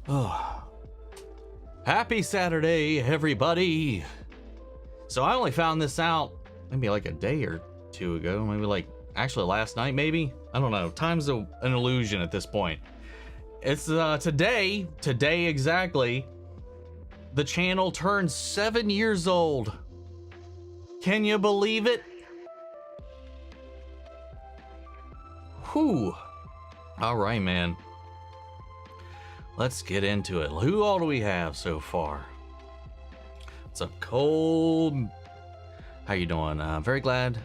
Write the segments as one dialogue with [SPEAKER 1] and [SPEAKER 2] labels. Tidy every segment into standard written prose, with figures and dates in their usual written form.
[SPEAKER 1] Oh. Happy Saturday, everybody. So I only found this out maybe like a day or two ago, maybe like actually last night, maybe. I don't know. Time's an illusion at this point. It's today exactly. The channel turns 7 years old. Can you believe it? Whew. All right, man. Let's get into it. Who all do we have so far? What's up, Cole? How you doing? Very glad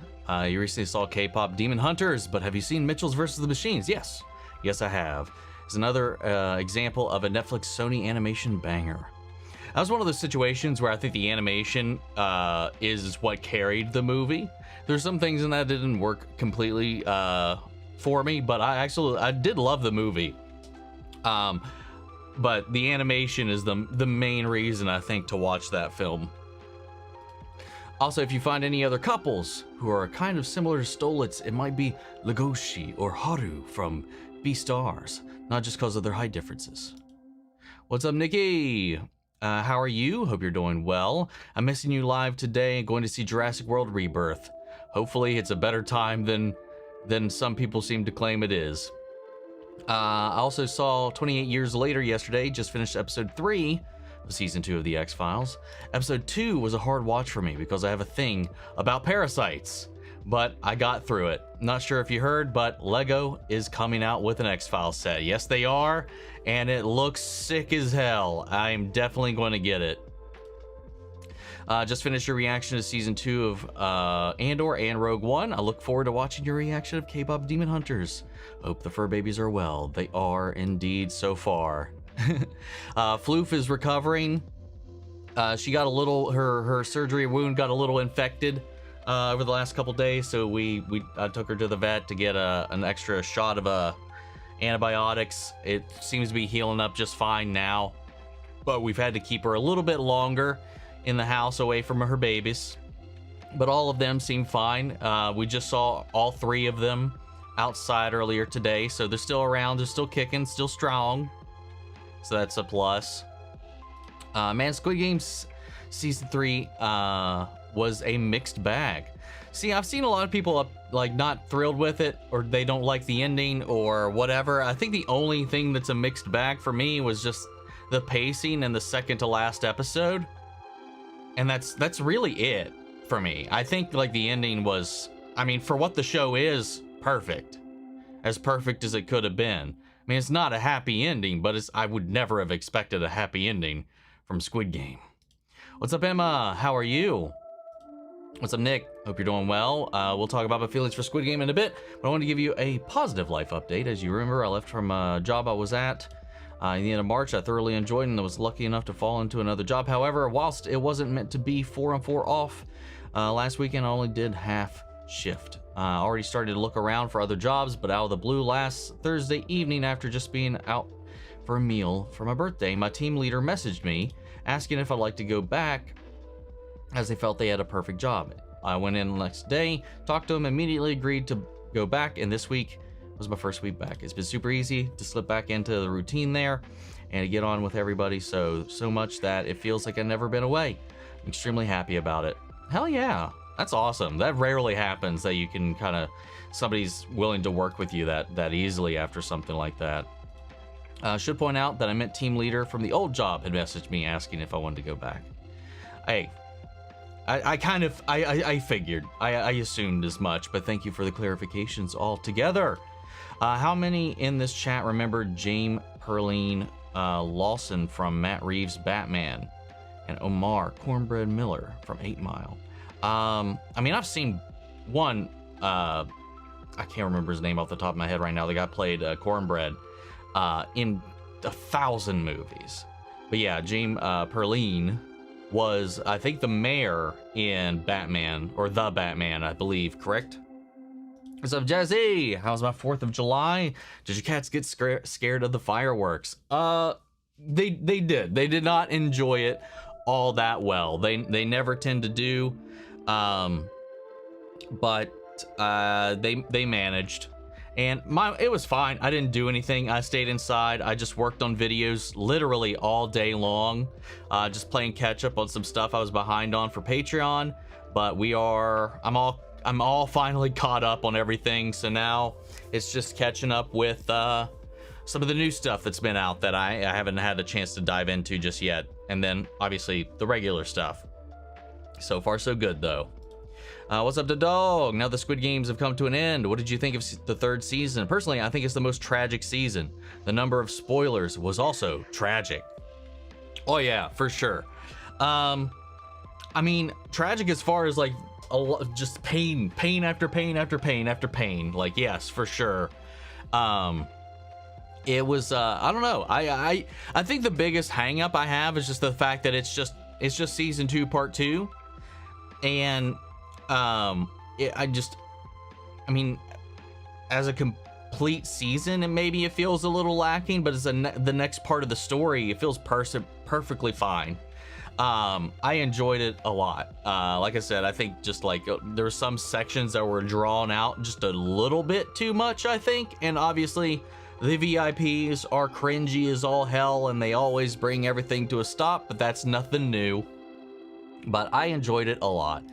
[SPEAKER 1] you recently saw K-pop Demon Hunters, but have you seen Mitchell's versus the Machines? Yes. Yes, I have. It's another example of a Netflix Sony animation banger. That was one of those situations where I think the animation is what carried the movie. There's some things in that didn't work completely for me, but I did love the movie. But the animation is the main reason I think to watch that film. Also, if you find any other couples who are kind of similar to Stolitz, it might be Legoshi or Haru from Beastars, not just because of their height differences. What's up, Nikki? How are you? Hope you're doing well. I'm missing you live today, going to see Jurassic World Rebirth. Hopefully it's a better time than some people seem to claim it is. I also saw 28 Years Later yesterday, just finished episode 3 of season 2 of the X-Files. Episode 2 was a hard watch for me because I have a thing about parasites, but I got through it. Not sure if you heard, but Lego is coming out with an X-Files set. Yes, they are, and it looks sick as hell. I'm definitely going to get it. Just finished your reaction to season 2 of Andor and Rogue One. I look forward to watching your reaction of K-pop Demon Hunters. Hope the fur babies are well. They are indeed so far. Floof is recovering. She got a little, her surgery wound got a little infected over the last couple days, so I took her to the vet to get an extra shot of antibiotics. It seems to be healing up just fine now, but we've had to keep her a little bit longer in the house away from her babies, but all of them seem fine. We just saw all 3 of them outside earlier today, so they're still around, they're still kicking, still strong, so that's a plus. Man, Squid Games season 3 was a mixed bag. See, I've seen a lot of people like not thrilled with it, or they don't like the ending or whatever. I think the only thing that's a mixed bag for me was just the pacing in the second to last episode. And that's really it for me. I think like the ending was, I mean, for what the show is, perfect. As perfect as it could have been. I mean, it's not a happy ending, but I would never have expected a happy ending from Squid Game. What's up, Emma? How are you? What's up, Nick? Hope you're doing well. We'll talk about my feelings for Squid Game in a bit, but I want to give you a positive life update. As you remember, I left from a job I was at in the end of March. I thoroughly enjoyed and was lucky enough to fall into another job. However, whilst it wasn't meant to be 4 on 4 off, last weekend I only did half shift. I already started to look around for other jobs, but out of the blue last Thursday evening, after just being out for a meal for my birthday, my team leader messaged me asking if I'd like to go back, as they felt they had a perfect job. I went in the next day, talked to him, immediately agreed to go back, and this week was my first week back. It's been super easy to slip back into the routine there and to get on with everybody, so much that it feels like I've never been away. I'm extremely happy about it. Hell yeah, that's awesome. That rarely happens, that you can kind of, somebody's willing to work with you that easily after something like that. Should point out that I meant team leader from the old job had messaged me asking if I wanted to go back. Hey, I figured, I assumed as much, but thank you for the clarifications altogether. How many in this chat remember James Perline Lawson from Matt Reeves' Batman, and Omar Cornbread Miller from 8 Mile? I mean, I've seen one, I can't remember his name off the top of my head right now. The guy played Cornbread in 1,000 movies. But yeah, James Perline was, I think, the mayor in Batman, or The Batman, I believe, correct? What's up, Jazzy? How's my 4th of July? Did your cats get scared of the fireworks? They did. They did not enjoy it all that well. They never tend to do, but they managed. And it was fine. I didn't do anything. I stayed inside. I just worked on videos literally all day long, just playing catch up on some stuff I was behind on for Patreon. But I'm all finally caught up on everything. So now it's just catching up with some of the new stuff that's been out that I haven't had a chance to dive into just yet. And then obviously the regular stuff. So far so good though. What's up, the dog? Now the Squid Games have come to an end. What did you think of the third season? Personally, I think it's the most tragic season. The number of spoilers was also tragic. Oh yeah, for sure. I mean, tragic as far as like just pain after pain after pain after pain. Like, yes, for sure. It was I don't know. I think the biggest hang up I have is just the fact that it's just season 2 part 2. And I mean, as a complete season, and maybe it feels a little lacking, but as the next part of the story, it feels perfectly fine. I enjoyed it a lot. Like I said, I think just like there were some sections that were drawn out just a little bit too much, I think. And obviously the VIPs are cringy as all hell, and they always bring everything to a stop, but that's nothing new. But I enjoyed it a lot.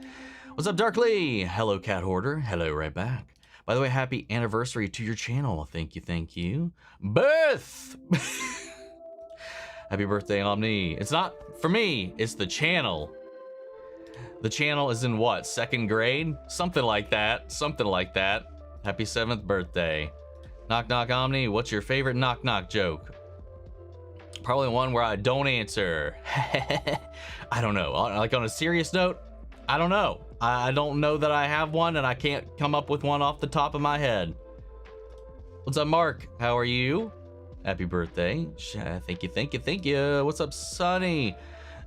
[SPEAKER 1] What's up, Darkly? Hello, Cat Hoarder. Hello, right back. By the way, happy anniversary to your channel. Thank you. Birth! Happy birthday, Omni. It's not for me, it's the channel. The channel is in what, 2nd grade? Something like that. Happy 7th birthday. Knock knock, Omni. What's your favorite knock knock joke? Probably one where I don't answer. I don't know. Like, on a serious note, I don't know. I don't know that I have one, and I can't come up with one off the top of my head. What's up, Mark? How are you? Happy birthday. Thank you. What's up, Sonny?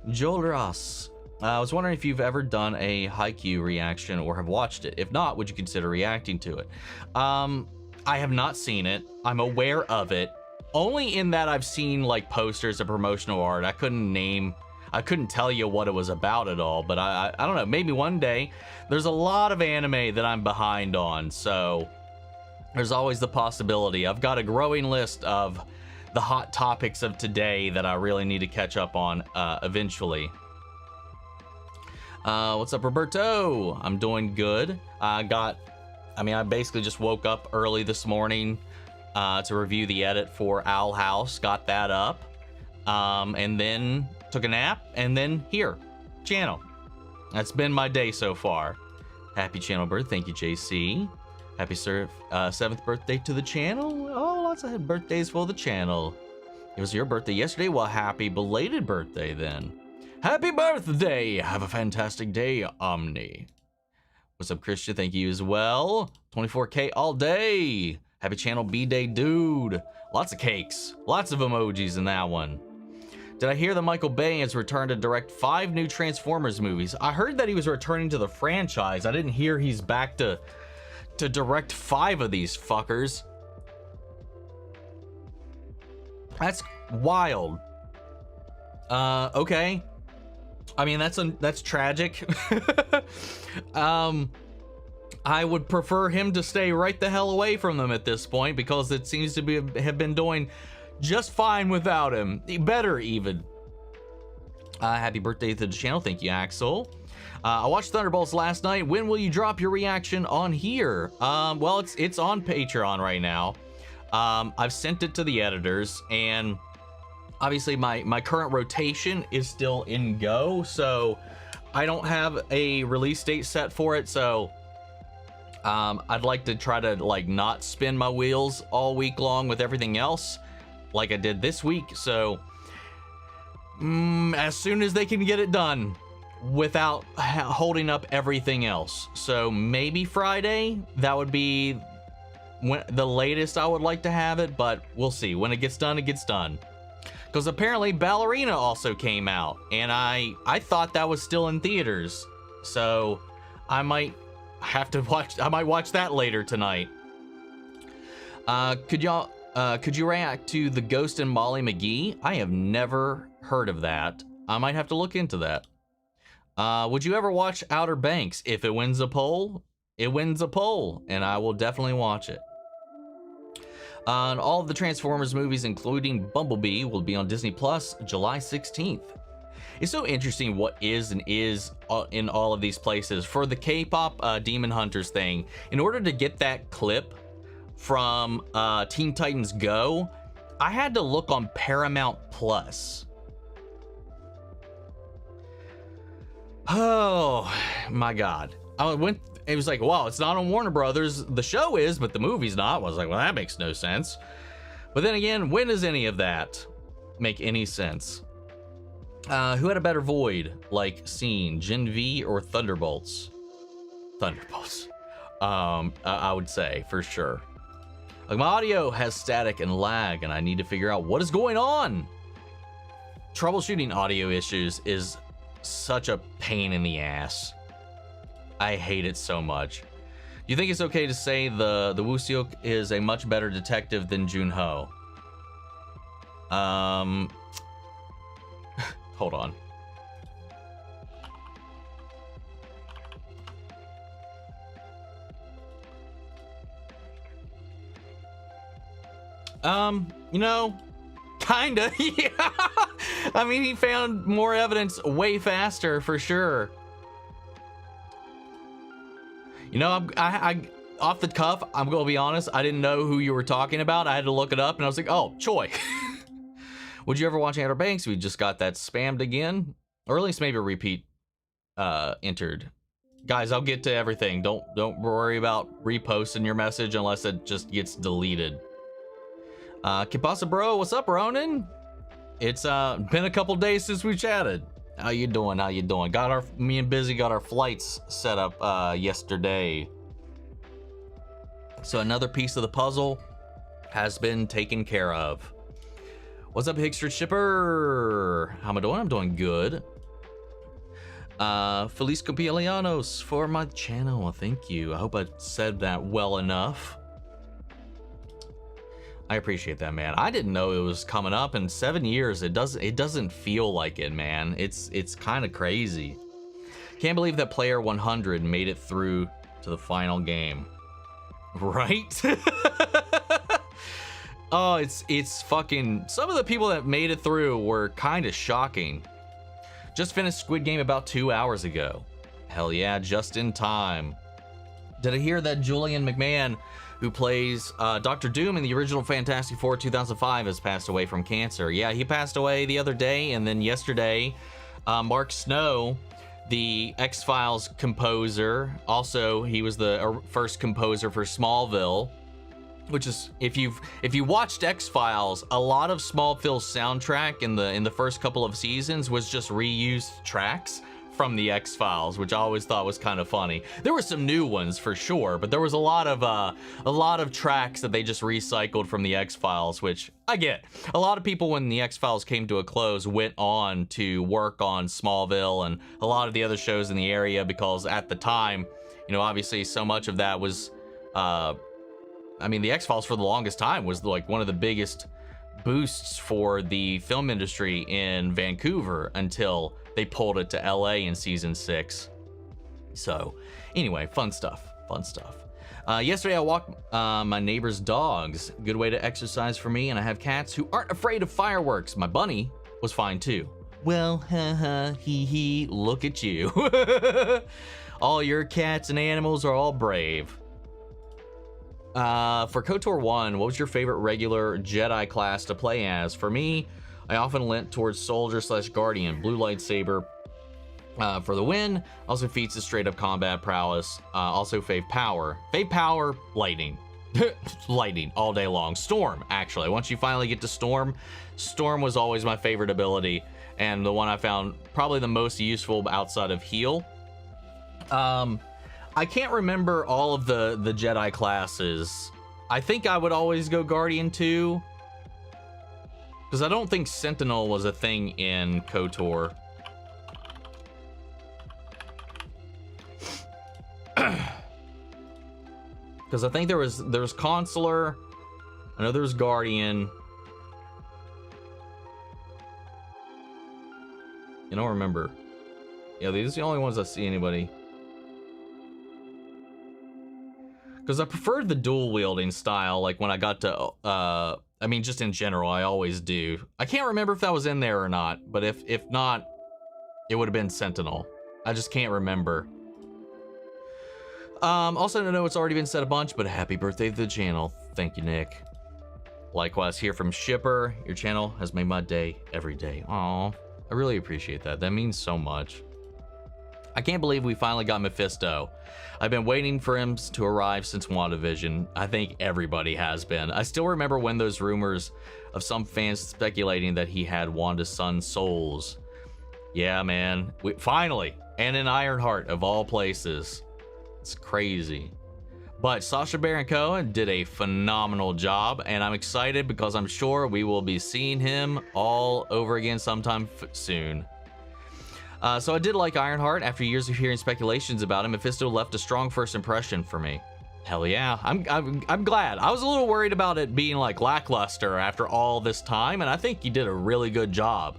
[SPEAKER 1] Jolras. I was wondering if you've ever done a Haikyuu reaction or have watched it. If not, would you consider reacting to it? I have not seen it. I'm aware of it. Only in that I've seen like posters of promotional art. I couldn't tell you what it was about at all, but I don't know, maybe one day. There's a lot of anime that I'm behind on, so there's always the possibility. I've got a growing list of the hot topics of today that I really need to catch up on eventually. What's up, Roberto? I'm doing good. I basically just woke up early this morning to review the edit for Owl House, got that up, and then took a nap, and then here, channel. That's been my day so far. Happy channel birth, thank you, JC. Happy 7th birthday to the channel. Oh, lots of birthdays for the channel. It was your birthday yesterday. Well, happy belated birthday then. Happy birthday. Have a fantastic day, Omni. What's up, Christian? Thank you as well. 24K all day. Happy channel B-Day, dude. Lots of cakes. Lots of emojis in that one. Did I hear that Michael Bay has returned to direct 5 new Transformers movies? I heard that he was returning to the franchise. I didn't hear he's back to direct 5 of these fuckers. That's wild. Okay. I mean, that's tragic. I would prefer him to stay right the hell away from them at this point, because it seems to have been doing just fine without him. Better even. Happy birthday to the channel. Thank you, Axel. I watched Thunderbolts last night. When will you drop your reaction on here? Well, it's on Patreon right now. I've sent it to the editors, and obviously my current rotation is still in go, so I don't have a release date set for it. So I'd like to try to like not spin my wheels all week long with everything else like I did this week. So as soon as they can get it done without holding up everything else. So maybe Friday, that would be the latest I would like to have it, but we'll see. When it gets done, it gets done. Because apparently Ballerina also came out, and I thought that was still in theaters. So I might have to watch, I might watch that later tonight. Could you react to The Ghost and Molly McGee? I have never heard of that. I might have to look into that. Would you ever watch Outer Banks? If it wins a poll, it wins a poll, and I will definitely watch it. And all of the Transformers movies, including Bumblebee, will be on Disney Plus July 16th. It's so interesting what is and is in all of these places. For the K-pop Demon Hunters thing, in order to get that clip from Teen Titans Go, I had to look on Paramount Plus. Oh my God. It was like, wow, it's not on Warner Brothers. The show is, but the movie's not. I was like, well, that makes no sense. But then again, when does any of that make any sense? Who had a better void, like scene, Gen V or Thunderbolts? Thunderbolts. I would say, for sure. Like, my audio has static and lag, and I need to figure out what is going on. Troubleshooting audio issues is such a pain in the ass. I hate it so much. You think it's okay to say the Woo-seok is a much better detective than Jun-ho? Hold on. You know, kinda, yeah. I mean, he found more evidence way faster, for sure. You know, I off the cuff, I'm gonna be honest, I didn't know who you were talking about. I had to look it up, and I was like, oh, Choi. Would you ever watch Outer Banks? We just got that spammed again, or at least maybe a repeat entered. Guys, I'll get to everything. Don't worry about reposting your message unless it just gets deleted. Kipasa bro, what's up, Ronan? It's been a couple days since we chatted. How you doing? How you doing? Me and Busy got our flights set up yesterday. So another piece of the puzzle has been taken care of. What's up, Hickster Shipper? How am I doing? I'm doing good. Feliz Cumpleaños for my channel. Thank you. I hope I said that well enough. I appreciate that, man. I didn't know it was coming up in 7 years. It doesn't feel like it, man. It's kind of crazy. Can't believe that player 100 made it through to the final game. Right? Oh, it's fucking, some of the people that made it through were kind of shocking. Just finished Squid Game about 2 hours ago. Hell yeah, just in time. Did I hear that Julian McMahon, who plays Dr. Doom in the original Fantastic Four 2005, has passed away from cancer? Yeah, he passed away the other day, and then yesterday, Mark Snow, the X-Files composer, also he was the first composer for Smallville, which is, if you watched X-Files, a lot of Smallville's soundtrack in the first couple of seasons was just reused tracks from the X-Files, which I always thought was kind of funny. There were some new ones for sure, but there was a lot of tracks that they just recycled from the X-Files, which I get. A lot of people, when the X-Files came to a close, went on to work on Smallville and a lot of the other shows in the area, because at the time, you know, obviously so much of that was, I mean, the X-Files for the longest time was like one of the biggest boosts for the film industry in Vancouver until they pulled it to LA in season 6. So anyway, fun stuff. Yesterday I walked my neighbor's dogs. Good way to exercise for me, and I have cats who aren't afraid of fireworks. My bunny was fine too. Well, haha, hee, look at you. All your cats and animals are all brave. For KOTOR 1, what was your favorite regular Jedi class to play as? For me, I often leant towards Soldier/Guardian, blue lightsaber for the win. Also feats the straight up combat prowess. Also fave power. Fave power, lightning. Lightning all day long. Storm, actually. Once you finally get to Storm was always my favorite ability, and the one I found probably the most useful outside of heal. I can't remember all of the Jedi classes. I think I would always go Guardian too, because I don't think Sentinel was a thing in KOTOR. Because I think there was Consular, I know there was Guardian. I don't remember. Yeah, these are the only ones I see anybody. because I preferred the dual wielding style. Like when I got to, I mean, just in general, I always do. I can't remember if that was in there or not, but if not, it would have been Sentinel. I just can't remember. Also, I know it's already been said a bunch, but happy birthday to the channel. Thank you, Nick. Likewise, here from Shipper. Your channel has made my day every day. Aw, I really appreciate that. That means so much. I can't believe we finally got Mephisto. I've been waiting for him to arrive since WandaVision. I think everybody has been. I still remember when those rumors of some fans speculating that he had Wanda's son's souls. Yeah, man. Finally. And in Ironheart, of all places. It's crazy. But Sacha Baron Cohen did a phenomenal job, and I'm excited because I'm sure we will be seeing him all over again sometime soon. So I did like Ironheart. After years of hearing speculations about him, Mephisto left a strong first impression for me. Hell yeah, I'm glad. I was a little worried about it being like lackluster after all this time, and I think he did a really good job.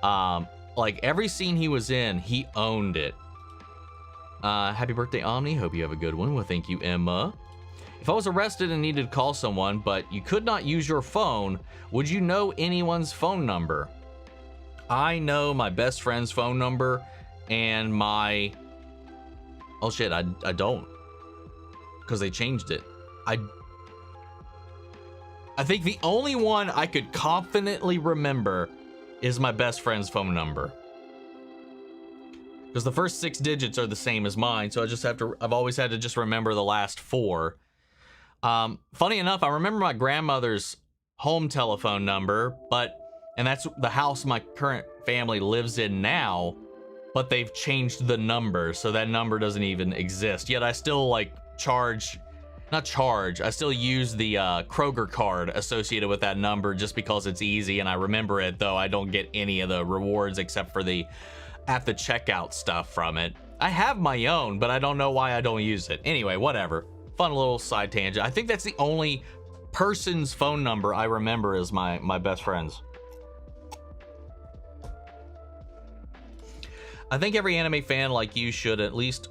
[SPEAKER 1] Like every scene he was in, he owned it. Happy birthday, Omni. Hope you have a good one. Well, thank you, Emma. If I was arrested and needed to call someone, but you could not use your phone, would you know anyone's phone number? I know my best friend's phone number and my... Oh shit, I don't. Because they changed it. I think the only one I could confidently remember is my best friend's phone number. Because the first 6 digits are the same as mine, so I've always had to just remember the last 4. Funny enough, I remember my grandmother's home telephone number, and that's the house my current family lives in now, but they've changed the number, so that number doesn't even exist. Yet I still like I still use the Kroger card associated with that number just because it's easy and I remember it, though I don't get any of the rewards except for the at the checkout stuff from it. I have my own, but I don't know why I don't use it. Anyway, whatever. Fun little side tangent. I think that's the only person's phone number I remember is my best friend's. I think every anime fan like you should at least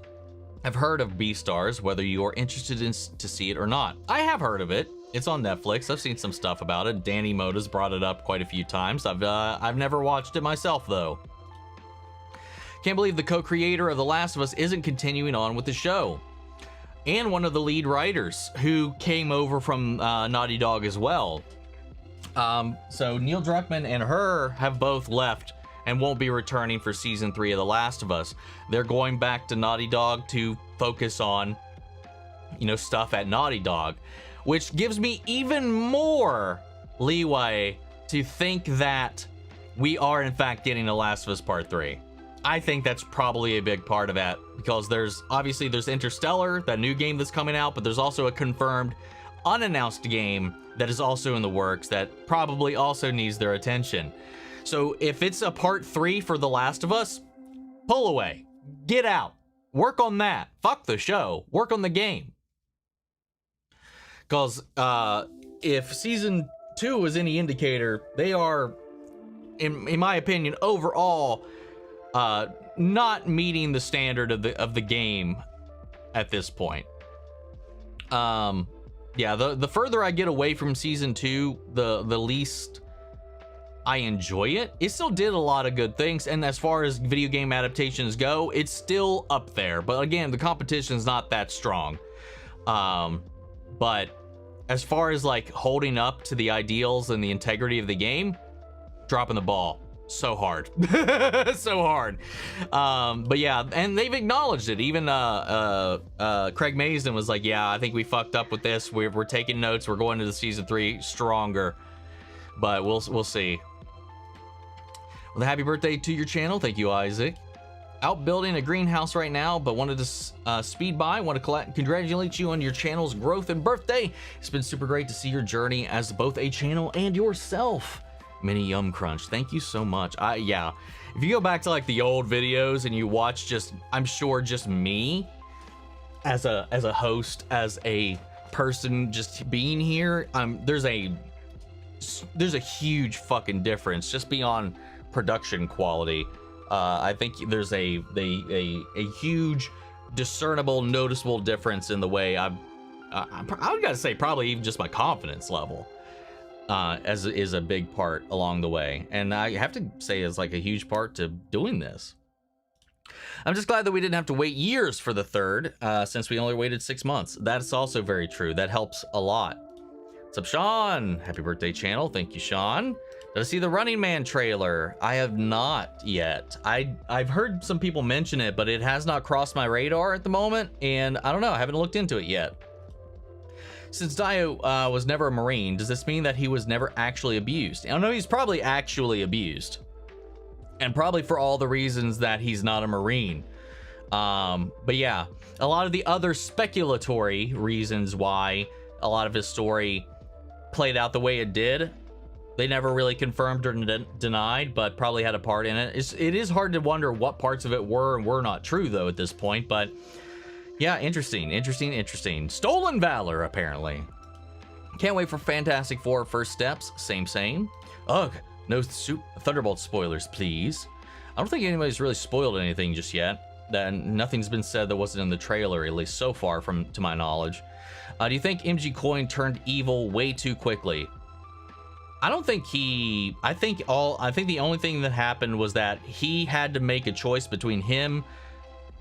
[SPEAKER 1] have heard of Beastars, whether you are interested to see it or not. I have heard of it. It's on Netflix. I've seen some stuff about it. Danny Moda's brought it up quite a few times. I've never watched it myself though. Can't believe the co-creator of The Last of Us isn't continuing on with the show. And one of the lead writers who came over from Naughty Dog as well. So Neil Druckmann and her have both left and won't be returning for season 3 of The Last of Us. They're going back to Naughty Dog to focus on, you know, stuff at Naughty Dog, which gives me even more leeway to think that we are in fact getting The Last of Us Part 3. I think that's probably a big part of that, because there's Interstellar, that new game that's coming out, but there's also a confirmed unannounced game that is also in the works that probably also needs their attention. So if it's a part 3 for The Last of Us, pull away, get out, work on that. Fuck the show, work on the game. Because if season 2 is any indicator, they are, in my opinion, overall not meeting the standard of the game at this point. Yeah, the further I get away from season 2, the least I enjoy it. It still did a lot of good things, and as far as video game adaptations go, it's still up there. But again, the competition's not that strong. But as far as like holding up to the ideals and the integrity of the game, dropping the ball. So hard. So hard. But yeah, and they've acknowledged it. Even Craig Mazin was like, yeah, I think we fucked up with this. We're taking notes. We're going to the season 3 stronger. But we'll see. Well, happy birthday to your channel. Thank you, Isaac. Out building a greenhouse right now, but wanted to speed by. Want to congratulate you on your channel's growth and birthday. It's been super great to see your journey as both a channel and yourself. Mini Yum Crunch, thank you so much. Yeah, if you go back to like the old videos and you watch just, I'm sure just me as a host, as a person just being here, there's a huge fucking difference just beyond production quality. I think there's a huge discernible, noticeable difference in the way I would gotta say probably even just my confidence level as is a big part along the way. And I have to say it's like a huge part to doing this. I'm just glad that we didn't have to wait years for the third, since we only waited 6 months. That's also very true. That helps a lot. What's up, Sean? Happy birthday, channel. Thank you, Sean. Did I see the Running Man trailer? I have not yet. I've heard some people mention it, but it has not crossed my radar at the moment, and I don't know. I haven't looked into it yet. Since Dio was never a Marine, does this mean that he was never actually abused? I don't know. He's probably actually abused. And probably for all the reasons that he's not a Marine. But yeah, a lot of the other speculatory reasons why a lot of his story played out the way it did, they never really confirmed or denied, but probably had a part in it. It is hard to wonder what parts of it were and were not true, though, at this point. But yeah, interesting. Stolen Valor, apparently. Can't wait for Fantastic Four First Steps. Same. Ugh. No Thunderbolts spoilers, please. I don't think anybody's really spoiled anything just yet. Nothing's been said that wasn't in the trailer, at least so far, to my knowledge. Do you think MG Coin turned evil way too quickly? I don't think he. I think the only thing that happened was that he had to make a choice between him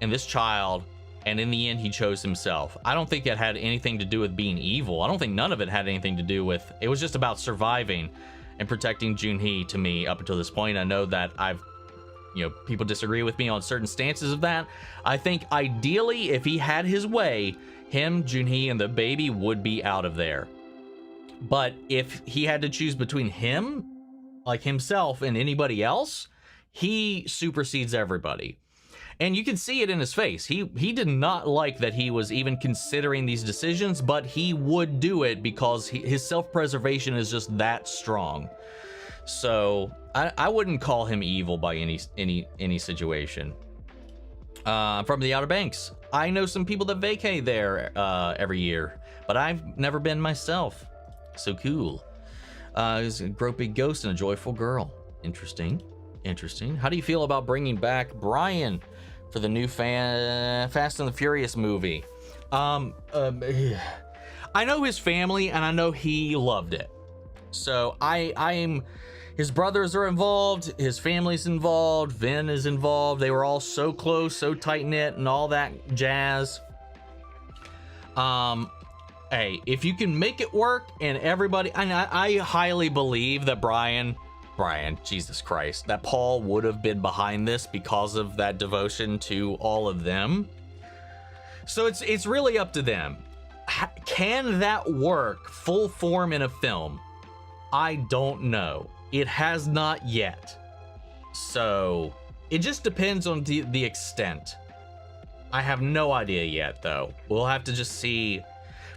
[SPEAKER 1] and this child, and in the end, he chose himself. I don't think it had anything to do with being evil. I don't think none of it had anything to do with. It was just about surviving and protecting Junhee to me up until this point. I know that people disagree with me on certain stances of that. I think ideally, if he had his way, him, Junhee, and the baby would be out of there. But if he had to choose between him, like himself, and anybody else, he supersedes everybody. And you can see it in his face. He did not like that he was even considering these decisions, but he would do it because his self-preservation is just that strong. So I wouldn't call him evil by any situation. From the Outer Banks, I know some people that vacate there every year, but I've never been myself. So cool. He's a gropey ghost and a joyful girl. Interesting. How do you feel about bringing back Brian for the new Fast and the Furious movie? I know his family, and I know he loved it. So his brothers are involved, his family's involved, Vin is involved. They were all so close, so tight-knit, and all that jazz. Hey, if you can make it work, and everybody, and I highly believe that Brian, Jesus Christ, that Paul would have been behind this because of that devotion to all of them. So it's really up to them. Can that work full form in a film? I don't know. It has not yet. So it just depends on the extent. I have no idea yet, though. We'll have to just see.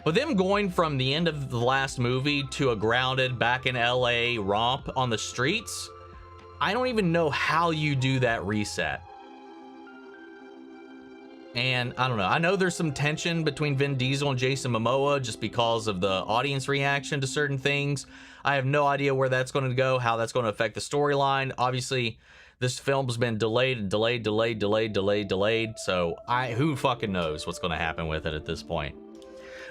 [SPEAKER 1] But them going from the end of the last movie to a grounded back in LA romp on the streets, I don't even know how you do that reset. And I don't know. I know there's some tension between Vin Diesel and Jason Momoa just because of the audience reaction to certain things. I have no idea where that's going to go, how that's going to affect the storyline. Obviously, this film's been delayed. So who fucking knows what's going to happen with it at this point.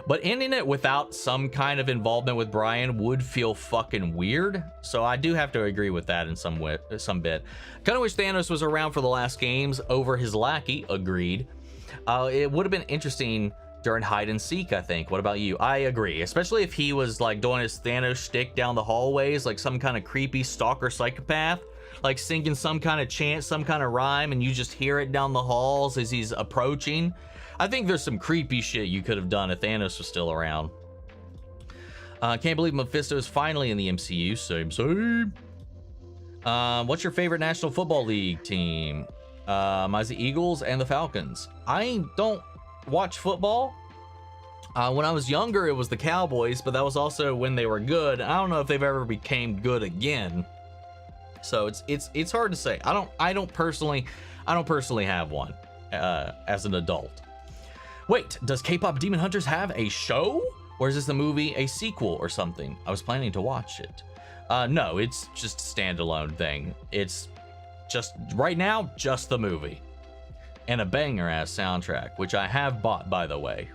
[SPEAKER 1] But ending it without some kind of involvement with Brian would feel fucking weird. So I do have to agree with that in some bit. Kind of wish Thanos was around for the last games over his lackey. Agreed. It would have been interesting during hide and seek, I think. What about you? I agree. Especially if he was like doing his Thanos shtick down the hallways, like some kind of creepy stalker psychopath, like singing some kind of chant, some kind of rhyme, and you just hear it down the halls as he's approaching. I think there's some creepy shit you could have done if Thanos was still around. Can't believe Mephisto is finally in the MCU. Same. What's your favorite National Football League team? Mine's the Eagles and the Falcons. I don't watch football. When I was younger, it was the Cowboys, but that was also when they were good. I don't know if they've ever became good again. So it's hard to say. I don't personally have one as an adult. Wait, does K-pop Demon Hunters have a show? Or is this the movie a sequel or something? I was planning to watch it. No, it's just a standalone thing. It's just, right now, just the movie. and a banger-ass soundtrack, which I have bought, by the way.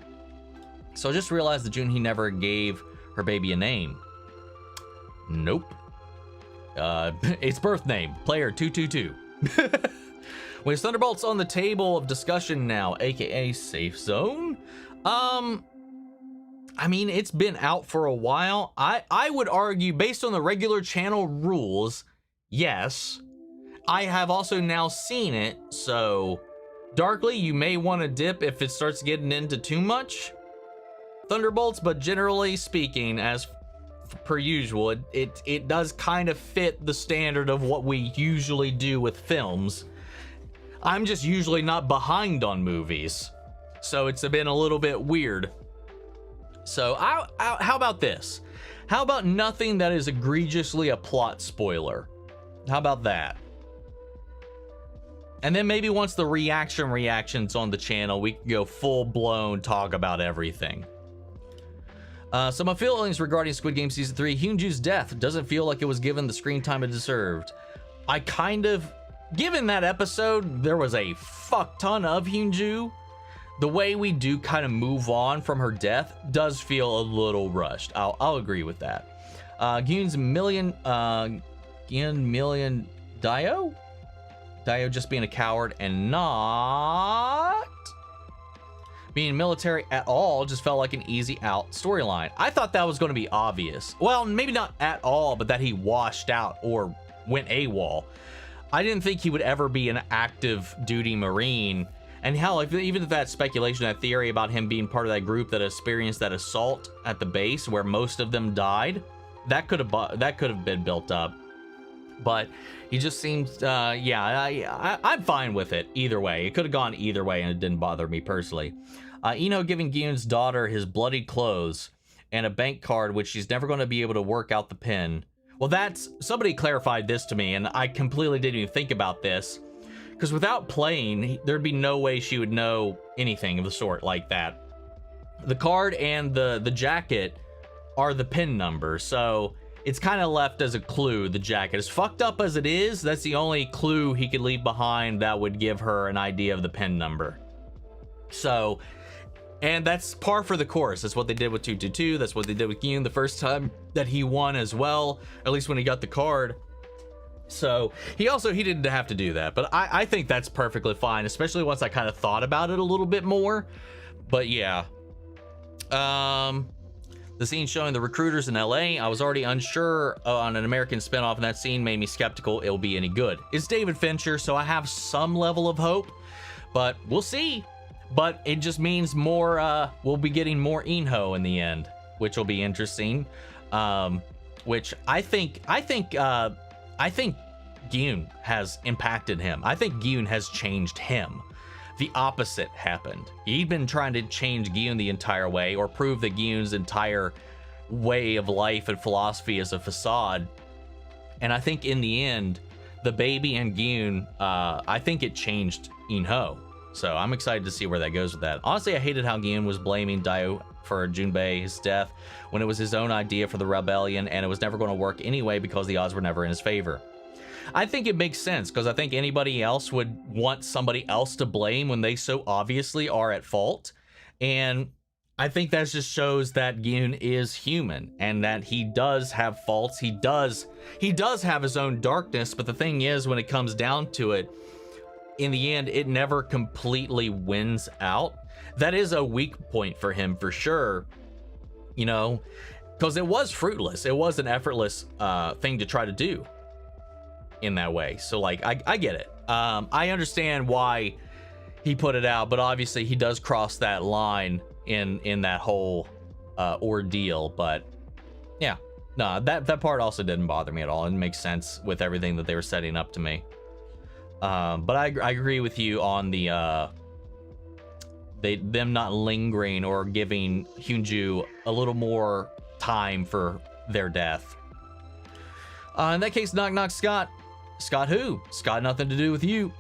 [SPEAKER 1] So I just realized that Junhee never gave her baby a name. Nope. Its birth name, Player 222. With Thunderbolts on the table of discussion now, aka Safe Zone. I mean, it's been out for a while. I would argue, based on the regular channel rules, yes. I have also now seen it, so Darkly, you may want to dip if it starts getting into too much Thunderbolts, but generally speaking, as per usual, it does kind of fit the standard of what we usually do with films. I'm just usually not behind on movies, so it's been a little bit weird. So how about this? How about nothing that is egregiously a plot spoiler? How about that? And then maybe once the reaction's on the channel, we can go full-blown talk about everything. So my feelings regarding Squid Game Season 3, Hyunju's death doesn't feel like it was given the screen time it deserved. I kind of, given that episode, there was a fuck ton of Hyunju. The way we do kind of move on from her death does feel a little rushed. I'll agree with that. Gyun's million Dio? Dio just being a coward and not being military at all just felt like an easy out storyline. I thought that was going to be obvious. Well, maybe not at all, but that he washed out or went AWOL. I didn't think he would ever be an active duty Marine. And hell, even if that speculation, that theory about him being part of that group that experienced that assault at the base where most of them died, that could have been built up. But he just seems, yeah, I'm fine with it either way. It could have gone either way, and it didn't bother me personally. Ino giving Gyun's daughter his bloody clothes and a bank card, which she's never going to be able to work out the pin. Well, somebody clarified this to me, and I completely didn't even think about this. Because without playing, there'd be no way she would know anything of the sort like that. The card and the jacket are the pin numbers, so it's kind of left as a clue. The jacket, as fucked up as it is, that's the only clue he could leave behind that would give her an idea of the pin number. So, and that's par for the course. That's what they did with 222. That's what they did with Gyun the first time that he won as well, at least when he got the card. So he didn't have to do that, but I think that's perfectly fine, especially once I kind of thought about it a little bit more. But yeah, the scene showing the recruiters in LA, I was already unsure on an American spinoff, and that scene made me skeptical it'll be any good. It's David Fincher, so I have some level of hope, but we'll see. But it just means more, we'll be getting more Inho in the end, which will be interesting. Which I think Gyun has impacted him. I think Gyun has changed him. The opposite happened. He'd been trying to change Gyun the entire way, or prove that Gyun's entire way of life and philosophy is a facade. And I think in the end, the baby and Gyun, I think it changed Inho. So I'm excited to see where that goes with that. Honestly, I hated how Gyun was blaming Dio for Junbei's death when it was his own idea for the rebellion, and it was never going to work anyway because the odds were never in his favor. I think it makes sense, because I think anybody else would want somebody else to blame when they so obviously are at fault. And I think that just shows that Gyun is human and that he does have faults. He does have his own darkness, but the thing is, when it comes down to it, in the end, it never completely wins out. That is a weak point for him for sure, you know, because it was fruitless. It was an effortless thing to try to do in that way. So like, I get it. I understand why he put it out, but obviously he does cross that line in that whole ordeal. But yeah, no, that part also didn't bother me at all. It makes sense with everything that they were setting up to me. But I agree with you on the them not lingering or giving Hyunju a little more time for their death. In that case, knock knock Scott. Scott who? Scott nothing to do with you.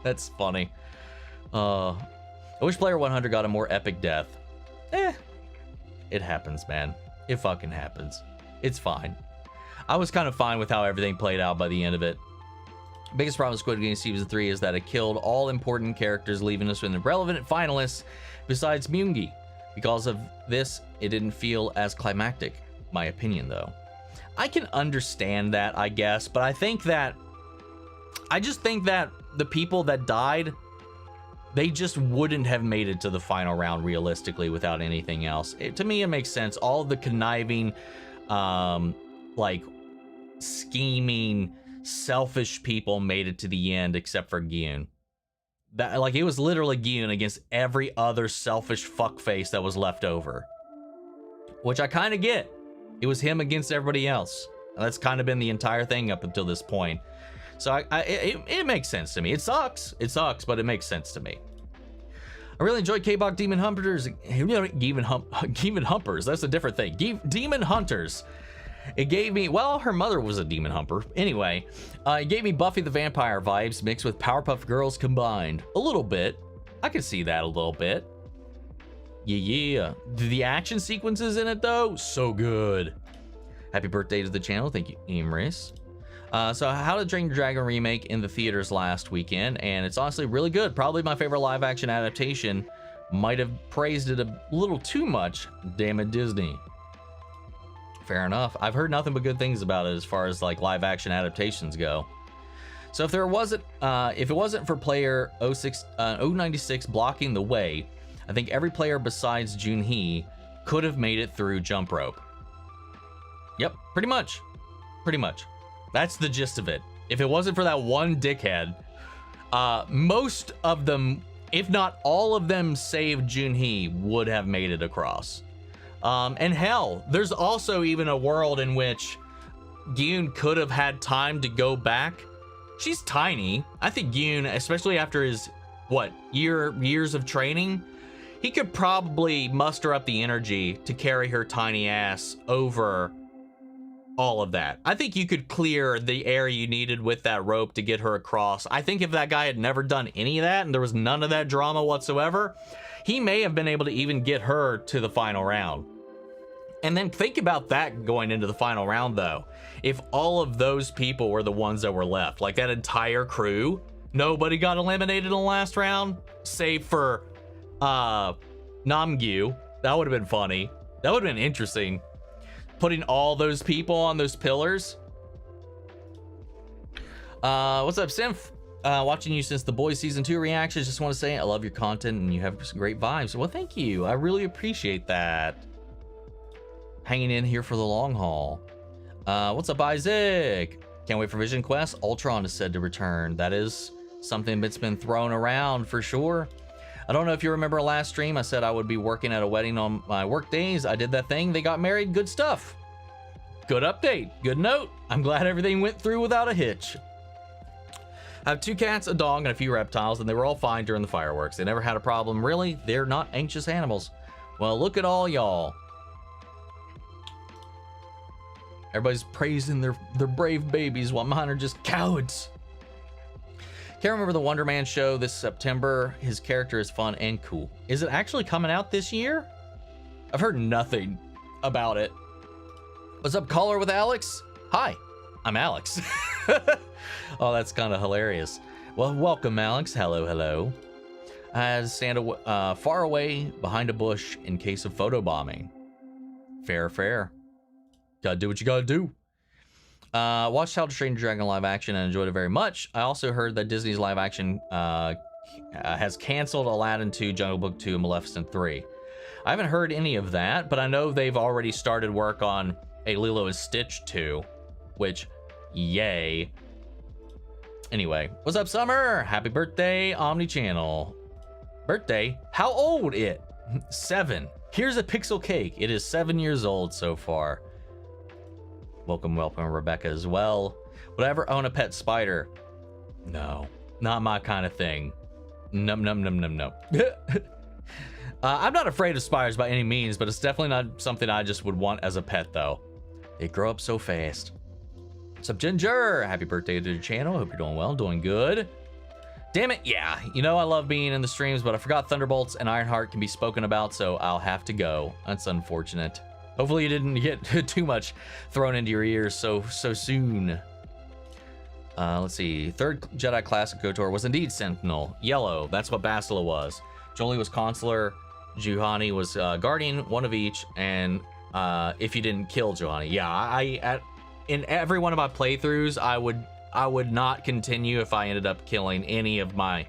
[SPEAKER 1] That's funny. I wish Player 100 got a more epic death. It happens, man. It fucking happens. It's fine. I was kind of fine with how everything played out by the end of it. Biggest problem with Squid Game Season 3 is that it killed all important characters, leaving us with irrelevant finalists besides Myungi. Because of this, it didn't feel as climactic. My opinion, though. I can understand that, I guess, but I just think that the people that died, they just wouldn't have made it to the final round realistically without anything else. To me, it makes sense. All of the conniving, like scheming, selfish people made it to the end except for Gyun. That, like, it was literally Gyun against every other selfish fuckface that was left over, which I kind of get. It was him against everybody else. And that's kind of been the entire thing up until this point. So it makes sense to me. It sucks, but it makes sense to me. I really enjoyed K-Bach Demon Hunters. Demon Humpers, that's a different thing. Demon Hunters. It gave me, well, her mother was a demon humper. Anyway, it gave me Buffy the Vampire vibes mixed with Powerpuff Girls combined. A little bit. I can see that a little bit. Yeah. The action sequences in it, though, so good. Happy birthday to the channel. Thank you, Imris. So How to Train Your Dragon remake in the theaters last weekend, and it's honestly really good. Probably my favorite live action adaptation. Might have praised it a little too much. Damn it, Disney. Fair enough. I've heard nothing but good things about it as far as like live action adaptations go. So if it wasn't for player 096 blocking the way, I think every player besides Junhee could have made it through jump rope. Yep, pretty much. That's the gist of it. If it wasn't for that one dickhead, most of them, if not all of them save Junhee, would have made it across. And hell, there's also even a world in which Gyun could have had time to go back. She's tiny. I think Gyun, especially after his, years of training, he could probably muster up the energy to carry her tiny ass over all of that. I think you could clear the area you needed with that rope to get her across. I think if that guy had never done any of that and there was none of that drama whatsoever, he may have been able to even get her to the final round. And then think about that going into the final round, though. If all of those people were the ones that were left, like that entire crew, nobody got eliminated in the last round, save for Namgyu. That would have been funny. That would have been interesting. Putting all those people on those pillars. What's up, Symph? Watching you since The Boys Season 2 reactions. Just want to say I love your content and you have some great vibes. Well, thank you. I really appreciate that. Hanging in here for the long haul. What's up, Isaac? Can't wait for Vision Quest. Ultron is said to return. That is something that's been thrown around for sure. I don't know if you remember last stream, I said I would be working at a wedding on my work days. I did that thing. They got married. Good stuff. Good update. Good note. I'm glad everything went through without a hitch. I have 2 cats, a dog, and a few reptiles, and they were all fine during the fireworks. They never had a problem. Really, they're not anxious animals. Well, look at all y'all. Everybody's praising their brave babies while mine are just cowards. Can't remember the Wonder Man show this September. His character is fun and cool. Is it actually coming out this year? I've heard nothing about it. What's up, caller with Alex? Hi, I'm Alex. Oh, that's kind of hilarious. Well, welcome, Alex. Hello. I had to stand far away behind a bush in case of photobombing. Fair. Gotta do what you gotta do. Watched How to Train Your Dragon live action and enjoyed it very much. I also heard that Disney's live action has canceled Aladdin 2, Jungle Book 2, and Maleficent 3. I haven't heard any of that, but I know they've already started work on a Lilo and Stitch 2, which, yay. Anyway, what's up, Summer? Happy birthday, Omnichannel. Birthday? How old it? 7. Here's a pixel cake. It is 7 years old so far. Welcome, Rebecca as well. Would I ever own a pet spider? No, not my kind of thing. Num. I'm not afraid of spiders by any means, but it's definitely not something I just would want as a pet, though. They grow up so fast. What's up, Ginger? Happy birthday to the channel. Hope you're doing well, doing good. Damn it, yeah. You know I love being in the streams, but I forgot Thunderbolts and Ironheart can be spoken about, so I'll have to go. That's unfortunate. Hopefully you didn't get too much thrown into your ears so soon. Let's see. Third Jedi class of KOTOR was indeed Sentinel. Yellow, that's what Bastila was. Jolie was Consular. Juhani was Guardian, one of each. And if you didn't kill Juhani. Yeah, in every one of my playthroughs, I would not continue if I ended up killing any of my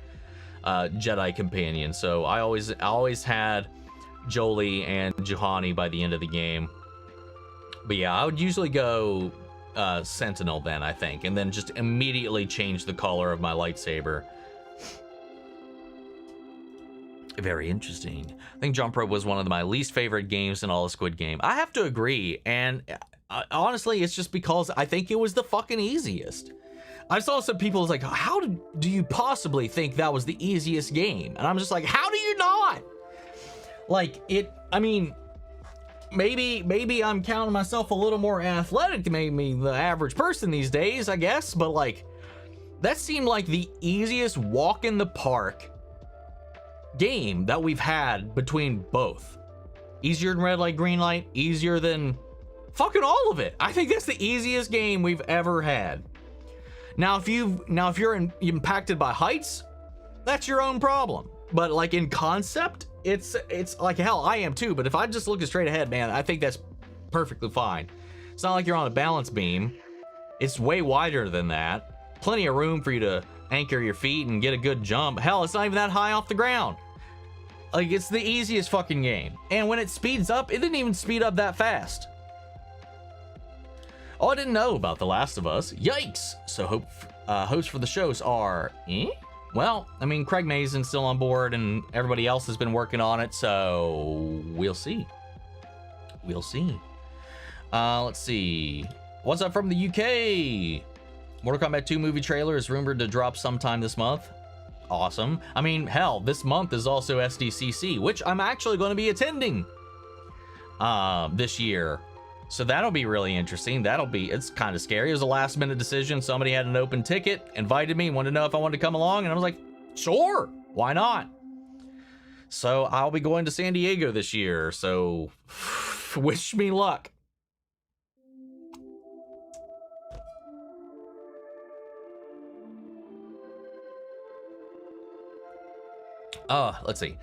[SPEAKER 1] Jedi companions. So I always had Jolie and Juhani by the end of the game. But yeah, I would usually go Sentinel then, I think, and then just immediately change the color of my lightsaber. Very interesting. I think Jump Rope was one of my least favorite games in all of Squid Game. I have to agree, and honestly, it's just because I think it was the fucking easiest. I saw some people was like, how do you possibly think that was the easiest game? And I'm just like, how do you not? Like, I mean, maybe I'm counting myself a little more athletic than maybe the average person these days, I guess, but like, that seemed like the easiest walk in the park game that we've had between both. Easier than red light, green light, easier than fucking all of it. I think that's the easiest game we've ever had. Now, if you're impacted by heights, that's your own problem. But like in concept, it's like, hell, I am too. But if I just look straight ahead, man, I think that's perfectly fine. It's not like you're on a balance beam. It's way wider than that. Plenty of room for you to anchor your feet and get a good jump. Hell, it's not even that high off the ground. Like, it's the easiest fucking game. And when it speeds up, it didn't even speed up that fast. Oh, I didn't know about The Last of Us. Yikes! So hosts for the shows are, Well, I mean, Craig Mazin's still on board and everybody else has been working on it, so we'll see. We'll see. Let's see. What's up from the UK? Mortal Kombat 2 movie trailer is rumored to drop sometime this month. Awesome. I mean, hell, this month is also SDCC, which I'm actually going to be attending this year. So that'll be really interesting. It's kind of scary. It was a last minute decision. Somebody had an open ticket, invited me, wanted to know if I wanted to come along, and I was like, sure, why not? So I'll be going to San Diego this year, so wish me luck. Let's see.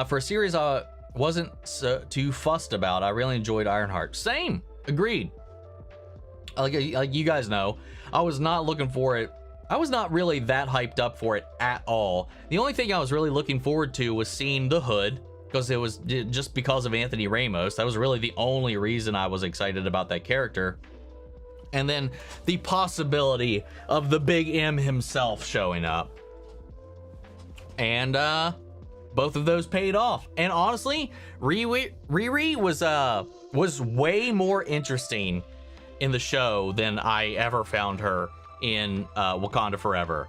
[SPEAKER 1] For a series I wasn't too fussed about, I really enjoyed Ironheart. Same. Agreed. Like you guys know, I was not looking for it. I was not really that hyped up for it at all. The only thing I was really looking forward to was seeing the Hood, because it was just because of Anthony Ramos. That was really the only reason I was excited about that character. And then the possibility of the Big M himself showing up. And both of those paid off. And honestly, Riri was way more interesting in the show than I ever found her in Wakanda Forever.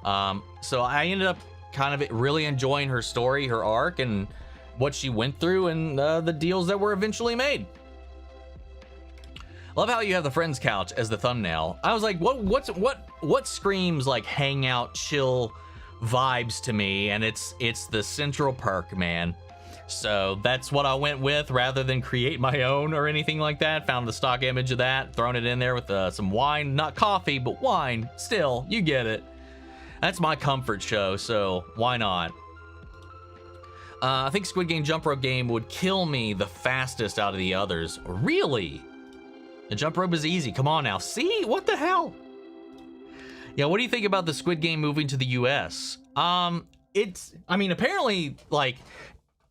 [SPEAKER 1] So I ended up kind of really enjoying her story, her arc, and what she went through, and the deals that were eventually made. Love how you have the Friends couch as the thumbnail. I was like, what screams like hangout, chill vibes to me, and it's the Central Perk, man. So that's what I went with rather than create my own or anything like that. Found the stock image of that, thrown it in there with some wine, not coffee, but wine. Still, you get it. That's my comfort show, so why not? I think Squid Game Jump Rope game would kill me the fastest out of the others. Really? The jump rope is easy. Come on now. See? What the hell? Yeah, what do you think about the Squid Game moving to the US?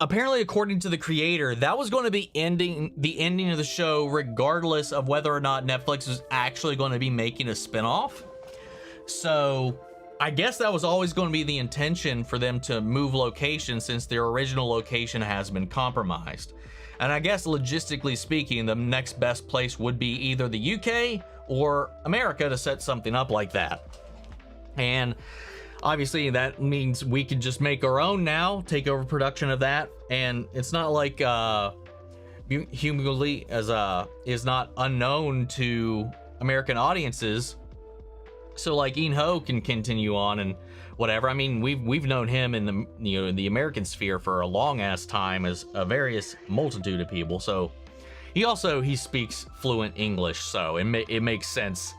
[SPEAKER 1] Apparently according to the creator, that was going to be the ending of the show regardless of whether or not Netflix was actually going to be making a spinoff. So I guess that was always going to be the intention for them to move location, since their original location has been compromised. And I guess logistically speaking, the next best place would be either the UK or America to set something up like that. And obviously that means we can just make our own now, take over production of that. And it's not like Human Elite is not unknown to American audiences. So like Ian Ho can continue on and whatever. I mean, we've known him in the American sphere for a long ass time as a various multitude of people. So he speaks fluent English, so it makes sense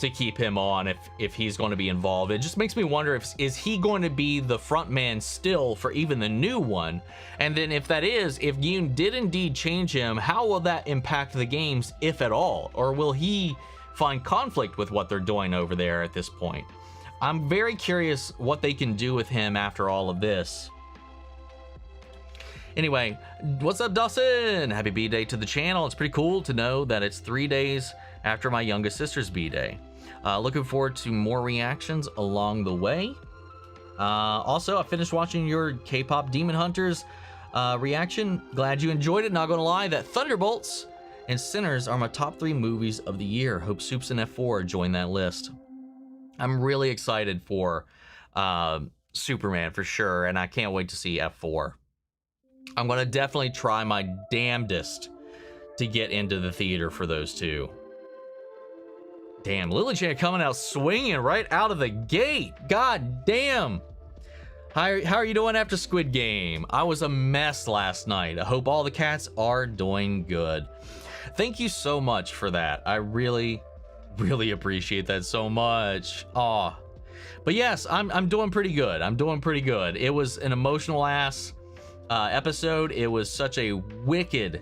[SPEAKER 1] to keep him on if he's going to be involved. It just makes me wonder is he going to be the front man still for even the new one? And then if that is, if Yoon did indeed change him, how will that impact the games, if at all? Or will he find conflict with what they're doing over there at this point? I'm very curious what they can do with him after all of this. Anyway, what's up, Dawson? Happy B-Day to the channel. It's pretty cool to know that it's 3 days after my youngest sister's B-Day. Looking forward to more reactions along the way. Also, I finished watching your K-pop Demon Hunters reaction. Glad you enjoyed it. Not gonna lie, that Thunderbolts and Sinners are my top 3 movies of the year. Hope Soups and F4 join that list. I'm really excited for Superman for sure, and I can't wait to see F4. I'm gonna definitely try my damnedest to get into the theater for those two. Damn, Lily Chan coming out swinging right out of the gate. God damn. How are you doing after Squid Game? I was a mess last night. I hope all the cats are doing good. Thank you so much for that. I really appreciate that so much. Aw. But yes, I'm doing pretty good. I'm doing pretty good. It was an emotional ass episode. It was such a wicked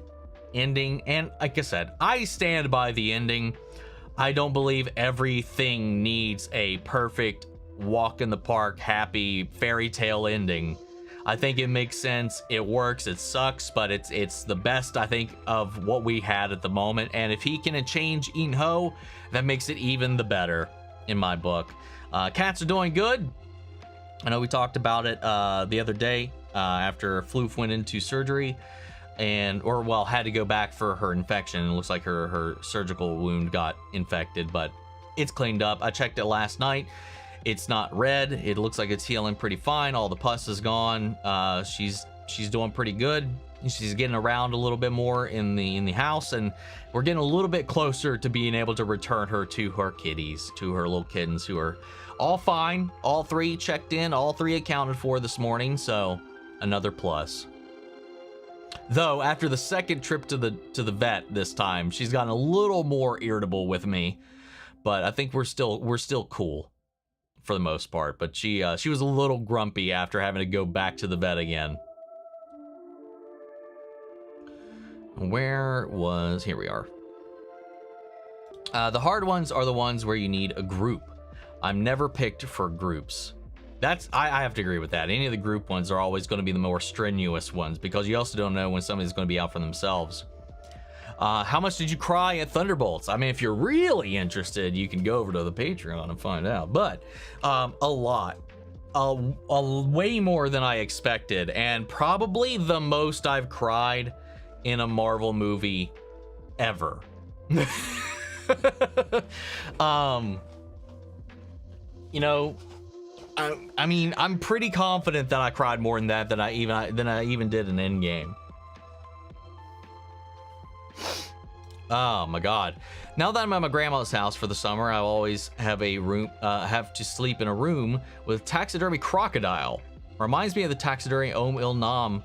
[SPEAKER 1] ending. And like I said, I stand by the ending. I don't believe everything needs a perfect walk in the park, happy fairy tale ending. I think it makes sense. It works. It sucks, but it's the best, I think, of what we had at the moment. And if he can change In Ho, that makes it even the better in my book. Cats are doing good. I know we talked about it the other day after Floof went into surgery. Had to go back for her infection. It looks like her surgical wound got infected, but it's cleaned up. I checked it last night. It's not red. It looks like it's healing pretty fine. All the pus is gone. She's doing pretty good. She's getting around a little bit more in the house, and we're getting a little bit closer to being able to return her to her kitties, to her little kittens, who are all fine. All 3 checked in, all 3 accounted for this morning, so another plus. Though after the second trip to the vet this time, she's gotten a little more irritable with me, but I think we're still cool for the most part. But she was a little grumpy after having to go back to the vet again. Here we are. The hard ones are the ones where you need a group. I'm never picked for groups. I have to agree with that. Any of the group ones are always going to be the more strenuous ones, because you also don't know when somebody's going to be out for themselves. How much did you cry at Thunderbolts? I mean, if you're really interested, you can go over to the Patreon and find out. But a lot. Way more than I expected, and probably the most I've cried in a Marvel movie ever. You know, I mean, I'm pretty confident that I cried more than that than I even did in Endgame. Oh my god. Now that I'm at my grandma's house for the summer, I always have to sleep in a room with taxidermy crocodile. Reminds me of the taxidermy Omn1.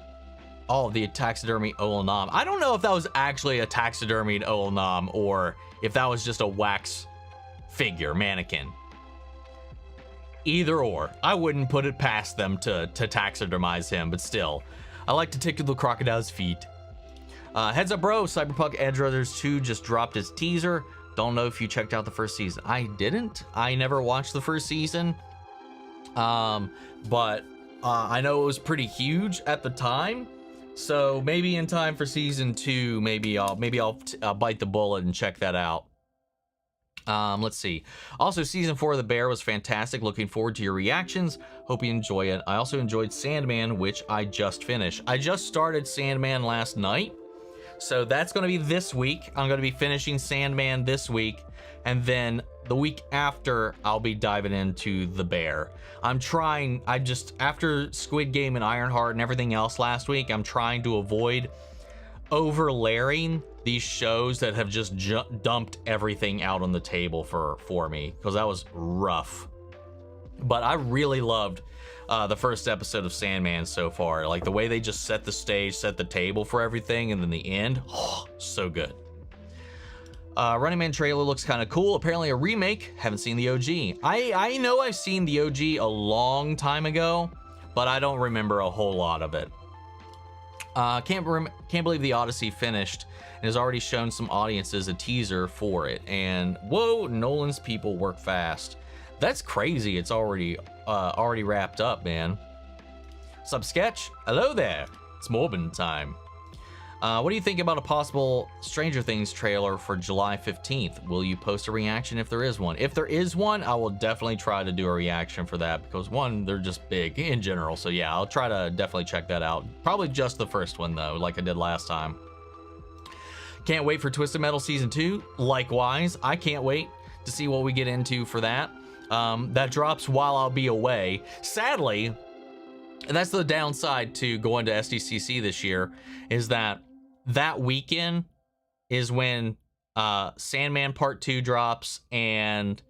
[SPEAKER 1] Oh, the taxidermy Omn1. I don't know if that was actually a taxidermied Omn1 or if that was just a wax figure, mannequin. Either or. I wouldn't put it past them to taxidermize him, but still. I like to tickle the crocodile's feet. Heads up, bro. Cyberpunk Edge Runners 2 just dropped its teaser. Don't know if you checked out the first season. I didn't. I never watched the first season. But I know it was pretty huge at the time. So maybe in time for season 2, maybe I'll bite the bullet and check that out. Let's see. Also, season 4 of The Bear was fantastic. Looking forward to your reactions. Hope you enjoy it. I also enjoyed Sandman, which I just finished. I just started Sandman last night, so that's going to be this week. I'm going to be finishing Sandman this week, and then the week after, I'll be diving into The Bear. After Squid Game and Ironheart and everything else last week, I'm trying to avoid over-layering these shows that have just dumped everything out on the table for me, because that was rough. But I really loved the first episode of Sandman so far. Like the way they just set the stage, set the table for everything, and then the end, oh, so good. Running Man trailer looks kind of cool. Apparently a remake. Haven't seen the OG. I know I've seen the OG a long time ago, but I don't remember a whole lot of it. Can't believe the Odyssey finished and has already shown some audiences a teaser for it. And whoa, Nolan's people work fast. That's crazy. It's already wrapped up, man. Sup, Sketch? Hello there. It's Morbin time. What do you think about a possible Stranger Things trailer for July 15th? Will you post a reaction if there is one? If there is one, I will definitely try to do a reaction for that because one, they're just big in general. So yeah, I'll try to definitely check that out. Probably just the first one though, like I did last time. Can't wait for Twisted Metal Season 2. Likewise, I can't wait to see what we get into for that. That drops while I'll be away. Sadly, and that's the downside to going to SDCC this year, is that weekend is when Sandman Part 2 drops and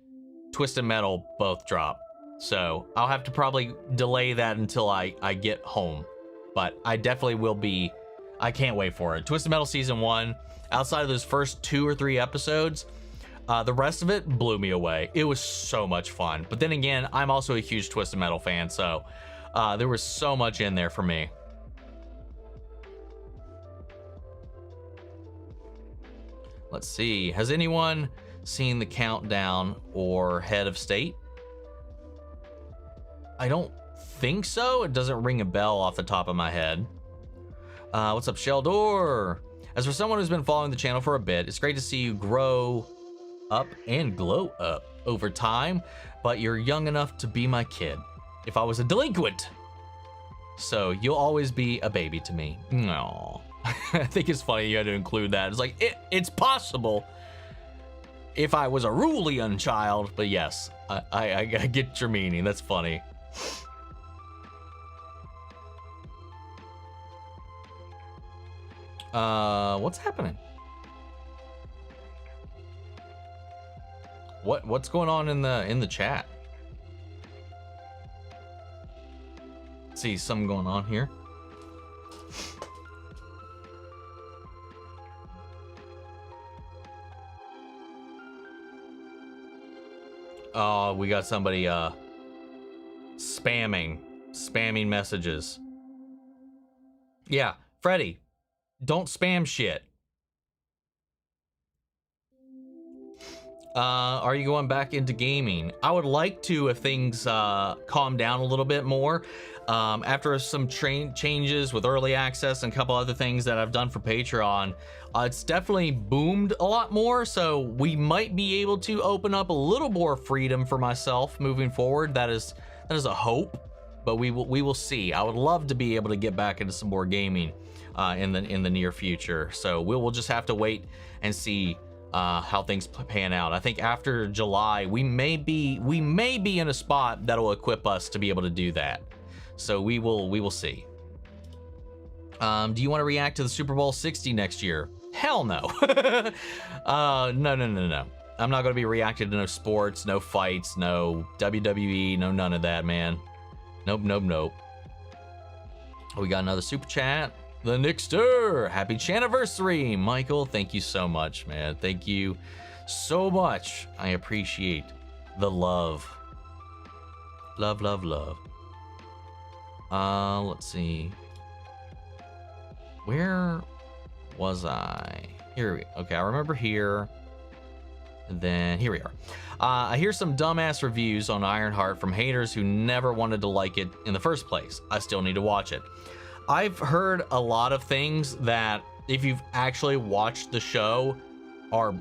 [SPEAKER 1] Twisted Metal both drop. So I'll have to probably delay that until I get home. But I definitely will be, I can't wait for it. Twisted Metal Season 1, outside of those first 2 or 3 episodes, the rest of it blew me away. It was so much fun. But then again, I'm also a huge Twisted Metal fan, so there was so much in there for me. Let's see. Has anyone seen the countdown or head of state? I don't think so. It doesn't ring a bell off the top of my head. What's up, Sheldor? As for someone who's been following the channel for a bit, it's great to see you grow up and glow up over time, but you're young enough to be my kid. If I was a delinquent. So you'll always be a baby to me. No. I think it's funny you had to include that. It's like, it's possible if I was a Rulian child, but yes, I get your meaning. That's funny. What's happening? What's going on in the chat? See something going on here. Oh, we got somebody spamming messages. Yeah, Freddy, don't spam shit. Are you going back into gaming? I would like to if things calm down a little bit more. After some changes with early access and a couple other things that I've done for Patreon, it's definitely boomed a lot more, so we might be able to open up a little more freedom for myself moving forward. That is a hope, but we will see. I would love to be able to get back into some more gaming in the near future, so we'll just have to wait and see how things pan out. I think after July we may be in a spot that'll equip us to be able to do that. So we will see. Do you want to react to the Super Bowl 60 next year? Hell no. No. I'm not going to be reacting to no sports, no fights, no WWE, no none of that, man. Nope. We got another super chat. The Nixter, happy Chaniversary. Michael, thank you so much, man. Thank you so much. I appreciate the love. Love. Let's see. Where was I? Okay, I remember here. And then here we are. I hear some dumbass reviews on Ironheart from haters who never wanted to like it in the first place. I still need to watch it. I've heard a lot of things that, if you've actually watched the show, are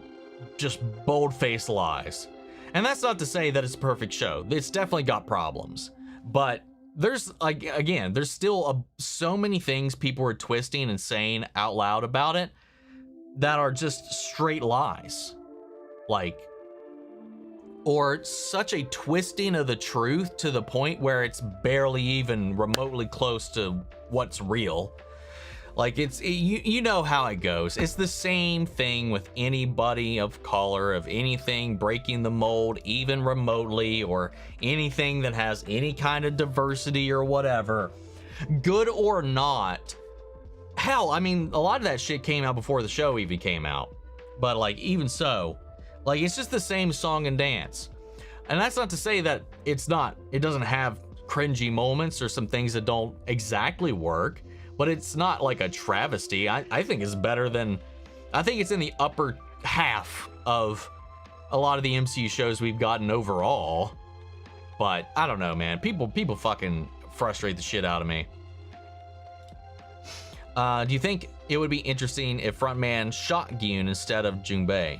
[SPEAKER 1] just bold-faced lies. And that's not to say that it's a perfect show. It's definitely got problems. But there's, like, again, there's still so many things people are twisting and saying out loud about it that are just straight lies. Like, or such a twisting of the truth to the point where it's barely even remotely close to what's real. Like, you know how it goes. It's the same thing with anybody of color, of anything breaking the mold, even remotely, or anything that has any kind of diversity or whatever. Good or not. Hell, I mean, a lot of that shit came out before the show even came out. but like even so, like it's just the same song and dance. And that's not to say that it doesn't have cringy moments or some things that don't exactly work, but it's not like a travesty. I think it's better than, I think it's in the upper half of a lot of the MCU shows we've gotten overall. But I don't know, man. People fucking frustrate the shit out of me. Do you think it would be interesting if frontman shot Gyun instead of Junbei?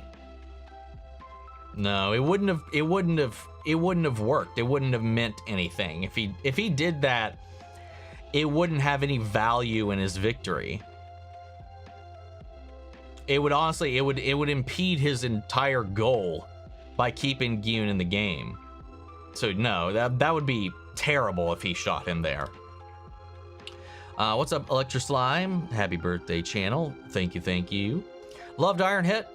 [SPEAKER 1] No, it wouldn't have worked. It wouldn't have meant anything. If he did that, it wouldn't have any value in his victory. It would honestly, it would impede his entire goal by keeping Gyun in the game. So no, that would be terrible if he shot him there. What's up, Electra Slime? Happy birthday, channel. Thank you. Loved Ironheart.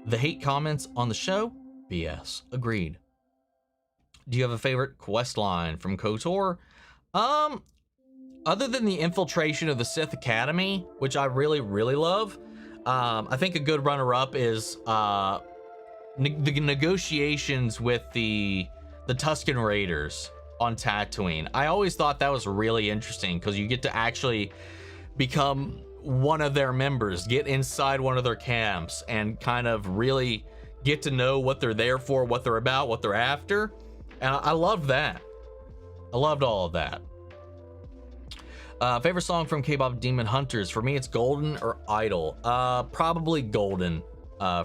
[SPEAKER 1] The hate comments on the show? BS. Agreed. Do you have a favorite quest line from KOTOR? Other than the infiltration of the Sith Academy, which I really love, I think a good runner-up is the negotiations with the Tusken Raiders on Tatooine. I always thought that was really interesting because you get to actually become one of their members, get inside one of their camps, and kind of really get to know what they're there for, what they're about, what they're after. And I loved that. I loved all of that. Favorite song from K-pop Demon Hunters? For me, it's Golden or Idol. Probably Golden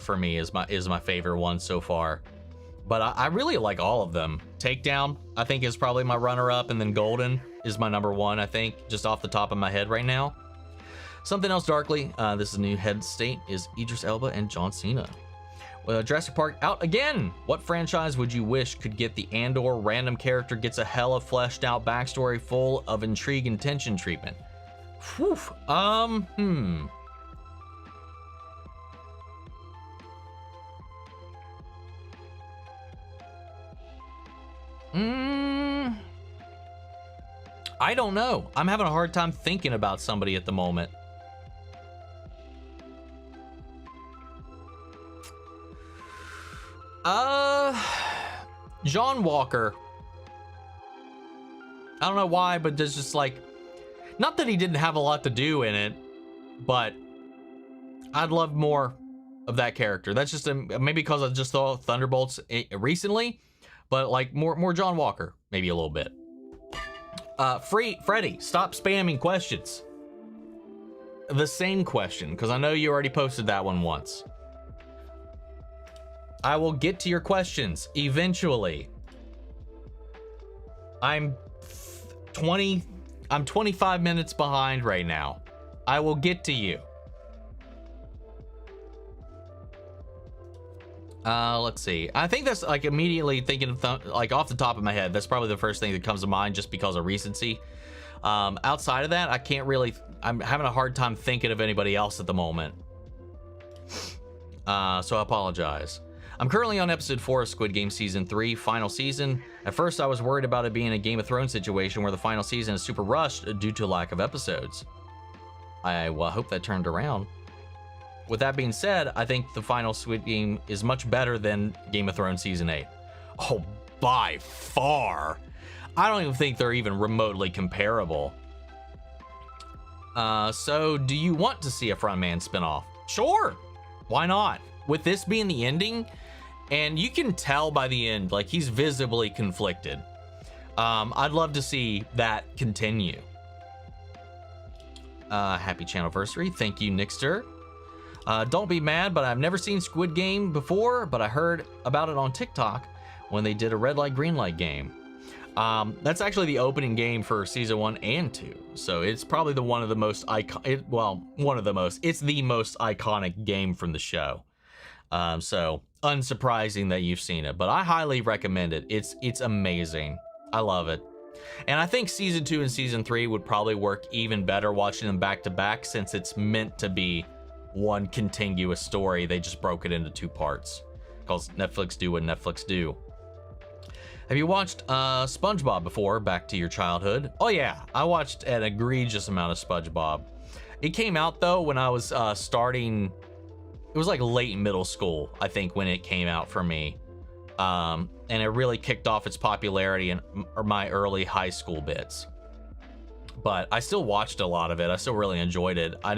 [SPEAKER 1] for me is my favorite one so far. But I really like all of them. Takedown, I think, is probably my runner-up, and then Golden is my number one, I think, just off the top of my head right now. Something else darkly, this is a new head state, is Idris Elba and John Cena. Jurassic Park out again. What franchise would you wish could get the Andor random character gets a hella fleshed out backstory full of intrigue and tension treatment? Whew. I don't know. I'm having a hard time thinking about somebody at the moment. John Walker. I don't know why, but there's just like, not that he didn't have a lot to do in it, but I'd love more of that character. That's just maybe because I just saw Thunderbolts recently, but like more John Walker, maybe a little bit. Freddy, stop spamming questions. The same question, because I know you already posted that one once. I will get to your questions eventually. I'm 25 minutes behind right now. I will get to you. Let's see. I think that's like immediately thinking of like off the top of my head. That's probably the first thing that comes to mind just because of recency. Outside of that, I can't really. I'm having a hard time thinking of anybody else at the moment. So I apologize. I'm currently on episode 4 of Squid Game season 3, final season. At first, I was worried about it being a Game of Thrones situation where the final season is super rushed due to lack of episodes. I hope that turned around. With that being said, I think the final Squid Game is much better than Game of Thrones season 8. Oh, by far. I don't even think they're even remotely comparable. So do you want to see a Frontman spinoff? Sure. Why not? With this being the ending, and you can tell by the end, like he's visibly conflicted. I'd love to see that continue. Happy channelversary. Thank you, Nixter. Don't be mad, but I've never seen Squid Game before, but I heard about it on TikTok when they did a red light, green light game. That's actually the opening game for season 1 and 2. So it's probably the one of the most it's the most iconic game from the show. So unsurprising that you've seen it, but I highly recommend it. It's amazing. I love it. And I think season 2 and season 3 would probably work even better watching them back to back, since it's meant to be one contiguous story. They just broke it into 2 parts because Netflix do what Netflix do. Have you watched SpongeBob before? Back to your childhood. Oh yeah, I watched an egregious amount of SpongeBob. It came out though when I was starting. It was like late middle school, I think, when it came out for me. And it really kicked off its popularity in my early high school bits. But I still watched a lot of it. I still really enjoyed it. I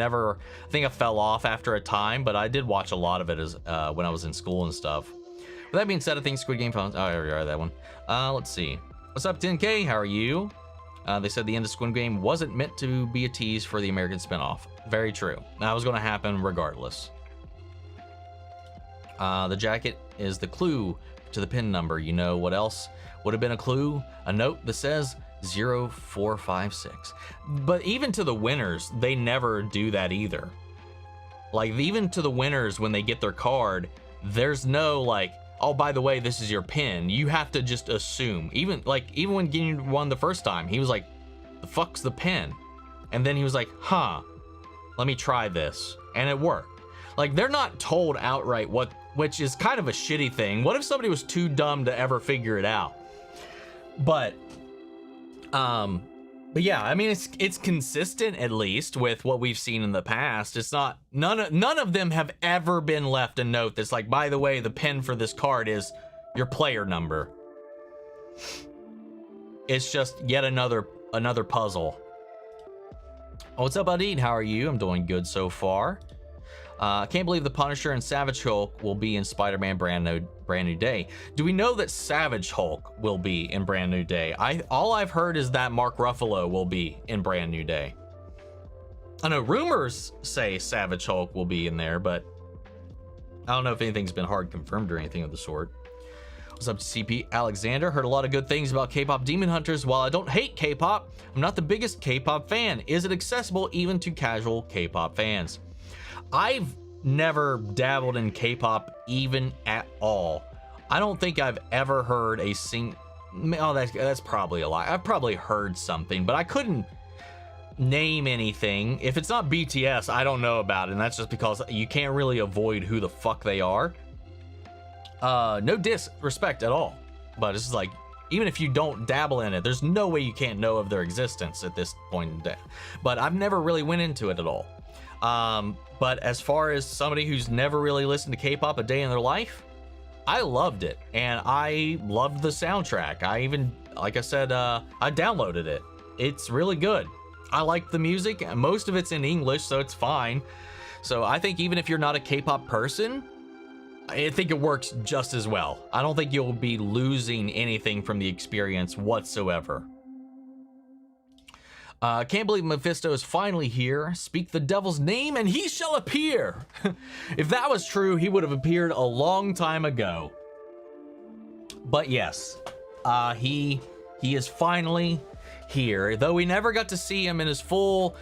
[SPEAKER 1] think I fell off after a time, but I did watch a lot of it as when I was in school and stuff. With that being said, I think Squid Game phones. Oh, here we are, that one. Let's see. What's up, 10K? How are you? They said the end of Squid Game wasn't meant to be a tease for the American spinoff. Very true. That was going to happen regardless. The jacket is the clue to the pin number. You know what else would have been a clue? A note that says 0456. But even to the winners, they never do that either. Like, even to the winners, when they get their card, there's no like, oh, by the way, this is your pin. You have to just assume. Even when Gideon won the first time, he was like, the fuck's the pin? And then he was like, huh, let me try this. And it worked. Like, they're not told outright what, which is kind of a shitty thing. What if somebody was too dumb to ever figure it out? But yeah, I mean, it's consistent, at least, with what we've seen in the past. It's not, none of them have ever been left a note that's like, by the way, the pin for this card is your player number. It's just yet another puzzle. Oh, what's up, buddy? How are you? I'm doing good so far. I can't believe the Punisher and Savage Hulk will be in Spider-Man Brand New Day. Do we know that Savage Hulk will be in Brand New Day? All I've heard is that Mark Ruffalo will be in Brand New Day. I know rumors say Savage Hulk will be in there, but I don't know if anything's been hard confirmed or anything of the sort. What's up, CP Alexander? Heard a lot of good things about K-pop Demon Hunters. While I don't hate K-pop, I'm not the biggest K-pop fan. Is it accessible even to casual K-pop fans? I've never dabbled in K-pop even at all. I don't think I've ever heard a oh, that's probably a lie. I've probably heard something, but I couldn't name anything. If it's not BTS, I don't know about it, and that's just because you can't really avoid who the fuck they are. No disrespect at all, but it's just like, even if you don't dabble in it, there's no way you can't know of their existence at this point in time. But I've never really went into it at all. But as far as somebody who's never really listened to K-pop a day in their life, I loved it, and I loved the soundtrack. I even, like I said, I downloaded it. It's really good. I like the music. Most of it's in English, so it's fine. So I think even if you're not a K-pop person, I think it works just as well. I don't think you'll be losing anything from the experience whatsoever. Can't believe Mephisto is finally here. Speak the devil's name and he shall appear. If that was true, he would have appeared a long time ago. But yes, he is finally here. Though we never got to see him in his full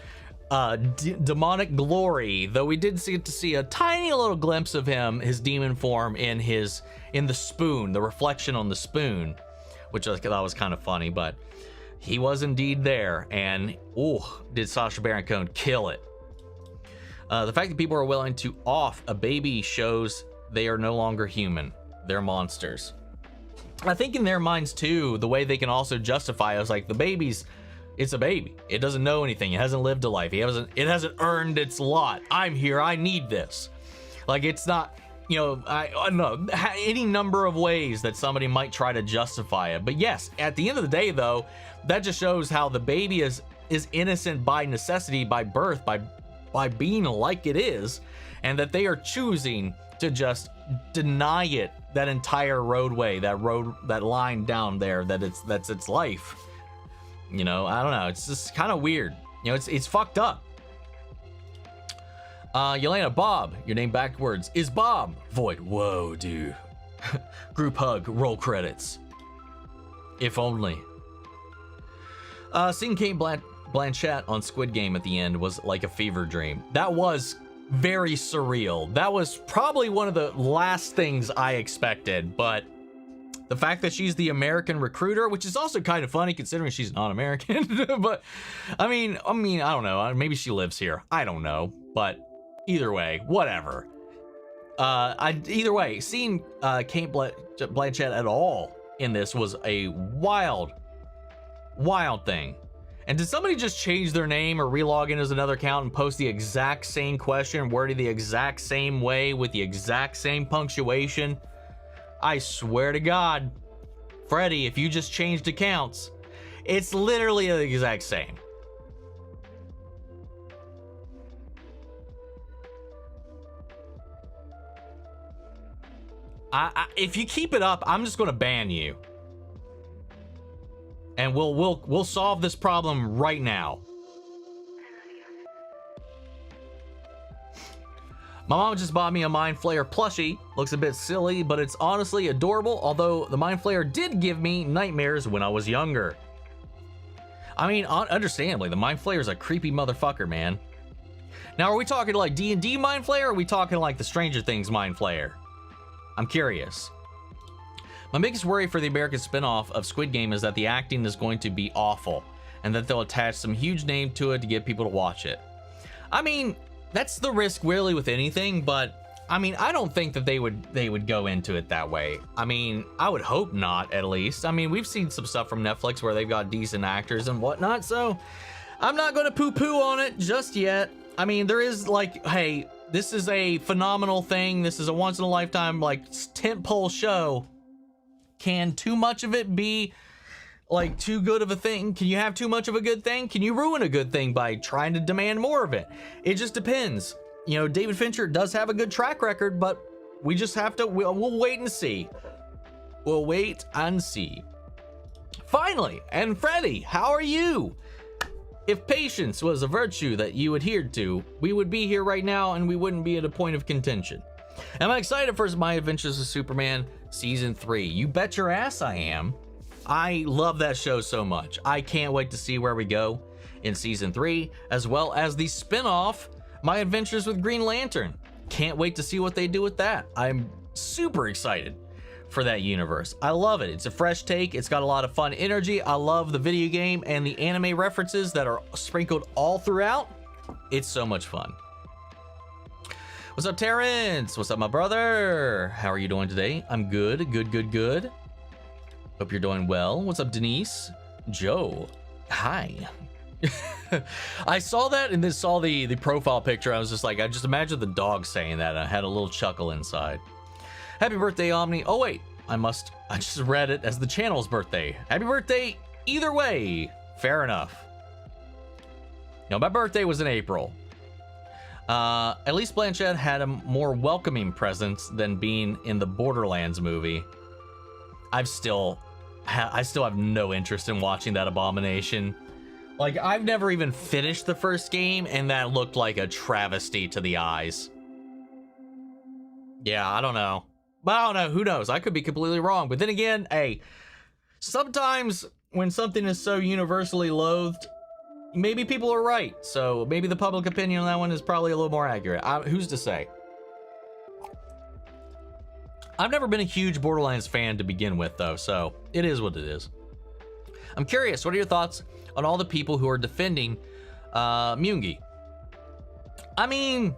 [SPEAKER 1] demonic glory, though we did get to see a tiny little glimpse of him, his demon form, in the spoon, the reflection on the spoon, which I thought was kind of funny, but he was indeed there, and did Sacha Baron Cohen kill it. The fact that people are willing to off a baby shows they are no longer human. They're monsters. I think in their minds too, the way they can also justify it is like, the baby's, it's a baby. It doesn't know anything. It hasn't lived a life. It hasn't earned its lot. I'm here. I need this. Like, it's not, you know, I don't know, any number of ways that somebody might try to justify it. But yes, at the end of the day though, that just shows how the baby is innocent by necessity, by birth, by being like it is, and that they are choosing to just deny it that entire roadway, that line down there, that's its life. You know, I don't know, it's just kind of weird. You know, it's fucked up. Yelena, Bob, your name backwards is Bob. Void, whoa, dude. Group hug, roll credits. If only. Seeing Kate Blanchett on Squid Game at the end was like a fever dream. That was very surreal. That was probably one of the last things I expected, but the fact that she's the American recruiter, which is also kind of funny considering she's not American, but I mean, I don't know. Maybe she lives here. I don't know, but either way, whatever. Either way, seeing Kate Blanchett at all in this was a wild thing. And did somebody just change their name or relog in as another account and post the exact same question, worded the exact same way with the exact same punctuation? I swear to God, Freddy, if you just changed accounts, it's literally the exact same. If you keep it up, I'm just going to ban you. And we'll solve this problem right now. My mom just bought me a Mind Flayer plushie. Looks a bit silly, but it's honestly adorable, although the Mind Flayer did give me nightmares when I was younger. I mean, understandably, the Mind Flayer is a creepy motherfucker, man. Now, are we talking like D&D Mind Flayer, or are we talking like the Stranger Things Mind Flayer? I'm curious. My biggest worry for the American spinoff of Squid Game is that the acting is going to be awful, and that they'll attach some huge name to it to get people to watch it. I mean, that's the risk really with anything, but I mean, I don't think that they would go into it that way. I mean, I would hope not, at least. I mean, we've seen some stuff from Netflix where they've got decent actors and whatnot, so I'm not going to poo-poo on it just yet. I mean, there is like, hey, this is a phenomenal thing. This is a once-in-a-lifetime, like, tentpole show. Can too much of it be like too good of a thing? Can you have too much of a good thing? Can you ruin a good thing by trying to demand more of it? It just depends. You know, David Fincher does have a good track record, but we just have to, we'll wait and see. We'll wait and see. Finally, and Freddy, how are you? If patience was a virtue that you adhered to, we would be here right now and we wouldn't be at a point of contention. Am I excited for My Adventures of Superman Season 3? You bet your ass I am. I love that show so much. I can't wait to see where we go in Season 3, as well as the spin-off, My Adventures with Green Lantern. Can't wait to see what they do with that. I'm super excited for that universe. I love it. It's a fresh take. It's got a lot of fun energy. I love the video game and the anime references that are sprinkled all throughout. It's so much fun. What's up, Terrence? What's up, my brother? How are you doing today? I'm good, good. Hope you're doing well. What's up, Denise? Joe, hi. I saw that and then saw the profile picture. I was just like, I just imagined the dog saying that. I had a little chuckle inside. Happy birthday, Omni. Oh, wait, I just read it as the channel's birthday. Happy birthday either way. Fair enough. No, my birthday was in April. At least Blanchett had a more welcoming presence than being in the Borderlands movie. I still have no interest in watching that abomination. Like, I've never even finished the first game, and that looked like a travesty to the eyes. Yeah, I don't know. But I don't know, who knows? I could be completely wrong. But then again, hey, sometimes when something is so universally loathed, maybe people are right. So maybe the public opinion on that one is probably a little more accurate. Who's to say? I've never been a huge Borderlands fan to begin with, though, so it is what it is. I'm curious, what are your thoughts on all the people who are defending Myungi? I mean,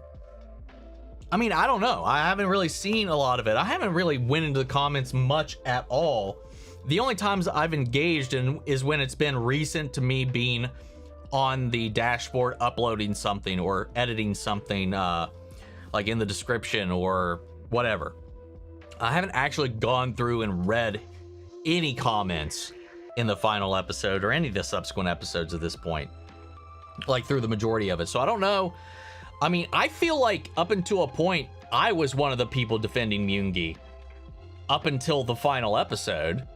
[SPEAKER 1] I don't know. I haven't really seen a lot of it. I haven't really went into the comments much at all. The only times I've engaged in is when it's been recent to me being on the dashboard uploading something or editing something like in the description or whatever. I haven't actually gone through and read any comments in the final episode or any of the subsequent episodes at this point, like through the majority of it. So I don't know. I mean, I feel like up until a point, I was one of the people defending Myungi up until the final episode,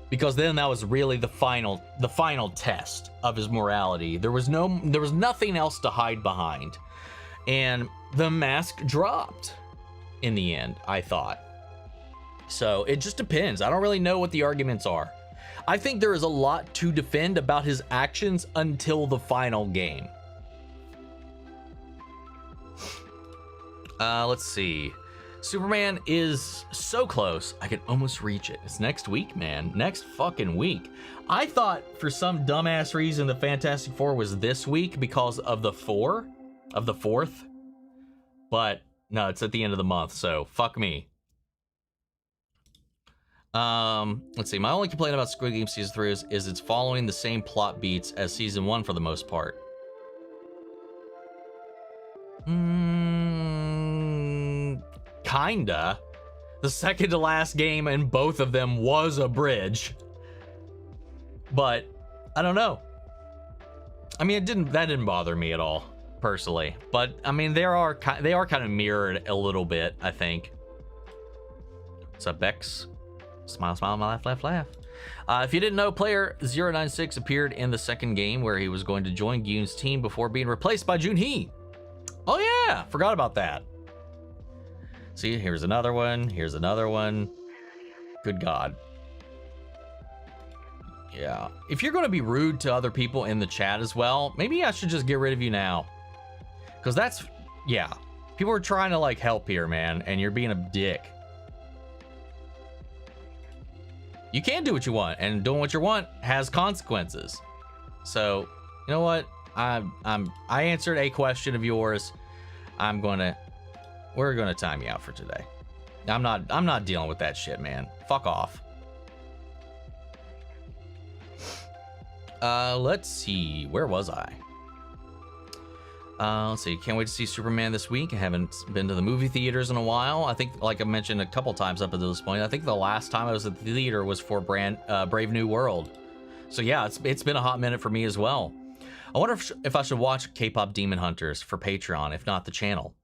[SPEAKER 1] because then that was really the final test of his morality. There was nothing else to hide behind, and the mask dropped in the end, I thought. So it just depends. I don't really know what the arguments are. I think there is a lot to defend about his actions until the final game. Let's see. Superman is so close, I could almost reach it. It's next week, man. Next fucking week. I thought for some dumbass reason the Fantastic Four was this week because of the 4th. But no, it's at the end of the month, so fuck me. Let's see. My only complaint about Squid Game Season 3 is it's following the same plot beats as Season 1 for the most part. Kinda. The second to last game in both of them was a bridge. But, I don't know. I mean, that didn't bother me at all, personally. But, I mean, they are kind of mirrored a little bit, I think. What's up, Bex? Smile, smile, laugh, laugh, laugh. If you didn't know, player 096 appeared in the second game where he was going to join Yoon's team before being replaced by Junhee. Oh yeah, forgot about that. See, here's another one. Here's another one. Good God. Yeah. If you're going to be rude to other people in the chat as well, maybe I should just get rid of you now. Because that's, yeah. People are trying to like help here, man, and you're being a dick. You can do what you want, and doing what you want has consequences. So, you know what? I answered a question of yours. We're gonna time you out for today. I'm not dealing with that shit, man. Fuck off. Let's see. Where was I? Let's see. Can't wait to see Superman this week. I haven't been to the movie theaters in a while. I think, like I mentioned a couple times up until this point, I think the last time I was at the theater was for Brave New World. So yeah, it's been a hot minute for me as well. I wonder if I should watch K-pop Demon Hunters for Patreon, if not the channel.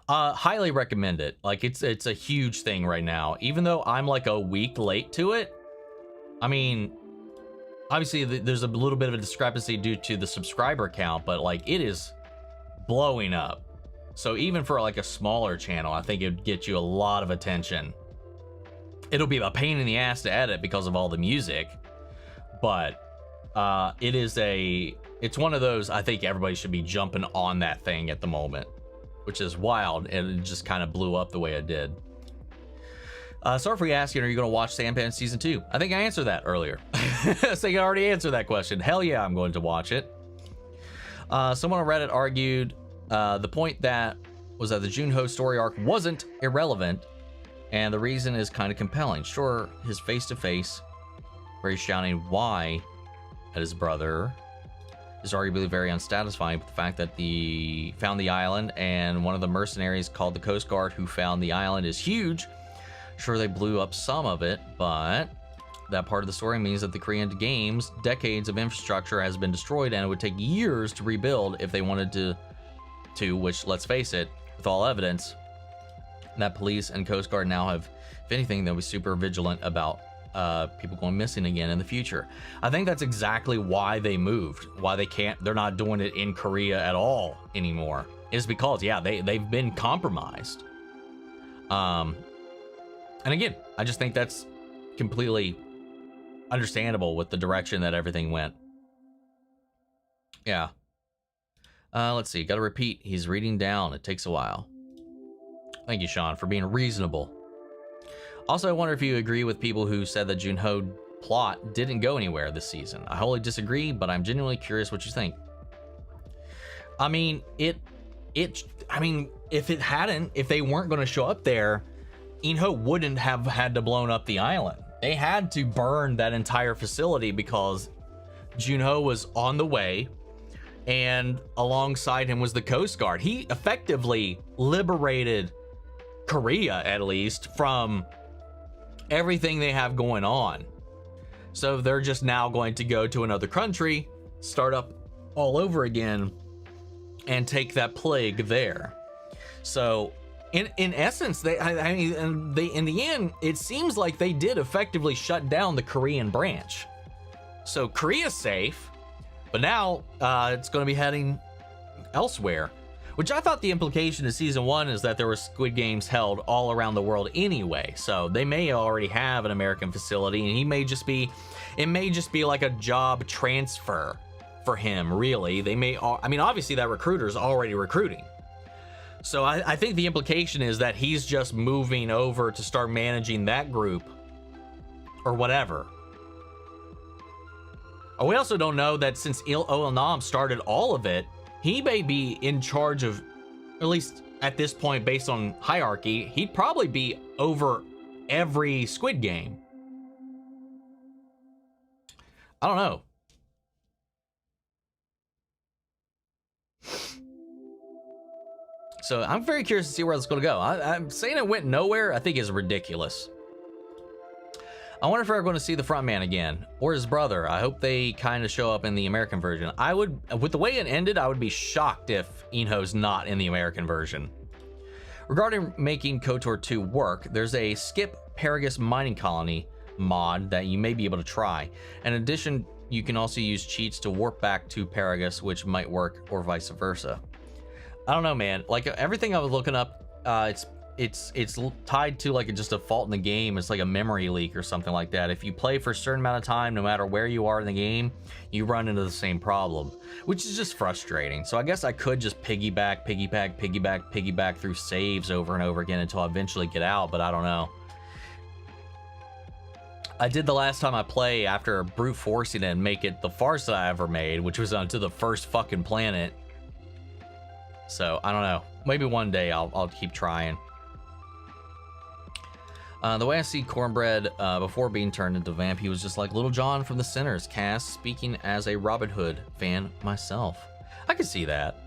[SPEAKER 1] Highly recommend it. Like it's a huge thing right now. Even though I'm like a week late to it, I mean, obviously there's a little bit of a discrepancy due to the subscriber count, but like it is blowing up. So even for like a smaller channel, I think it'd get you a lot of attention. It'll be a pain in the ass to edit because of all the music, but it's one of those, I think everybody should be jumping on that thing at the moment, which is wild, and it just kind of blew up the way it did. Sorry for asking, are you going to watch Sandman Season 2? I think I answered that earlier. So you already answered that question. Hell yeah, I'm going to watch it. Someone on Reddit argued the point that was that the Junho story arc wasn't irrelevant, and the reason is kind of compelling. Sure, his face-to-face, where he's shouting why at his brother, is arguably very unsatisfying, but the fact that found the island and one of the mercenaries called the Coast Guard who found the island is huge. Sure, they blew up some of it, but that part of the story means that the Korean games, decades of infrastructure has been destroyed, and it would take years to rebuild if they wanted to, which, let's face it, with all evidence, that police and Coast Guard now have, if anything, they'll be super vigilant about people going missing again in the future. I think that's exactly why they moved, why they're not doing it in Korea at all anymore, is because, yeah, they've been compromised. And again, I just think that's completely understandable with the direction that everything went. Yeah. Let's see. Got to repeat. He's reading down. It takes a while. Thank you, Sean, for being reasonable. Also, I wonder if you agree with people who said that Junho plot didn't go anywhere this season. I wholly disagree, but I'm genuinely curious what you think. I mean, if they weren't going to show up there, Inho wouldn't have had to blown up the island. They had to burn that entire facility because Junho was on the way, and alongside him was the Coast Guard. He effectively liberated Korea, at least, from everything they have going on. So they're just now going to go to another country, start up all over again, and take that plague there. So in essence, in the end, it seems like they did effectively shut down the Korean branch. So Korea's safe, but now it's going to be heading elsewhere. Which I thought the implication of season 1 is that there were Squid Games held all around the world anyway. So they may already have an American facility, and it may just be like a job transfer for him, really. Obviously that recruiter's already recruiting. So I think the implication is that he's just moving over to start managing that group or whatever. We also don't know that since Nam started all of it, he may be in charge of, at least at this point based on hierarchy, he'd probably be over every Squid game. I don't know. So I'm very curious to see where it's going to go. I'm saying it went nowhere, I think is ridiculous. I wonder if we're going to see the front man again, or his brother. I hope they kind of show up in the American version. I would, with the way it ended, I would be shocked if Inho's not in the American version. Regarding making KOTOR 2 work, there's a skip Paragus mining colony mod that you may be able to try. In addition, you can also use cheats to warp back to Paragus, which might work, or vice versa. I don't know, man. Like everything I was looking up, it's tied to like just a fault in the game. It's like a memory leak or something like that. If you play for a certain amount of time, no matter where you are in the game, you run into the same problem, which is just frustrating. So I guess I could just piggyback through saves over and over again until I eventually get out, but I don't know. I did the last time I play after brute forcing it and make it the farthest I ever made, which was onto the first fucking planet. So I don't know. Maybe one day I'll keep trying. The way I see Cornbread before being turned into Vamp, he was just like Little John from The Sinners cast, speaking as a Robin Hood fan myself. I can see that.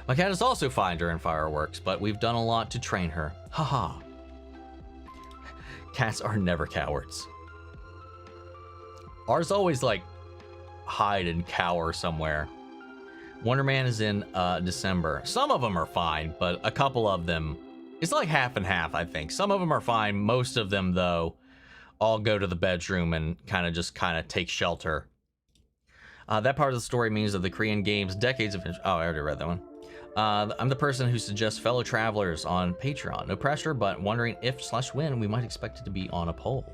[SPEAKER 1] My cat is also fine during fireworks, but we've done a lot to train her. Haha. Cats are never cowards. Ours always like hide and cower somewhere. Wonder Man is in December. Some of them are fine, but a couple of them, it's like half and half, I think. Some of them are fine. Most of them, though, all go to the bedroom and kind of take shelter. That part of the story means that the Korean games, decades of... Oh, I already read that one. I'm the person who suggests fellow travelers on Patreon. No pressure, but wondering if/when we might expect it to be on a poll.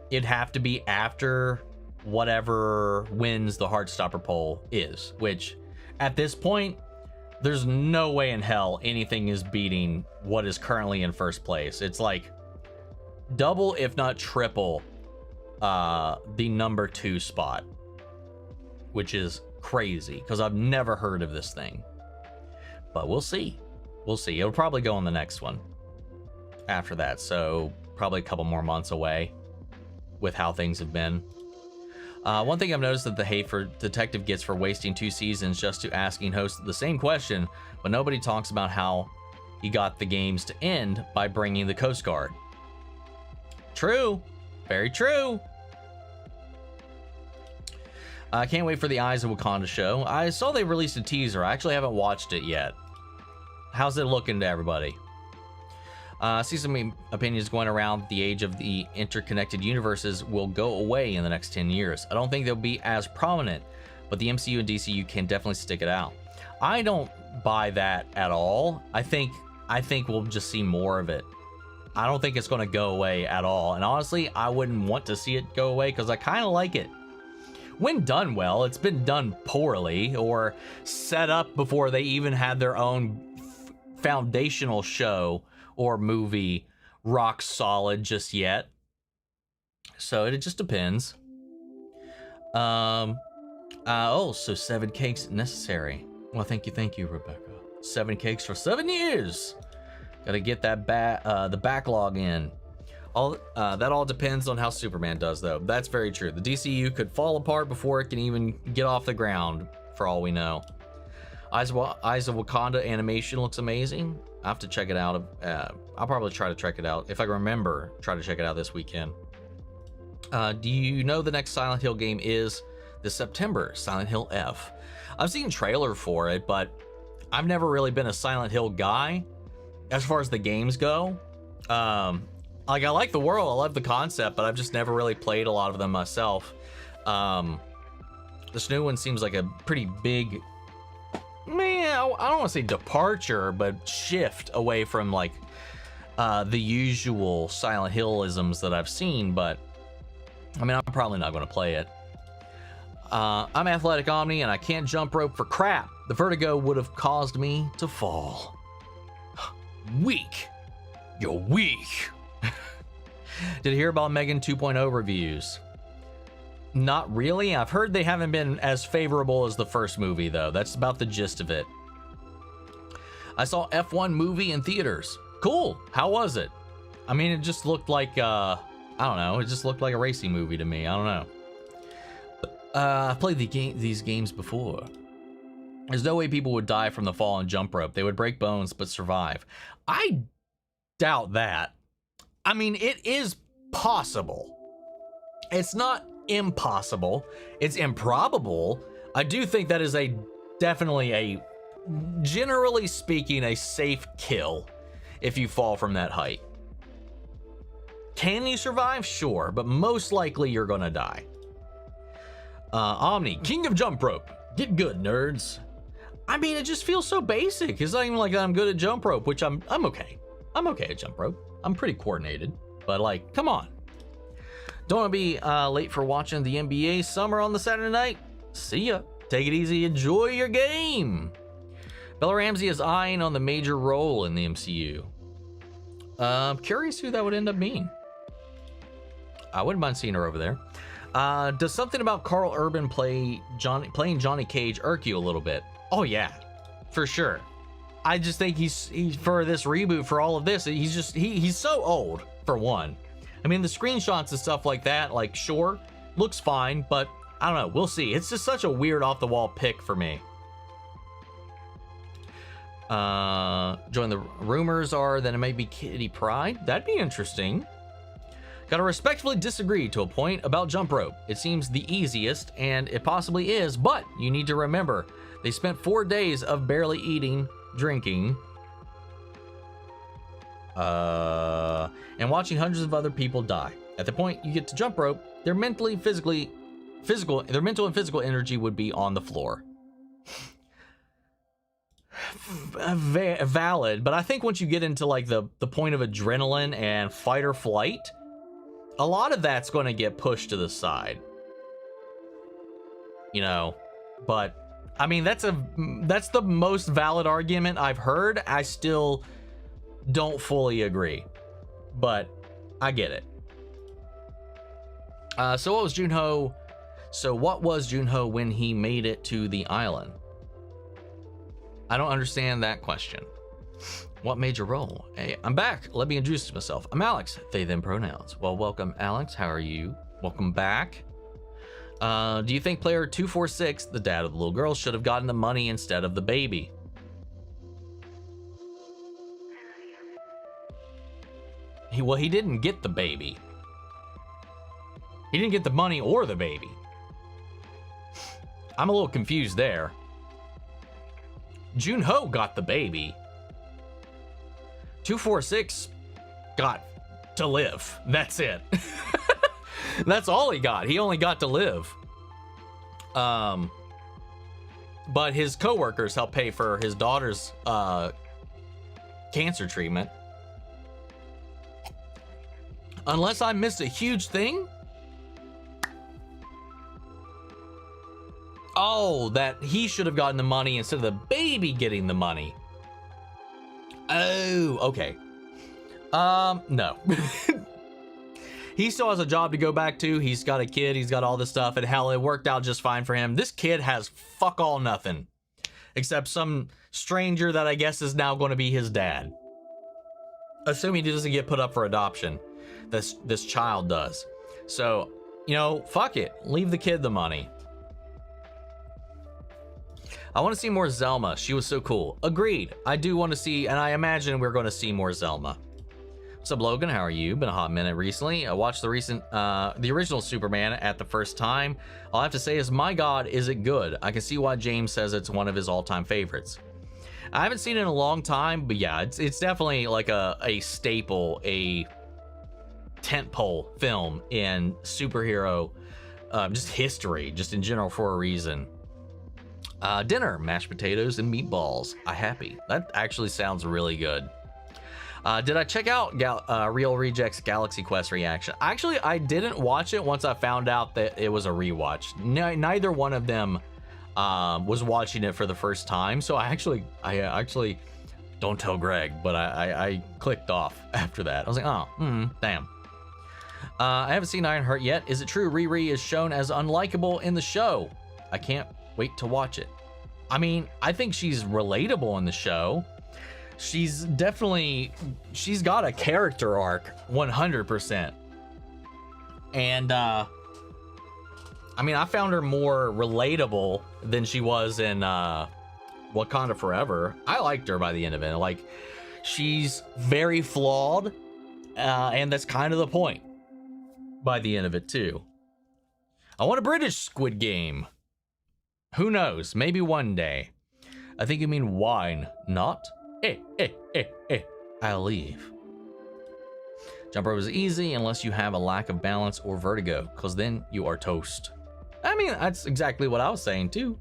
[SPEAKER 1] It'd have to be after whatever wins the Heartstopper poll is, which at this point, there's no way in hell anything is beating what is currently in first place. It's like double, if not triple, the number 2 spot, which is crazy because I've never heard of this thing. But we'll see. We'll see. It'll probably go on the next one after that. So probably a couple more months away with how things have been. One thing I've noticed that the hate for Detective gets for wasting 2 seasons just to asking hosts the same question, but nobody talks about how he got the games to end by bringing the Coast Guard. True. Very true. I can't wait for the Eyes of Wakanda show. I saw they released a teaser. I actually haven't watched it yet. How's it looking to everybody? I see some opinions going around the age of the interconnected universes will go away in the next 10 years. I don't think they'll be as prominent, but the MCU and DCU can definitely stick it out. I don't buy that at all. I think we'll just see more of it. I don't think it's going to go away at all. And honestly, I wouldn't want to see it go away because I kind of like it. When done well, it's been done poorly or set up before they even had their own foundational show or movie rock solid just yet. So it just depends. Oh, so 7 cakes necessary. Well, thank you, Rebecca. 7 cakes for 7 years. Gotta get that the backlog in. That all depends on how Superman does, though. That's very true. The DCU could fall apart before it can even get off the ground, for all we know. Eyes of Wakanda animation looks amazing. I have to check it out. I'll probably try to check it out. If I remember, try to check it out this weekend. Do you know the next Silent Hill game is this September? Silent Hill F. I've seen trailer for it, but I've never really been a Silent Hill guy as far as the games go. Like, I like the world, I love the concept, but I've just never really played a lot of them myself. This new one seems like a pretty big, man, I don't want to say departure, but shift away from like the usual Silent Hill-isms that I've seen, but I mean, I'm probably not going to play it. I'm Athletic Omni, and I can't jump rope for crap. The vertigo would have caused me to fall. Weak. You're weak. Did you hear about Megan 2.0 reviews? Not really. I've heard they haven't been as favorable as the first movie, though. That's about the gist of it. I saw F1 movie in theaters. Cool. How was it? I mean, it just looked like, I don't know, it just looked like a racing movie to me. I don't know. I've played these games before. There's no way people would die from the fall and jump rope. They would break bones but survive. I doubt that. I mean, it is possible. It's not impossible. It's improbable. I do think that is definitely generally speaking, a safe kill if you fall from that height. Can you survive? Sure, but most likely you're gonna die. Omni, king of jump rope. Get good, nerds. I mean, it just feels so basic. It's not even like I'm good at jump rope, which I'm okay. I'm okay at jump rope. I'm pretty coordinated, but like, come on. Don't want to be late for watching the NBA summer on the Saturday night? See ya. Take it easy. Enjoy your game. Bella Ramsey is eyeing on the major role in the MCU. I'm curious who that would end up being. I wouldn't mind seeing her over there. Does something about Carl Urban playing Johnny Cage irk you a little bit? Oh yeah, for sure. I just think he's for this reboot, for all of this, he's so old, for one. I mean, the screenshots and stuff like that, like, sure, looks fine, but I don't know, we'll see. It's just such a weird off-the-wall pick for me. Join the rumors are that it may be Kitty Pryde. That'd be interesting. Gotta respectfully disagree to a point about jump rope. It seems the easiest, and it possibly is, but you need to remember, they spent 4 days of barely eating, drinking, and watching hundreds of other people die. At the point you get to jump rope, their mental and physical energy would be on the floor. Valid, but I think once you get into like the point of adrenaline and fight or flight, a lot of that's going to get pushed to the side, you know. But I mean, that's the most valid argument I've heard. I still don't fully agree, but I get it. So what was Junho when he made it to the island? I don't understand that question. What major role? Hey, I'm back. Let me introduce myself. I'm Alex, they, them pronouns. Well, welcome, Alex. How are you? Welcome back. Do you think player 246, the dad of the little girl, should have gotten the money instead of the baby? He didn't get the baby. He didn't get the money or the baby. I'm a little confused there. Junho got the baby. 246 got to live. That's it. That's all he got. He only got to live. But his coworkers helped pay for his daughter's cancer treatment. Unless I missed a huge thing. Oh, that he should have gotten the money instead of the baby getting the money. Oh, okay. No. He still has a job to go back to. He's got a kid. He's got all this stuff. And hell, it worked out just fine for him. This kid has fuck all nothing. Except some stranger that I guess is now going to be his dad. Assuming he doesn't get put up for adoption. This child does. So, you know, fuck it. Leave the kid the money. I want to see more Zelma. She was so cool. Agreed. I do want to see, and I imagine we're going to see more Zelma. What's up, Logan? How are you? Been a hot minute recently. I watched the original Superman at the first time. All I have to say is, my God, is it good? I can see why James says it's one of his all-time favorites. I haven't seen it in a long time, but yeah, it's definitely like a staple, a tentpole film in superhero, just history, just in general for a reason. Dinner, mashed potatoes and meatballs. I happy. That actually sounds really good. Did I check out Real Rejects Galaxy Quest reaction? Actually, I didn't watch it once I found out that it was a rewatch. Neither one of them was watching it for the first time, so I actually don't tell Greg, but I clicked off after that. I was like, oh, damn. I haven't seen Ironheart yet. Is it true Riri is shown as unlikable in the show? I can't wait to watch it. I mean, I think she's relatable in the show. she's got a character arc 100%. And I mean, I found her more relatable than she was in Wakanda Forever. I liked her by the end of it. Like, she's very flawed, and that's kind of the point by the end of it too. I want a British Squid Game. Who knows? Maybe one day. I think you mean wine, not I'll leave. Jump rope is easy unless you have a lack of balance or vertigo, because then you are toast. I mean, that's exactly what I was saying too.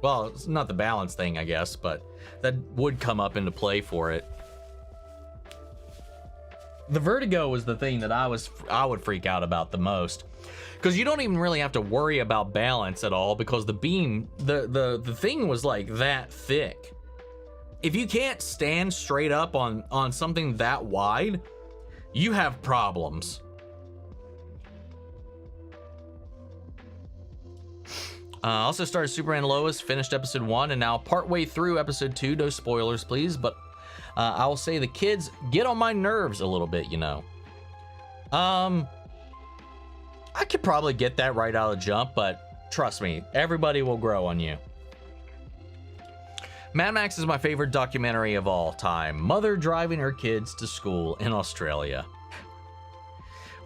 [SPEAKER 1] Well, it's not the balance thing, I guess, but that would come up into play for it. The vertigo was the thing that I would freak out about the most, because you don't even really have to worry about balance at all, because the beam, the thing was like that thick. If you can't stand straight up on something that wide, you have problems. Also started Superman Lois, finished episode 1, and now partway through episode 2. No spoilers, please, but I will say the kids get on my nerves a little bit, you know. I could probably get that right out of the jump, but trust me, everybody will grow on you. Mad Max is my favorite documentary of all time. Mother driving her kids to school in Australia.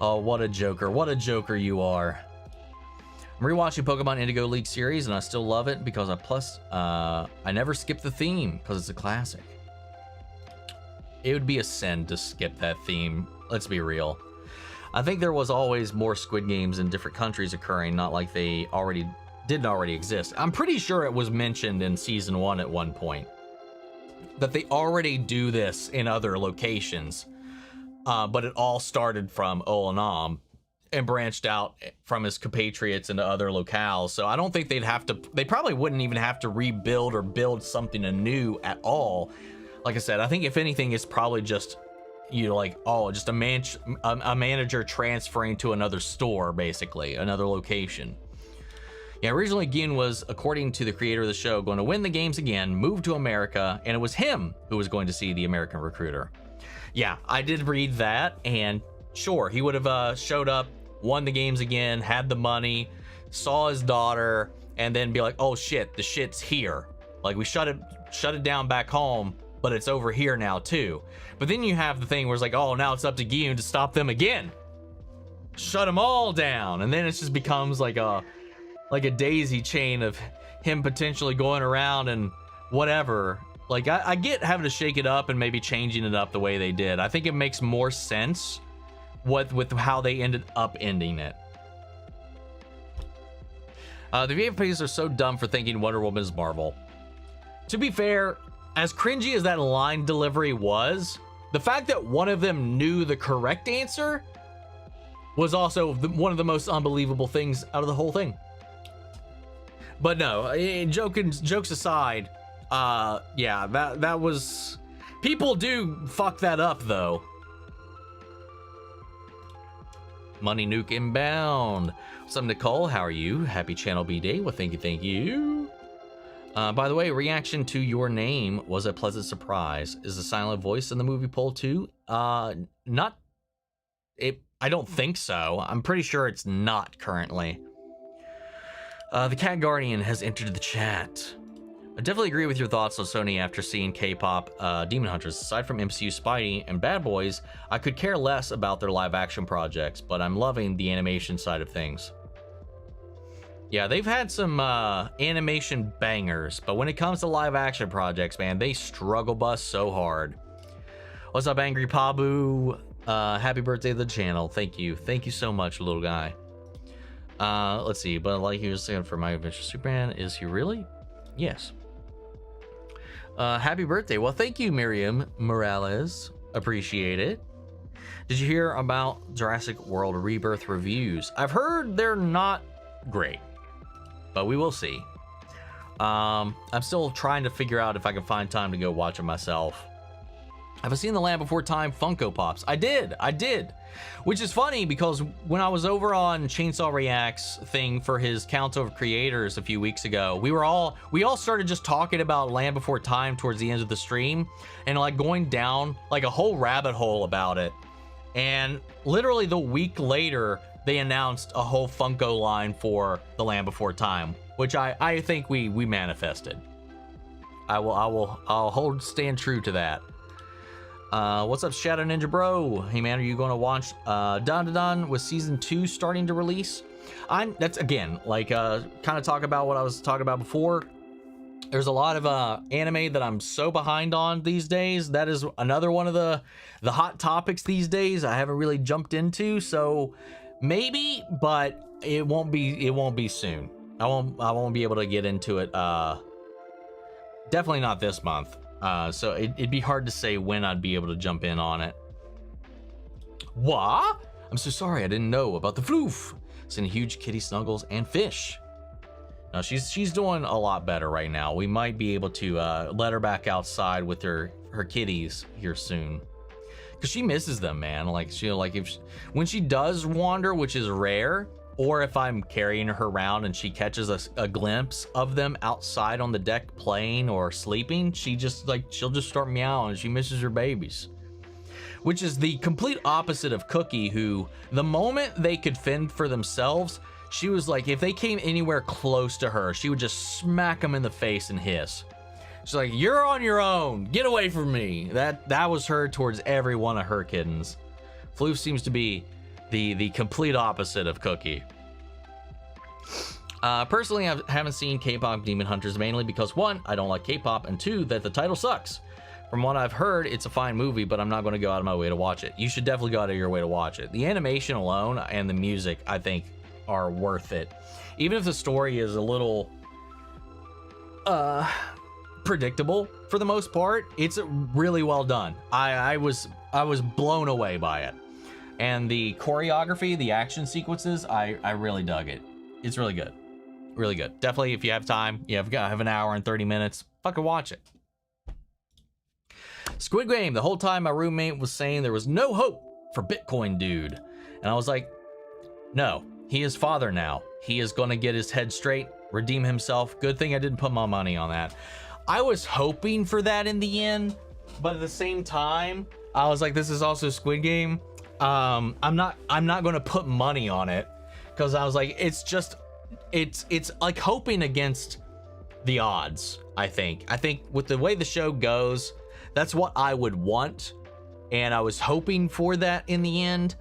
[SPEAKER 1] Oh, what a joker. What a joker you are. I'm rewatching Pokemon Indigo League series, and I still love it because I never skip the theme because it's a classic. It would be a sin to skip that theme. Let's be real. I think there was always more Squid Games in different countries occurring, not like they didn't already exist. I'm pretty sure it was mentioned in season 1 at one point that they already do this in other locations, but it all started from Omn1 and branched out from his compatriots into other locales. So I don't think they probably wouldn't even have to rebuild or build something anew at all. Like I said, I think if anything, it's probably just, you know, like, oh, just a manager transferring to another store, basically, another location. Yeah, originally Gin was, according to the creator of the show, going to win the games again, move to America, and it was him who was going to see the American Recruiter. Yeah, I did read that, and sure, he would have showed up, won the games again, had the money, saw his daughter, and then be like, oh shit, the shit's here. Like, we shut it down back home, but it's over here now too. But then you have the thing where it's like, oh, now it's up to Guillaume to stop them again. Shut them all down, and then it just becomes like a daisy chain of him potentially going around and whatever. Like, I get having to shake it up and maybe changing it up the way they did. I think it makes more sense with how they ended up ending it. The VFPs are so dumb for thinking Wonder Woman is Marvel. To be fair, as cringy as that line delivery was, the fact that one of them knew the correct answer was also one of the most unbelievable things out of the whole thing. But no, jokes aside, yeah, that was... People do fuck that up, though. Money Nuke inbound. What's up, Nicole? How are you? Happy Channel B Day. Well, thank you. By the way, reaction to your name was a pleasant surprise. Is the silent voice in the movie poll too? Not... I don't think so. I'm pretty sure it's not currently. The Cat Guardian has entered the chat. I definitely agree with your thoughts on Sony after seeing K-pop Demon Hunters. Aside from MCU Spidey and Bad Boys, I could care less about their live-action projects, but I'm loving the animation side of things. Yeah, they've had some animation bangers, but when it comes to live-action projects, man, they struggle bus so hard. What's up, Angry Pabu? Happy birthday to the channel. Thank you. Thank you so much, little guy. Let's see, but like he was saying for My Adventure Superman, is he really? Yes. Happy birthday. Well, thank you, Miriam Morales. Appreciate it. Did you hear about Jurassic World Rebirth reviews? I've heard they're not great, but we will see. I'm still trying to figure out if I can find time to go watch it myself. Have I seen the Land Before Time Funko Pops? I did. Which is funny because when I was over on Chainsaw React's thing for his Council of Creators a few weeks ago, we all started just talking about Land Before Time towards the end of the stream and like going down like a whole rabbit hole about it. And literally the week later, they announced a whole Funko line for the Land Before Time, which I think we manifested. I'll stand true to that. What's up, Shadow Ninja Bro? Hey man, are you going to watch Dun with season 2 starting to release? That's again like kind of talk about what I was talking about before. There's a lot of anime that I'm so behind on these days. That is another one of the hot topics these days I haven't really jumped into, so maybe, but it won't be soon. I won't be able to get into it definitely not this month. So it'd be hard to say when I'd be able to jump in on it. What? I'm so sorry, I didn't know about the floof. Sending huge kitty snuggles and fish. Now she's doing a lot better right now. We might be able to let her back outside with her kitties here soon, because she misses them, man. Like when she does wander, which is rare, or if I'm carrying her around and she catches a glimpse of them outside on the deck playing or sleeping, she'll just start meowing and she misses her babies. Which is the complete opposite of Cookie, who the moment they could fend for themselves, she was like, if they came anywhere close to her, she would just smack them in the face and hiss. She's like, you're on your own, get away from me. That was her towards every one of her kittens. Floof seems to be the complete opposite of Cookie. Personally, I haven't seen K-pop Demon Hunters, mainly because 1, I don't like K-pop, and 2, that the title sucks. From what I've heard, it's a fine movie, but I'm not going to go out of my way to watch it. You should definitely go out of your way to watch it. The animation alone and the music, I think, are worth it. Even if the story is a little predictable for the most part, it's really well done. I was blown away by it. And the choreography, the action sequences, I really dug it. It's really good. Really good. Definitely, if you have time, you have an hour and 30 minutes, fucking watch it. Squid Game, the whole time my roommate was saying there was no hope for Bitcoin dude. And I was like, no, he is father now. He is going to get his head straight, redeem himself. Good thing I didn't put my money on that. I was hoping for that in the end, but at the same time, I was like, this is also Squid Game. I'm not going to put money on it, because I was like, it's like hoping against the odds. I think with the way the show goes, that's what I would want, and I was hoping for that in the end,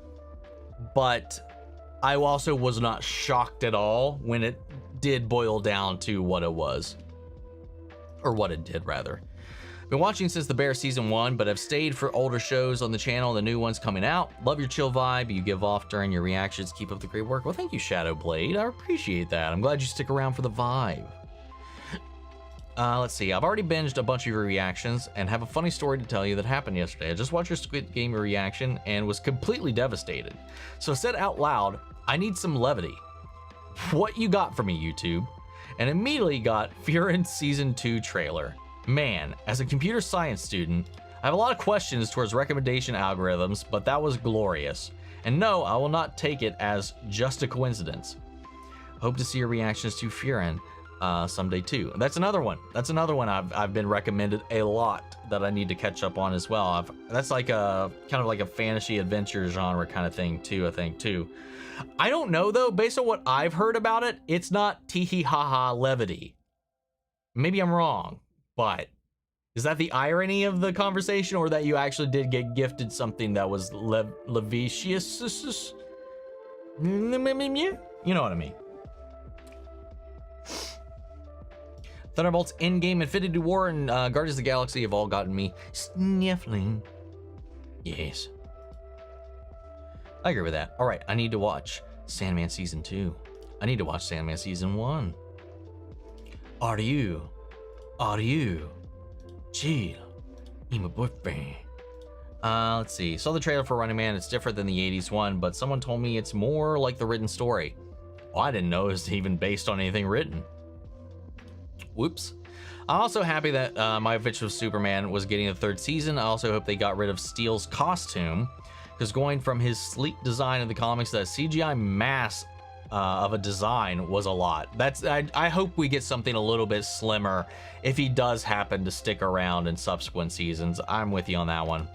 [SPEAKER 1] but I also was not shocked at all when it did boil down to what it was, or what it did rather. Been watching since The Bear season 1, but have stayed for older shows on the channel and the new ones coming out. Love your chill vibe you give off during your reactions. Keep up the great work. Well, thank you, Shadowblade. I appreciate that. I'm glad you stick around for the vibe. Let's see. I've already binged a bunch of your reactions and have a funny story to tell you that happened yesterday. I just watched your Squid Game reaction and was completely devastated. So I said out loud, I need some levity. What you got for me, YouTube? And immediately got Furin Season 2 trailer. Man, as a computer science student, I have a lot of questions towards recommendation algorithms, but that was glorious. And no, I will not take it as just a coincidence. Hope to see your reactions to Furin someday too. That's another one. I've been recommended a lot that I need to catch up on as well. That's like a kind of like a fantasy adventure genre kind of thing too, I think too. I don't know though, based on what I've heard about it, it's not tee-hee ha-ha levity. Maybe I'm wrong. But is that the irony of the conversation, or that you actually did get gifted something that was levicious? You know what I mean. Thunderbolts Endgame, Infinity War, and Guardians of the Galaxy have all gotten me sniffling. Yes. I agree with that. All right, I need to watch Sandman Season 2. I need to watch Sandman Season 1. Are you? Chill. I'm a boyfriend. Let's see. Saw the trailer for Running Man. It's different than the 80s one, but someone told me it's more like the written story. Well, I didn't know it was even based on anything written. Whoops. I'm also happy that My Adventures with Superman was getting a 3rd season. I also hope they got rid of Steel's costume, because going from his sleek design in the comics to that CGI mass of a design was a lot. I hope we get something a little bit slimmer if he does happen to stick around in subsequent seasons. I'm with you on that one.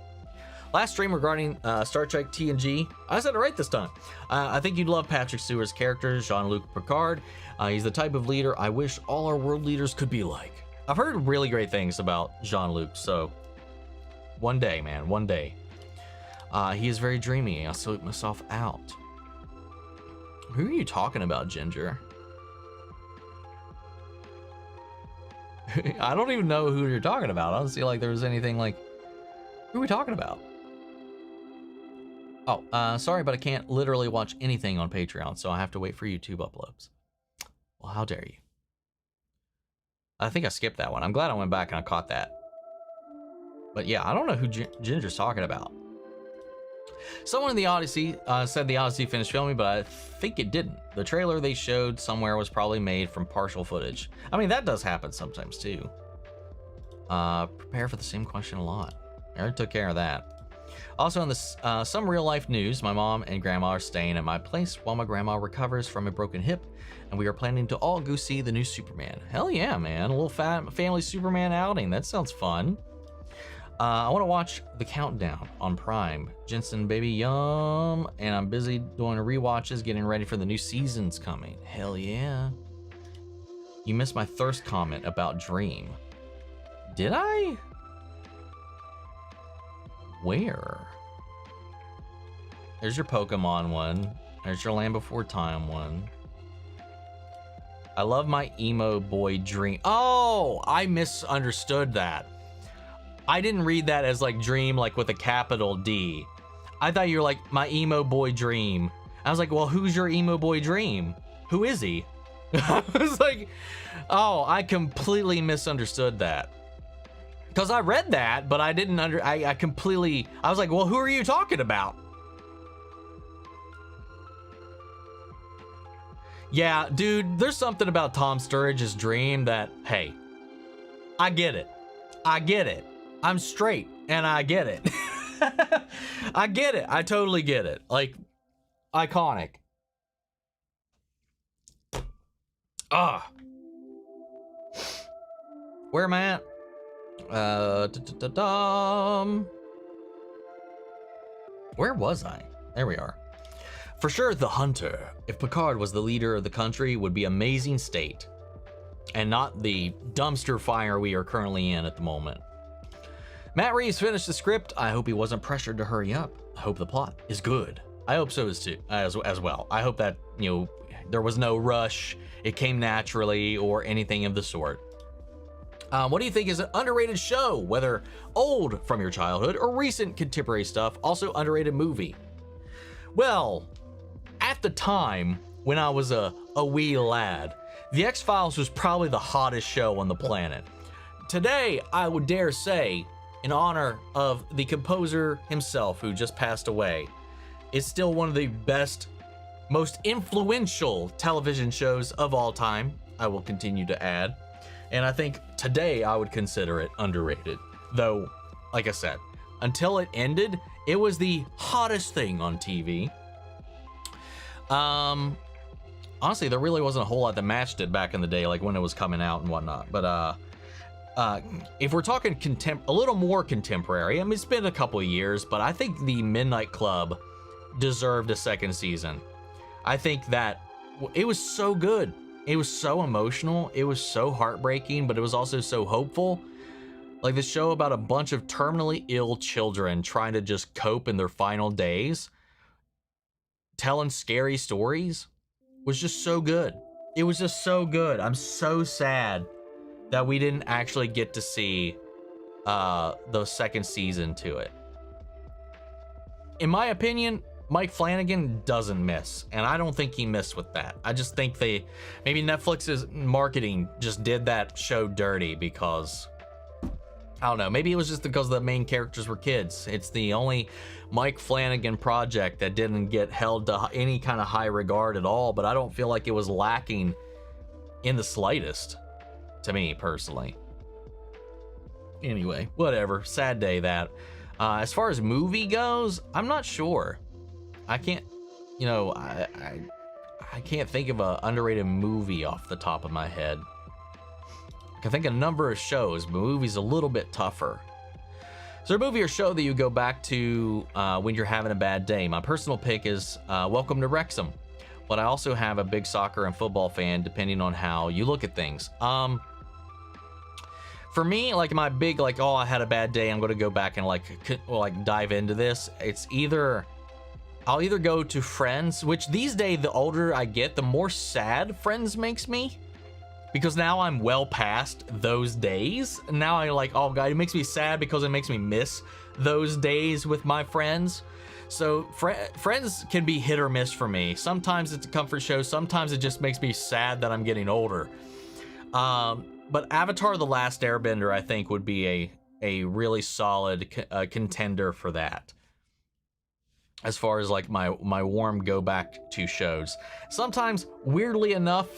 [SPEAKER 1] Last stream regarding Star Trek TNG. I said it right this time. I think you'd love Patrick Stewart's character, Jean-Luc Picard. He's the type of leader I wish all our world leaders could be like. I've heard really great things about Jean-Luc, so one day, man, one day. He is very dreamy. I'll sleep myself out. Who are you talking about, Ginger? I don't even know who you're talking about. I don't see like there was anything like... Who are we talking about? Oh, sorry, but I can't literally watch anything on Patreon, so I have to wait for YouTube uploads. Well, how dare you? I think I skipped that one. I'm glad I went back and I caught that. But yeah, I don't know who Ginger's talking about. Someone in the Odyssey said the Odyssey finished filming, but I think it didn't. The trailer they showed somewhere was probably made from partial footage. I mean, that does happen sometimes too. Prepare for the same question a lot. I already took care of that. Also, in this, some real-life news, my mom and grandma are staying at my place while my grandma recovers from a broken hip, and we are planning to all go see the new Superman. Hell yeah, man. A little family Superman outing. That sounds fun. I want to watch The Countdown on Prime. Jensen, baby, yum. And I'm busy doing rewatches, getting ready for the new seasons coming. Hell yeah. You missed my thirst comment about Dream. Did I? Where? There's your Pokemon one. There's your Land Before Time one. I love my emo boy Dream. Oh, I misunderstood that. I didn't read that as like Dream, like with a capital D. I thought you were like my emo boy Dream. I was like, well, who's your emo boy Dream? Who is he? I was like, oh, I completely misunderstood that. Because I read that, but I didn't I completely, I was like, well, who are you talking about? Yeah, dude, there's something about Tom Sturridge's Dream that, hey, I get it. I get it. I'm straight, and I get it. I get it. I totally get it. Like, iconic. Where am I at? Where was I? There we are. For sure, the Hunter. If Picard was the leader of the country, would be amazing state. And not the dumpster fire we are currently in at the moment. Matt Reeves finished the script. I hope he wasn't pressured to hurry up. I hope the plot is good. I hope so as well. I hope that, you know, there was no rush, it came naturally, or anything of the sort. What do you think is an underrated show, whether old from your childhood or recent contemporary stuff, also underrated movie? Well, at the time when I was a wee lad, The X-Files was probably the hottest show on the planet. Today, I would dare say, in honor of the composer himself who just passed away, it's still one of the best, most influential television shows of all time, I will continue to add. And I think today I would consider it underrated. Though, like I said, until it ended, it was the hottest thing on TV. Honestly, there really wasn't a whole lot that matched it back in the day, like when it was coming out and whatnot. But if we're talking a little more contemporary, I mean, it's been a couple of years, but I think the Midnight Club deserved a second season. I think that it was so good. It was so emotional. It was so heartbreaking, but it was also so hopeful. Like the show about a bunch of terminally ill children trying to just cope in their final days, telling scary stories, was just so good. It was just so good. I'm so sad that we didn't actually get to see the second season to it. In my opinion, Mike Flanagan doesn't miss, and I don't think he missed with that. I just think maybe Netflix's marketing just did that show dirty because, I don't know, maybe it was just because the main characters were kids. It's the only Mike Flanagan project that didn't get held to any kind of high regard at all, but I don't feel like it was lacking in the slightest. to me personally. Anyway, whatever. Sad day that. As far as movie goes, I'm not sure. I can't, you know, I can't think of a underrated movie off the top of my head. I can think of a number of shows, but movies a little bit tougher. Is there a movie or show that you go back to when you're having a bad day? My personal pick is Welcome to Wrexham, but I also have a big soccer and football fan, depending on how you look at things. For me, like my big, like, oh, I had a bad day, I'm gonna go back and like dive into this. It's either, I'll either go to Friends, which these days, the older I get, the more sad Friends makes me. Because now I'm well past those days. Now I like, oh God, it makes me sad because it makes me miss those days with my friends. So Friends can be hit or miss for me. Sometimes it's a comfort show. Sometimes it just makes me sad that I'm getting older. But Avatar: The Last Airbender, I think, would be a really solid contender for that. As far as like my warm go back to shows. Sometimes, weirdly enough,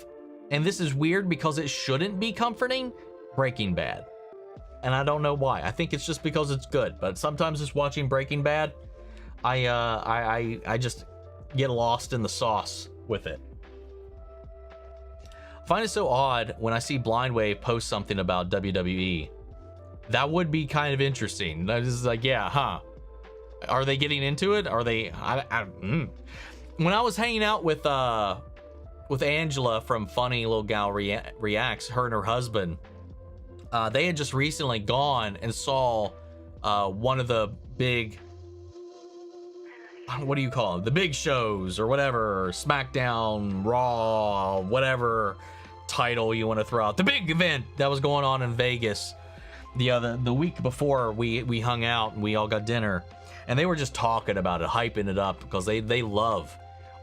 [SPEAKER 1] and this is weird because it shouldn't be comforting, Breaking Bad. And I don't know why. I think it's just because it's good. But sometimes just watching Breaking Bad, I just get lost in the sauce with it. I find it so odd when I see Blindwave post something about WWE. That would be kind of interesting. That is like, yeah, huh? Are they getting into it? Are they? When I was hanging out with Angela from Funny Little Gal Reacts, her and her husband, they had just recently gone and saw one of the big, what do you call them? The big shows or whatever, SmackDown, Raw, whatever title you want to throw out. The big event that was going on in Vegas the week before we hung out and we all got dinner, and they were just talking about it, hyping it up because they love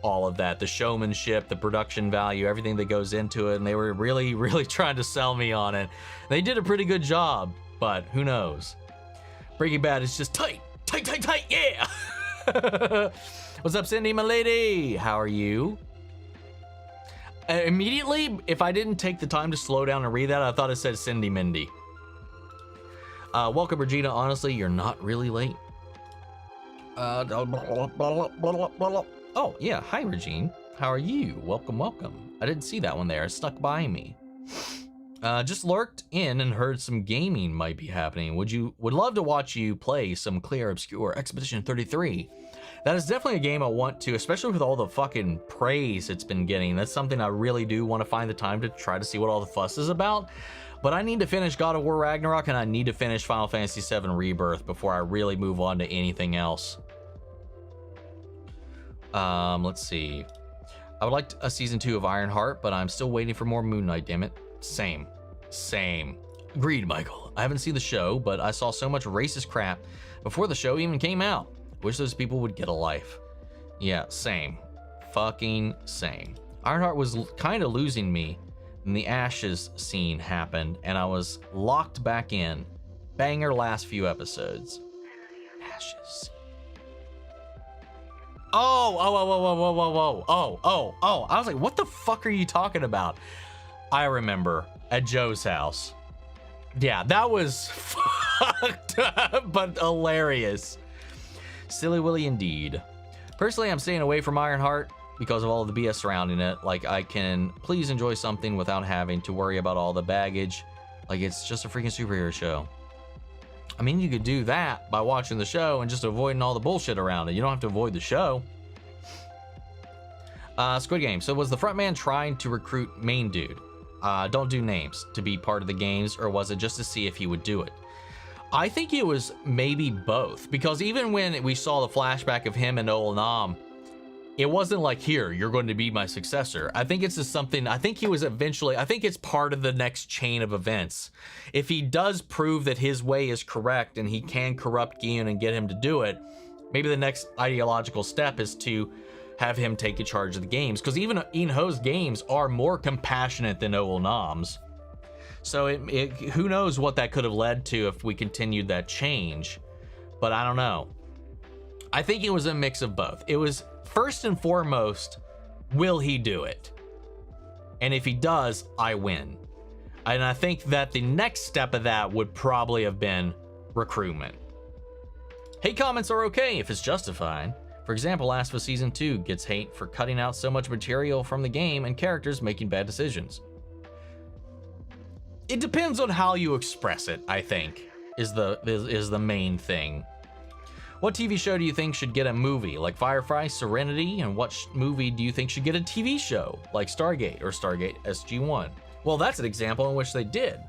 [SPEAKER 1] all of that, the showmanship, the production value, everything that goes into it, and they were really, really trying to sell me on it. They did a pretty good job, but who knows? Breaking Bad is just tight, yeah! What's up, Cindy, my lady? How are you? Immediately, if I didn't take the time to slow down and read that, I thought it said Cindy Mindy. Welcome, Regina. Honestly, you're not really late. Oh, yeah. Hi, Regine. How are you? Welcome. I didn't see that one there. It stuck by me. Just lurked in and heard some gaming might be happening. Would love to watch you play some Clear Obscure Expedition 33. That is definitely a game I want to, especially with all the fucking praise it's been getting. That's something I really do want to find the time to try to see what all the fuss is about. But I need to finish God of War Ragnarok, and I need to finish Final Fantasy VII Rebirth before I really move on to anything else. Let's see. I would like a season 2 of Ironheart, but I'm still waiting for more Moon Knight, damn it. Same. Agreed, Michael. I haven't seen the show, but I saw so much racist crap before the show even came out. Wish those people would get a life. Yeah, same. Fucking same. Ironheart was kind of losing me when the Ashes scene happened, and I was locked back in. Banger last few episodes. Ashes. Oh, I was like, what the fuck are you talking about? I remember at Joe's house. Yeah, that was fucked up, but hilarious. Silly Willy indeed. Personally, I'm staying away from Ironheart because of all the BS surrounding it. Like, I can please enjoy something without having to worry about all the baggage. Like, it's just a freaking superhero show. I mean, you could do that by watching the show and just avoiding all the bullshit around it. You don't have to avoid the show. Squid Game. So was the frontman trying to recruit main dude? Don't do names to be part of the games, or was it just to see if he would do it? I think it was maybe both, because even when we saw the flashback of him and Omn1, it wasn't like, here, you're going to be my successor. I think it's just something, I think he was eventually, I think it's part of the next chain of events. If he does prove that his way is correct and he can corrupt Gion and get him to do it, maybe the next ideological step is to have him take charge of the games, because even Ian Ho's games are more compassionate than Omn1's. So who knows what that could have led to if we continued that change, but I don't know. I think it was a mix of both. It was first and foremost, will he do it? And if he does, I win. And I think that the next step of that would probably have been recruitment. Hate comments are okay if it's justified. For example, Last of Us Season 2 gets hate for cutting out so much material from the game and characters making bad decisions. It depends on how you express it, I think, is the main thing. What TV show do you think should get a movie, like Firefly, Serenity? And what movie do you think should get a TV show, like Stargate or Stargate SG-1? Well, that's an example in which they did.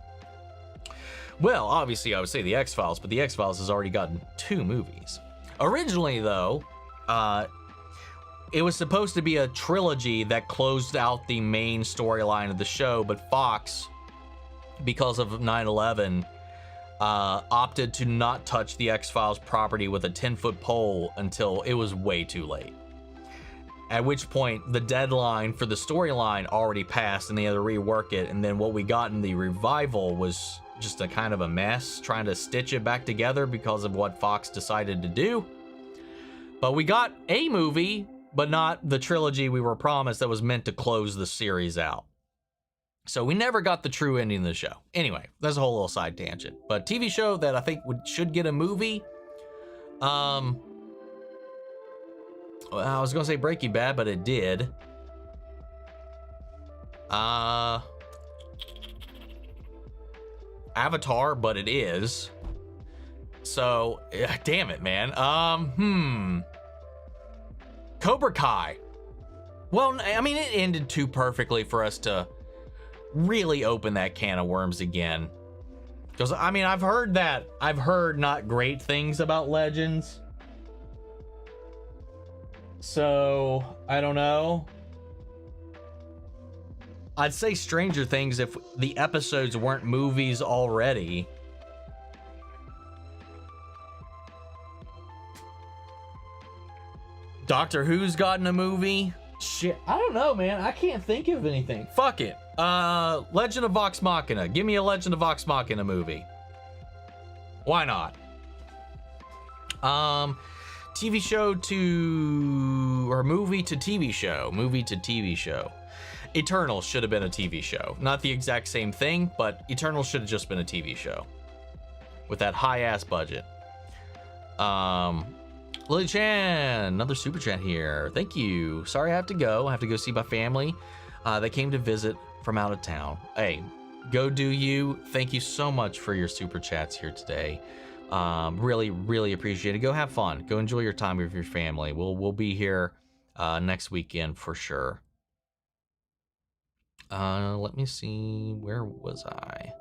[SPEAKER 1] Well, obviously, I would say The X-Files, but The X-Files has already gotten 2 movies. Originally, though, it was supposed to be a trilogy that closed out the main storyline of the show, but Fox, because of 9/11, opted to not touch the X-Files property with a 10-foot pole until it was way too late. At which point, the deadline for the storyline already passed and they had to rework it, and then what we got in the revival was just a kind of a mess, trying to stitch it back together because of what Fox decided to do. But we got a movie, but not the trilogy we were promised that was meant to close the series out. So we never got the true ending of the show. Anyway, that's a whole little side tangent. But TV show that I think should get a movie, I was gonna say Breaking Bad, but it did. Avatar, but it is. So, damn it, man. Cobra Kai. Well, I mean, it ended too perfectly for us to really open that can of worms again. Because, I mean, I've heard not great things about Legends. So, I don't know. I'd say Stranger Things if the episodes weren't movies already. Doctor Who's gotten a movie? Shit, I don't know, man. I can't think of anything. Fuck it. Legend of Vox Machina. Give me a Legend of Vox Machina movie. Why not? TV show to... or movie to TV show. Movie to TV show. Eternals should have been a TV show. Not the exact same thing, but Eternals should have just been a TV show. With that high-ass budget. Lily Chan, another super chat here. Thank you. Sorry I have to go. I have to go see my family. They came to visit from out of town. Hey, go do you. Thank you so much for your super chats here today. Really, really appreciate it. Go have fun. Go enjoy your time with your family. We'll be here next weekend for sure. Let me see. Where was I?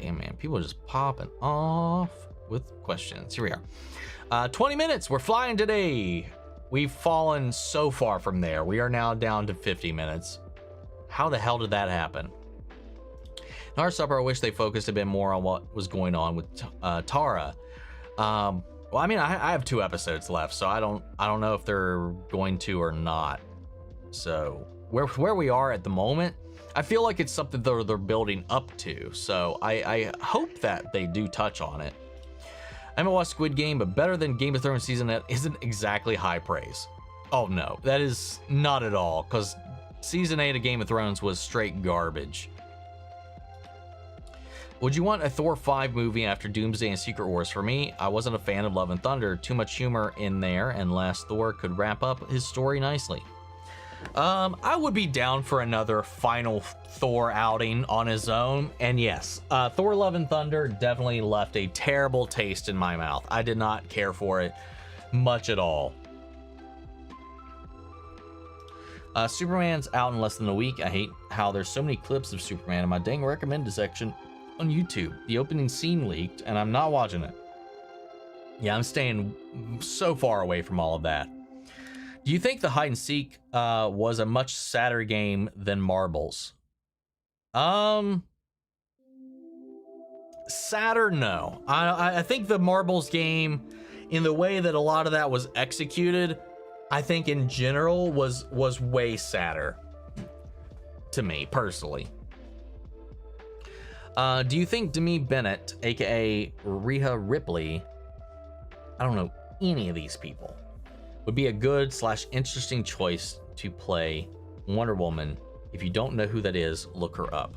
[SPEAKER 1] Damn, man, people are just popping off with questions. Here we are. 20 minutes. We're flying today. We've fallen so far from there. We are now down to 50 minutes. How the hell did that happen? In our supper, I wish they focused a bit more on what was going on with Tara. Well, I mean, I have 2 episodes left, so I don't know if they're going to or not. So where we are at the moment, I feel like it's something that they're building up to. So I hope that they do touch on it. I haven't watched Squid Game, but better than Game of Thrones season that isn't exactly high praise. Oh no, that is not at all, because season 8 of Game of Thrones was straight garbage. Would you want a Thor 5 movie after Doomsday and Secret Wars? For me, I wasn't a fan of Love and Thunder. Too much humor in there, and last Thor could wrap up his story nicely. I would be down for another final Thor outing on his own, and yes, Thor Love and Thunder definitely left a terrible taste in my mouth. I did not care for it much at all. Superman's out in less than a week. I hate how there's so many clips of Superman in my dang recommended section on YouTube. The opening scene leaked, and I'm not watching it. Yeah, I'm staying so far away from all of that. Do you think the hide and seek was a much sadder game than Marbles? Sadder, no. I think the Marbles game, in the way that a lot of that was executed, I think in general was way sadder to me personally. Do you think Demi Bennett, aka Rhea Ripley, I don't know any of these people, would be a good / interesting choice to play Wonder Woman? If you don't know who that is, look her up.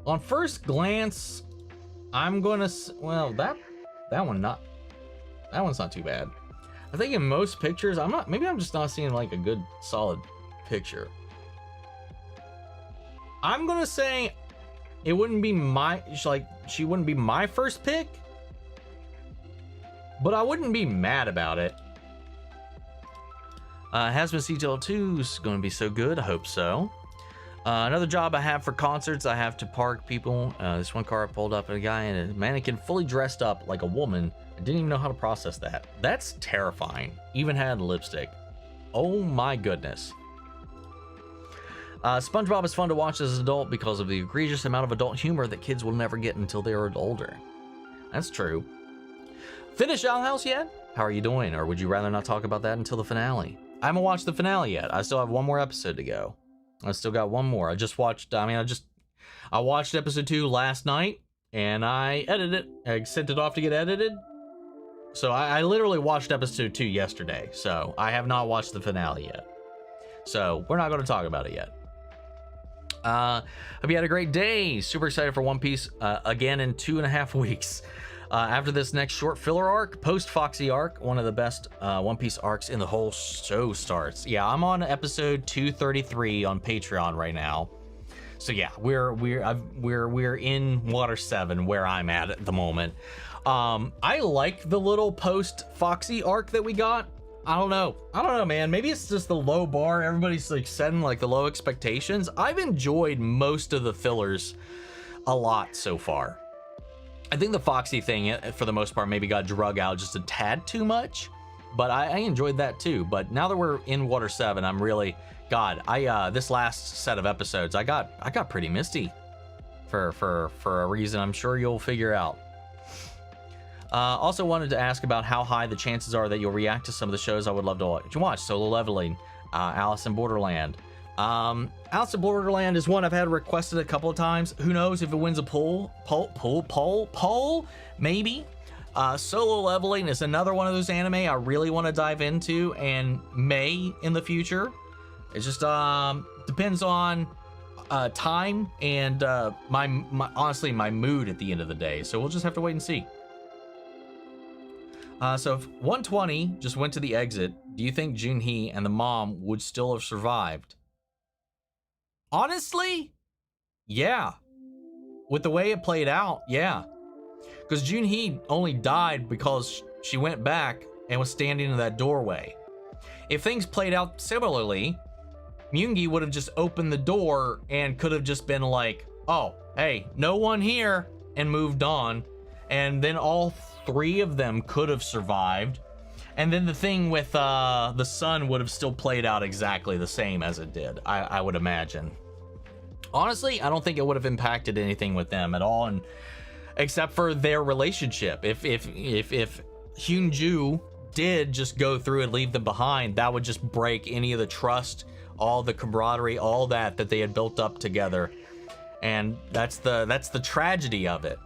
[SPEAKER 1] On first glance, I'm gonna, well, that one's not too bad. I think in most pictures, maybe I'm just not seeing like a good solid picture. I'm gonna say it wouldn't be she wouldn't be my first pick, but I wouldn't be mad about it. Hazmat CTL 2 is going to be so good. I hope so. Another job I have for concerts, I have to park people. This one car I pulled up, and a guy in a mannequin fully dressed up like a woman. I didn't even know how to process that. That's terrifying. Even had lipstick. Oh my goodness. SpongeBob is fun to watch as an adult because of the egregious amount of adult humor that kids will never get until they are older. That's true. Finished Owl House yet? How are you doing? Or would you rather not talk about that until the finale? I haven't watched the finale yet. I still have one more episode to go. I still got one more. I watched episode 2 last night, and I edited it. I sent it off to get edited. So I literally watched episode 2 yesterday. So I have not watched the finale yet. So we're not going to talk about it yet. Hope you had a great day. Super excited for One Piece again in 2.5 weeks. After this next short filler arc, post Foxy arc, one of the best One Piece arcs in the whole show starts. Yeah, I'm on episode 233 on Patreon right now. So yeah, we're in Water 7 where I'm at the moment. I like the little post Foxy arc that we got. I don't know, man. Maybe it's just the low bar. Everybody's like setting like the low expectations. I've enjoyed most of the fillers a lot so far. I think the Foxy thing, for the most part, maybe got drug out just a tad too much, but I enjoyed that too. But now that we're in Water 7, I'm really, God, this last set of episodes, I got pretty misty for a reason I'm sure you'll figure out. Also wanted to ask about how high the chances are that you'll react to some of the shows I would love to watch. Solo Leveling, Alice in Borderland. Alice in Borderland is one I've had requested a couple of times. Who knows if it wins a poll, maybe. Solo Leveling is another one of those anime I really want to dive into and may in the future. It just depends on time and honestly my mood at the end of the day. So we'll just have to wait and see. So if 120 just went to the exit, do you think Junhee and the mom would still have survived? Honestly, yeah. With the way it played out, yeah. Because Junhee only died because she went back and was standing in that doorway. If things played out similarly, Myungi would have just opened the door and could have just been like, oh, hey, no one here, and moved on. And then all 3 of them could have survived. And then the thing with the son would have still played out exactly the same as it did, I would imagine. Honestly, I don't think it would have impacted anything with them at all, and except for their relationship. If Hyunju did just go through and leave them behind, that would just break any of the trust, all the camaraderie, all that they had built up together. And that's the tragedy of it.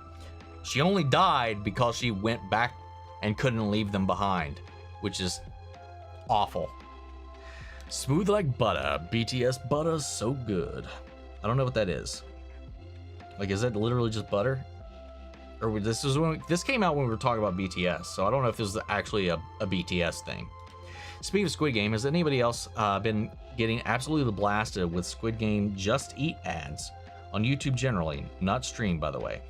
[SPEAKER 1] She only died because she went back and couldn't leave them behind, which is awful. Smooth like butter. BTS butter's so good. I don't know what that is. Like, is that literally just butter? Or this came out when we were talking about BTS, so I don't know if this is actually a BTS thing. Speaking of Squid Game, has anybody else been getting absolutely blasted with Squid Game Just Eat ads on YouTube generally? Not streamed, by the way.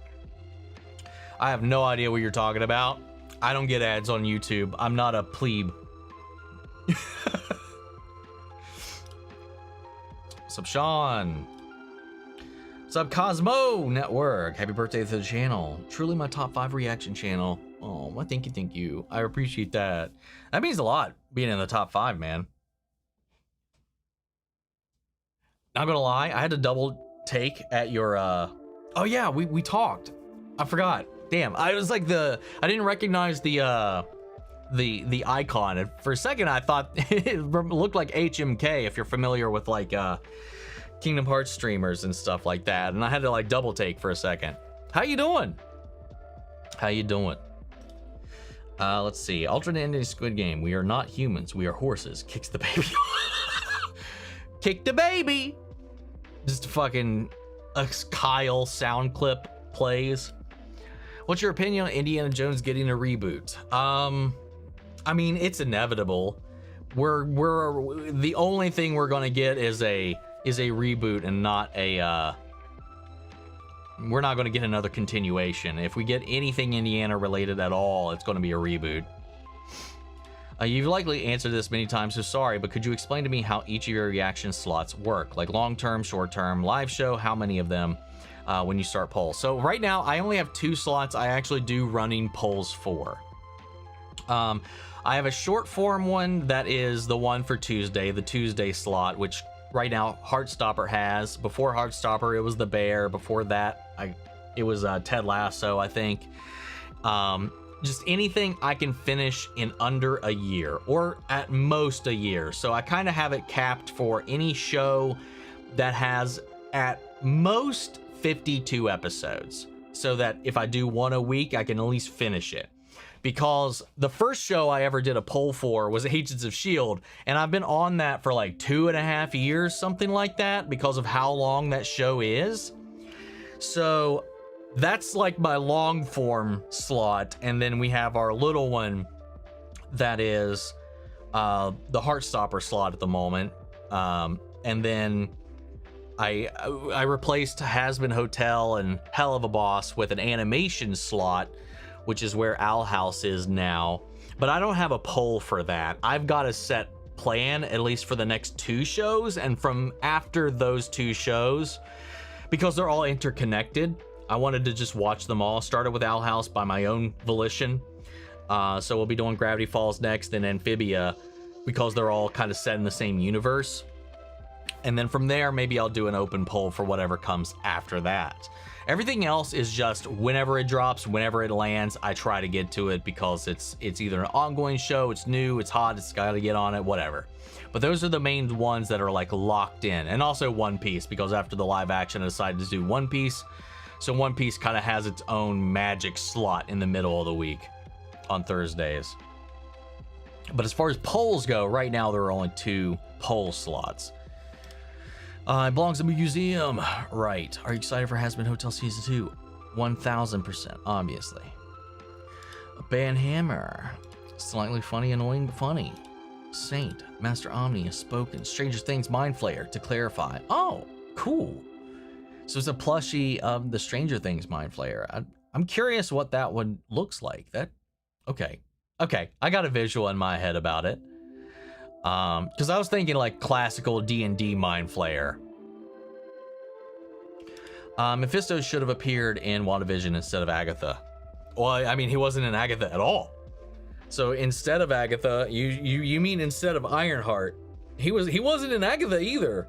[SPEAKER 1] I have no idea what you're talking about. I don't get ads on YouTube. I'm not a plebe. What's up, Sean? What's up, Cosmo Network? Happy birthday to the channel. Truly my top 5 reaction channel. Oh, well, thank you. I appreciate that. That means a lot, being in the top 5, man. Not gonna lie, I had to double take at your, oh yeah, we talked. I forgot. Damn, I was like I didn't recognize the icon. And for a second, I thought it looked like HMK, if you're familiar with like Kingdom Hearts streamers and stuff like that. And I had to like double take for a second. How you doing? How you doing? Let's see. Alternate ending Squid Game. We are not humans. We are horses. Kicks the baby. Kick the baby. Just fucking a Kyle sound clip plays. What's your opinion on Indiana Jones getting a reboot? I mean, it's inevitable. We're the only thing we're gonna get is a reboot and not a we're not gonna get another continuation. If we get anything Indiana related at all, it's gonna be a reboot. You've likely answered this many times, so sorry, but could you explain to me how each of your reaction slots work? Like long-term, short-term, live show, how many of them when you start polls? So right now, I only have 2 slots I actually do running polls for. I have a short form one that is the one for Tuesday, the Tuesday slot, which right now Heartstopper has. Before Heartstopper, it was the Bear. Before that, it was Ted Lasso, I think. Just anything I can finish in under a year, or at most a year. So I kind of have it capped for any show that has at most 52 episodes, so that if I do one a week, I can at least finish it. Because the first show I ever did a poll for was Agents of S.H.I.E.L.D., and I've been on that for like 2.5 years, something like that, because of how long that show is. So that's like my long form slot, and then we have our little one that is the Heartstopper slot at the moment. And then I replaced Has-Been Hotel and Hell of a Boss with an animation slot, which is where Owl House is now. But I don't have a poll for that. I've got a set plan, at least for the next 2 shows, and from after those 2 shows, because they're all interconnected, I wanted to just watch them all. Started with Owl House by my own volition. So we'll be doing Gravity Falls next, and Amphibia, because they're all kind of set in the same universe. And then from there, maybe I'll do an open poll for whatever comes after that. Everything else is just whenever it drops, whenever it lands, I try to get to it, because it's either an ongoing show, it's new, it's hot, it's got to get on it, whatever. But those are the main ones that are like locked in. And also One Piece, because after the live action, I decided to do One Piece. So One Piece kind of has its own magic slot in the middle of the week on Thursdays. But as far as polls go, right now there are only 2 poll slots. It belongs in a museum. Right. Are you excited for Has-Been Hotel Season 2? 1000%, obviously. Ban Hammer. Slightly funny, annoying, but funny. Saint. Master Omni has spoken. Stranger Things Mind Flayer, to clarify. Oh, cool. So it's a plushie of the Stranger Things Mind Flayer. I'm curious what that one looks like. Okay. I got a visual in my head about it. Because I was thinking like classical D&D Mind Flayer. Mephisto should have appeared in WandaVision instead of Agatha. Well, I mean, he wasn't in Agatha at all. So instead of Agatha, you mean instead of Ironheart? He wasn't in Agatha either.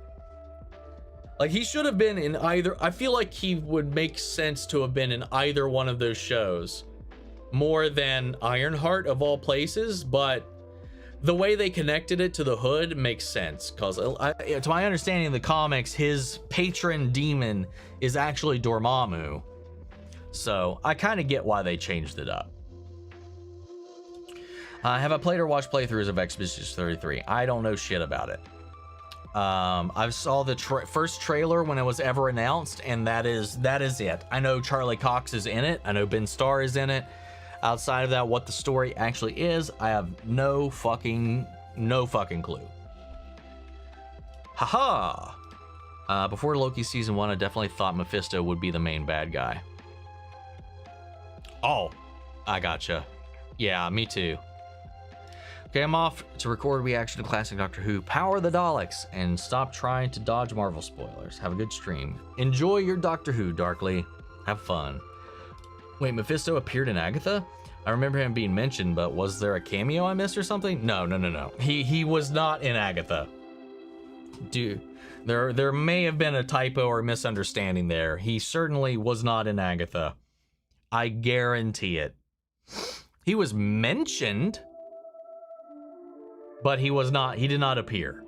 [SPEAKER 1] Like, he should have been in either. I feel like he would make sense to have been in either one of those shows more than Ironheart of all places, but the way they connected it to the hood makes sense, because to my understanding of the comics, his patron demon is actually Dormammu. So I kind of get why they changed it up. Have I played or watched playthroughs of Expedition 33? I don't know shit about it. I saw the first trailer when it was ever announced, and that is it. I know Charlie Cox is in it. I know Ben Starr is in it. Outside of that, what the story actually is, I have no fucking clue. Haha! Before Loki season 1, I definitely thought Mephisto would be the main bad guy. Oh, I gotcha. Yeah, me too. Okay, I'm off to record reaction to classic Doctor Who, Power the Daleks, and stop trying to dodge Marvel spoilers. Have a good stream. Enjoy your Doctor Who, Darkly. Have fun. Wait, Mephisto appeared in Agatha? I remember him being mentioned, but was there a cameo I missed or something? No. He was not in Agatha. Dude, there may have been a typo or misunderstanding there. He certainly was not in Agatha. I guarantee it. He was mentioned, but he did not appear.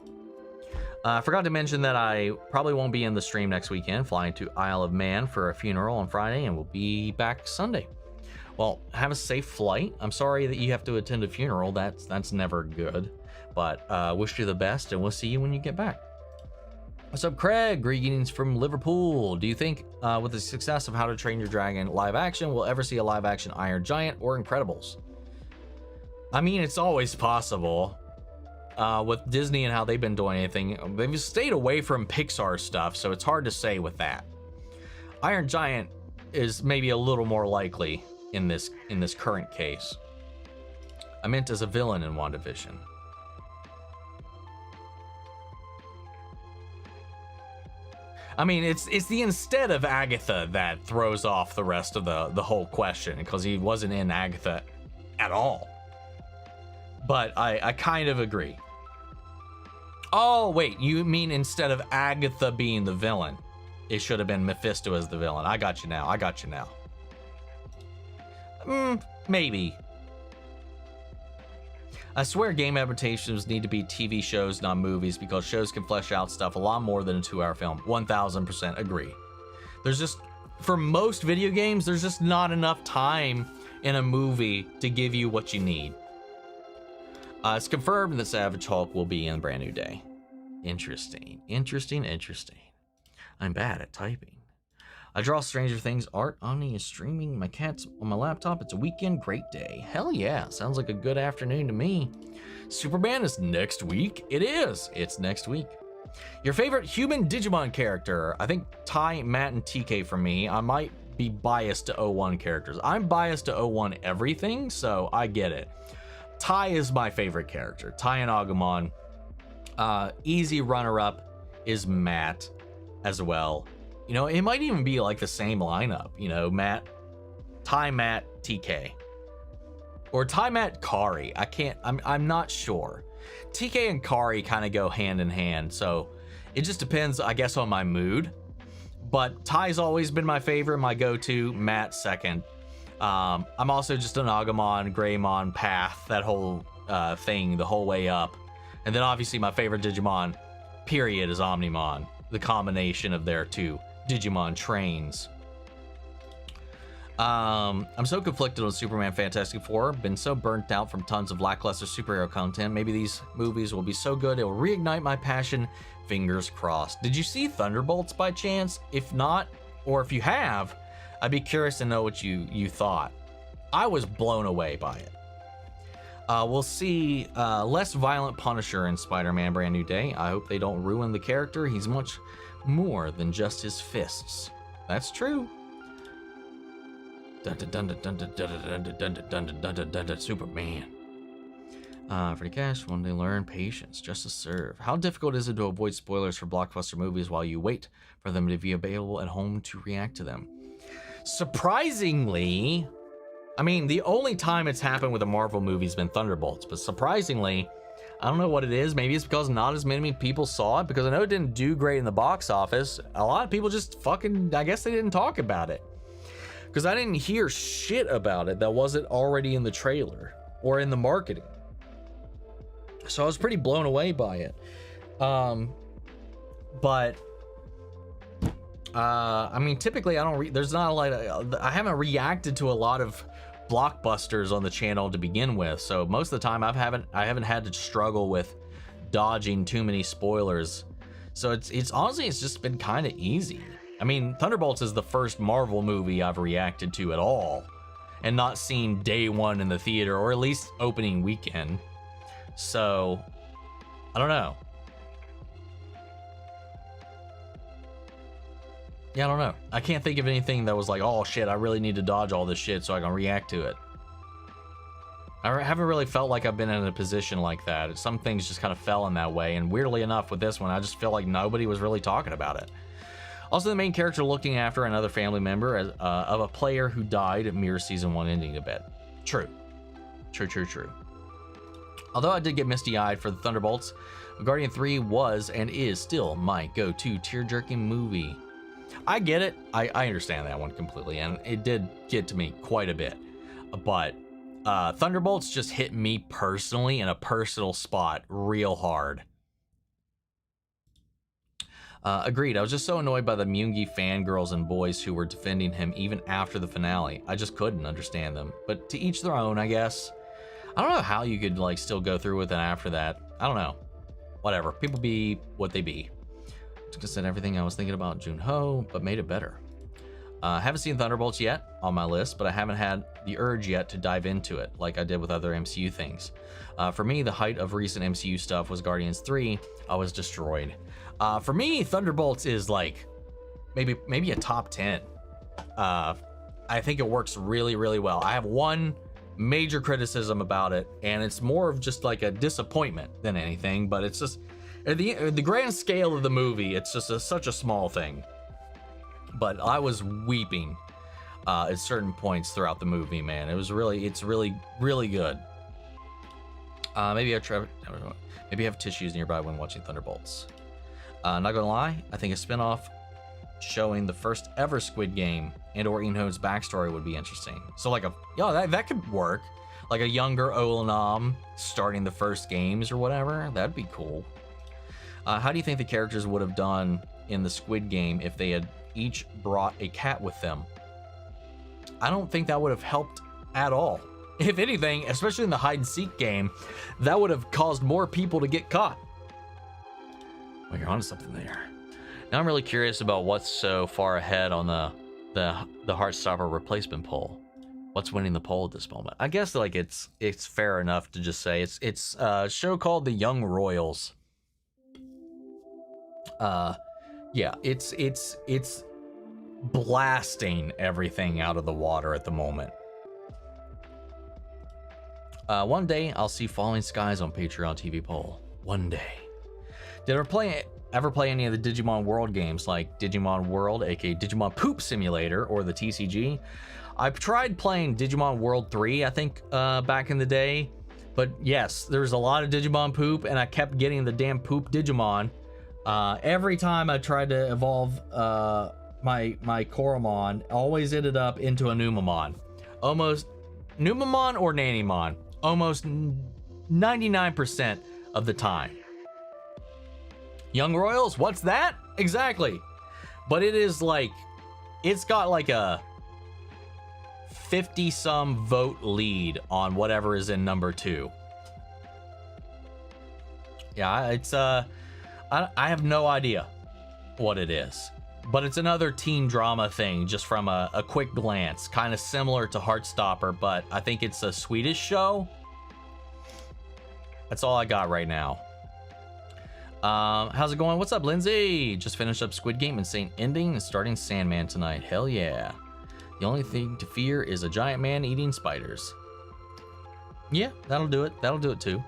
[SPEAKER 1] I forgot to mention that I probably won't be in the stream next weekend, flying to Isle of Man for a funeral on Friday, and we'll be back Sunday. Well, have a safe flight. I'm sorry that you have to attend a funeral. That's never good, but wish you the best, and we'll see you when you get back. What's up, Craig? Greetings from Liverpool. Do you think with the success of How to Train Your Dragon live action, we'll ever see a live action Iron Giant or Incredibles? I mean, it's always possible. With Disney and how they've been doing anything, they've stayed away from Pixar stuff, so it's hard to say with that. Iron Giant is maybe a little more likely in this current case. I meant as a villain in WandaVision. I mean, it's the instead of Agatha that throws off the rest of the whole question, because he wasn't in Agatha at all. But I kind of agree. Oh, wait, you mean instead of Agatha being the villain, it should have been Mephisto as the villain. I got you now. Maybe. I swear game adaptations need to be TV shows, not movies, because shows can flesh out stuff a lot more than a 2-hour film. 1000% agree. There's just, for most video games, there's just not enough time in a movie to give you what you need. It's confirmed that Savage Hulk will be in Brand New Day. Interesting. I'm bad at typing. I draw Stranger Things art. Omni is streaming. My cat's on my laptop. It's a weekend. Great day. Hell yeah. Sounds like a good afternoon to me. Superman is next week. It is. It's next week. Your favorite human Digimon character? I think Ty, Matt, and TK for me. I might be biased to 01 characters. I'm biased to 01 everything, so I get it. Ty is my favorite character. Ty and Agumon. Easy runner-up is Matt as well. You know, it might even be like the same lineup. You know, Ty, Matt, TK. Or Ty, Matt, Kari. I'm not sure. TK and Kari kind of go hand in hand, so it just depends, I guess, on my mood. But Ty's always been my favorite, my go-to. Matt second. I'm also just an Agumon, Greymon path, that whole thing the whole way up. And then obviously my favorite Digimon, period, is Omn1. The combination of their two Digimon trains. I'm so conflicted on Superman Fantastic Four. Been so burnt out from tons of lackluster superhero content. Maybe these movies will be so good it will reignite my passion. Fingers crossed. Did you see Thunderbolts by chance? If not, or if you have, I'd be curious to know what you thought. I was blown away by it. We'll see less violent Punisher in Spider-Man Brand New Day. I hope they don't ruin the character. He's much more than just his fists. That's true. Superman. For the cash, one day learn patience, just to serve. How difficult is it to avoid spoilers for blockbuster movies while you wait for them to be available at home to react to them? Surprisingly, I mean, the only time it's happened with a Marvel movie has been Thunderbolts, but surprisingly, I don't know what it is. Maybe it's because not as many people saw it, because I know it didn't do great in the box office. A lot of people just fucking, I guess they didn't talk about it. Because I didn't hear shit about it that wasn't already in the trailer or in the marketing. So I was pretty blown away by it. I mean, typically I don't there's not a lot of, I haven't reacted to a lot of blockbusters on the channel to begin with, so most of the time I haven't had to struggle with dodging too many spoilers. So it's honestly, it's just been kind of easy. I mean, Thunderbolts is the first Marvel movie I've reacted to at all and not seen day one in the theater, or at least opening weekend. So I don't know. Yeah, I don't know. I can't think of anything that was like, oh shit, I really need to dodge all this shit so I can react to it. I haven't really felt like I've been in a position like that. Some things just kind of fell in that way, and weirdly enough with this one, I just feel like nobody was really talking about it. Also, the main character looking after another family member of a player who died mirrors season 1 ending a bit. True. True. Although I did get misty-eyed for the Thunderbolts, Guardian 3 was and is still my go-to tear-jerking movie. I get it. I understand that one completely, and it did get to me quite a bit. But Thunderbolts just hit me personally in a personal spot real hard. Agreed. I was just so annoyed by the Myungi fangirls and boys who were defending him even after the finale. I just couldn't understand them. But to each their own, I guess. I don't know how you could like still go through with it after that. I don't know. Whatever. People be what they be. Just said everything I was thinking about Junho, but made it better. Haven't seen Thunderbolts yet on my list, but I haven't had the urge yet to dive into it like I did with other MCU things. For me, the height of recent MCU stuff was Guardians 3. I was destroyed. For me, Thunderbolts is like maybe a top 10. I think it works really, really well. I have one major criticism about it, and it's more of just like a disappointment than anything, but it's just the grand scale of the movie, it's just such a small thing. But I was weeping at certain points throughout the movie, man. It's really, really good. Maybe have tissues nearby when watching Thunderbolts. Not gonna lie, I think a spin-off showing the first ever Squid Game and or Inho's backstory would be interesting. So like that could work. Like a younger Omn1 starting the first games or whatever. That'd be cool. How do you think the characters would have done in the Squid Game if they had each brought a cat with them? I don't think that would have helped at all. If anything, especially in the hide and seek game, that would have caused more people to get caught. Well, you're onto something there. Now I'm really curious about what's so far ahead on the Heartstopper replacement poll. What's winning the poll at this moment? I guess like it's fair enough to just say it's a show called The Young Royals. Yeah, it's blasting everything out of the water at the moment. One day I'll see Falling Skies on Patreon TV poll. One day. Did I ever play any of the Digimon World games like Digimon World, aka Digimon Poop Simulator, or the TCG? I've tried playing Digimon World 3, I think, back in the day. But yes, there's a lot of Digimon poop, and I kept getting the damn poop Digimon. Every time I tried to evolve my Koromon, always ended up into a Numamon. Almost Numamon or Nanimon. Almost 99% of the time. Young Royals, what's that? Exactly. But it is like, it's got like a 50-some vote lead on whatever is in number 2. Yeah, it's I have no idea what it is, but it's another teen drama thing just from a quick glance, kind of similar to Heartstopper, but I think it's a Swedish show. That's all I got right now. How's it going? What's up, Lindsay? Just finished up Squid Game, insane ending, and starting Sandman tonight. Hell yeah. The only thing to fear is a giant man eating spiders. Yeah, that'll do it. That'll do it too.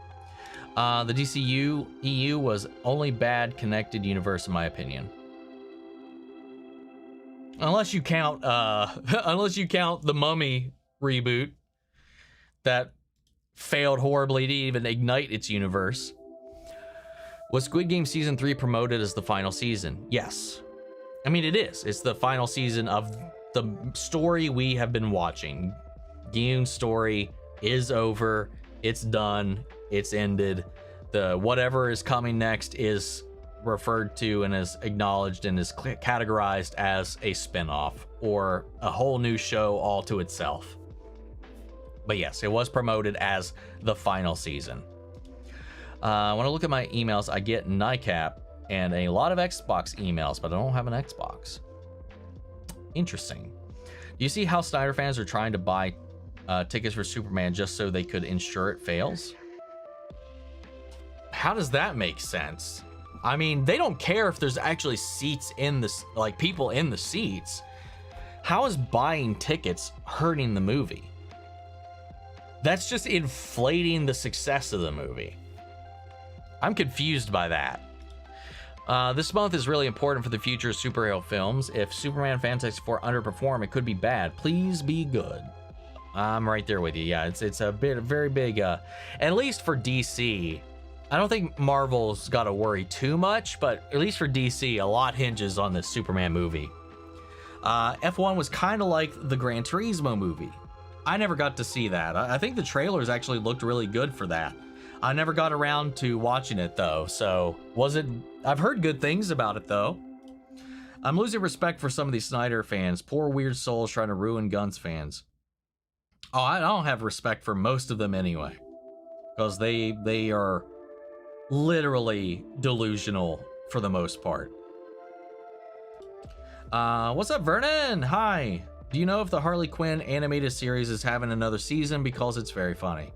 [SPEAKER 1] The DCU EU was only bad connected universe in my opinion. Unless you count the Mummy reboot that failed horribly to even ignite its universe. Was Squid Game Season 3 promoted as the final season? Yes. I mean, it is. It's the final season of the story we have been watching. Gyun's story is over. It's done. It's ended. The whatever is coming next is referred to and is acknowledged and is categorized as a spin-off or a whole new show all to itself. But yes, it was promoted as the final season. When I look at my emails, I get NICAP and a lot of Xbox emails, but I don't have an Xbox. Interesting. Do you see how Snyder fans are trying to buy tickets for Superman just so they could ensure it fails? How does that make sense? I mean, they don't care if there's actually seats in this, like people in the seats. How is buying tickets hurting the movie? That's just inflating the success of the movie. I'm confused by that. This month is really important for the future of superhero films. If Superman Fantastic Four underperform, it could be bad. Please be good. I'm right there with you. Yeah, it's a very big, at least for DC. I don't think Marvel's got to worry too much, but at least for DC, a lot hinges on this Superman movie. F1 was kind of like the Gran Turismo movie. I never got to see that. I think the trailers actually looked really good for that. I never got around to watching it though, so I've heard good things about it though. I'm losing respect for some of these Snyder fans. Poor weird souls trying to ruin Guns fans. Oh, I don't have respect for most of them anyway. Because they are literally delusional for the most part. What's up, Vernon? Hi. Do you know if the Harley Quinn animated series is having another season? Because it's very funny.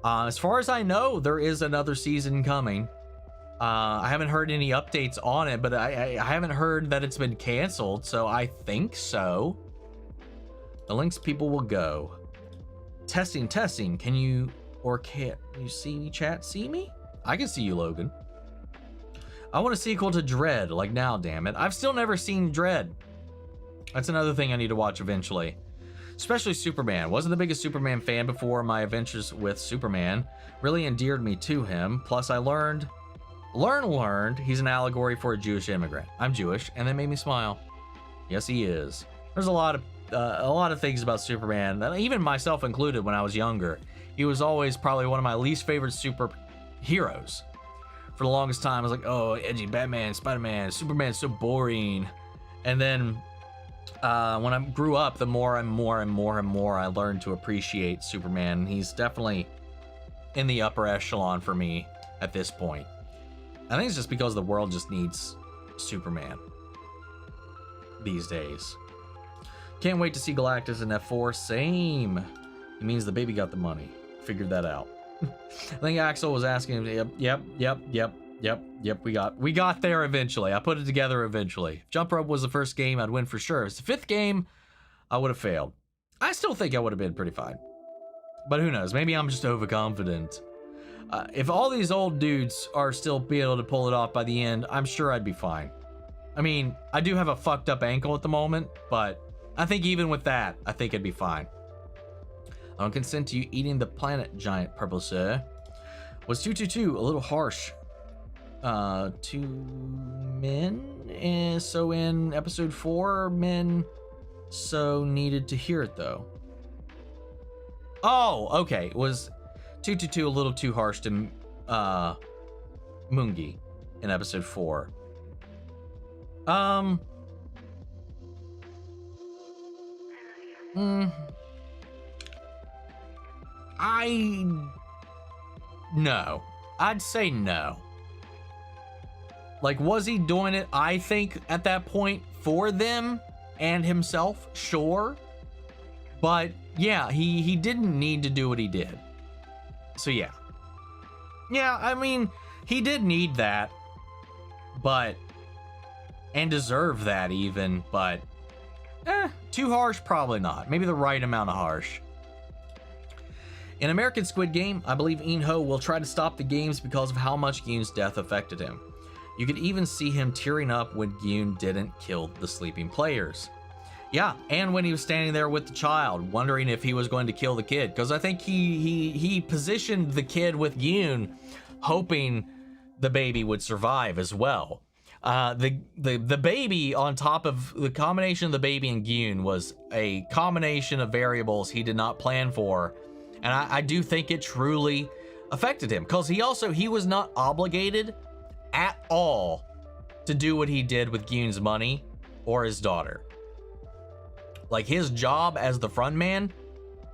[SPEAKER 1] As far as I know, there is another season coming. I haven't heard any updates on it, but I haven't heard that it's been canceled, so I think so. The links people will go. Testing. Can you or can't you see me, chat? See me? I can see you, Logan. I want a sequel to Dread, like now, damn it. I've still never seen Dread. That's another thing I need to watch eventually. Especially Superman. Wasn't the biggest Superman fan before. My adventures with Superman really endeared me to him. Plus I learned he's an allegory for a Jewish immigrant. I'm Jewish, and that made me smile. Yes, he is. There's a lot of things about Superman, even myself included when I was younger. He was always probably one of my least favorite superheroes. For the longest time, I was like, oh, edgy Batman, Spider-Man, Superman's so boring. And then when I grew up, the more and more I learned to appreciate Superman. He's definitely in the upper echelon for me at this point. I think it's just because the world just needs Superman these days. Can't wait to see Galactus in F4. Same. It means the baby got the money. Figured that out. I think Axel was asking him. Yep. We got there eventually. I put it together eventually. If Jump Rope was the first game, I'd win for sure. If it's the fifth game, I would have failed. I still think I would have been pretty fine. But who knows? Maybe I'm just overconfident. If all these old dudes are still be able to pull it off by the end, I'm sure I'd be fine. I mean, I do have a fucked up ankle at the moment, but I think even with that, I think I'd be fine. I don't consent to you eating the planet, giant purple sir. Was 222 a little harsh to men? And so in episode 4, men so needed to hear it though. Oh, okay. Was 222 a little too harsh to Moongi in episode 4? No. I'd say no. Like, was he doing it, I think, at that point for them and himself? Sure. But, yeah, he didn't need to do what he did. So, yeah. Yeah, I mean, he did need that. But, and deserve that even, but, too harsh? Probably not. Maybe the right amount of harsh. In American Squid Game, I believe Ian-Ho will try to stop the games because of how much Gyun's death affected him. You could even see him tearing up when Gyun didn't kill the sleeping players. Yeah, and when he was standing there with the child, wondering if he was going to kill the kid, because I think he positioned the kid with Gyun, hoping the baby would survive as well. The baby on top of the combination of the baby and Gyun was a combination of variables he did not plan for. And I do think it truly affected him, because he was not obligated at all to do what he did with Gyun's money or his daughter. Like, his job as the front man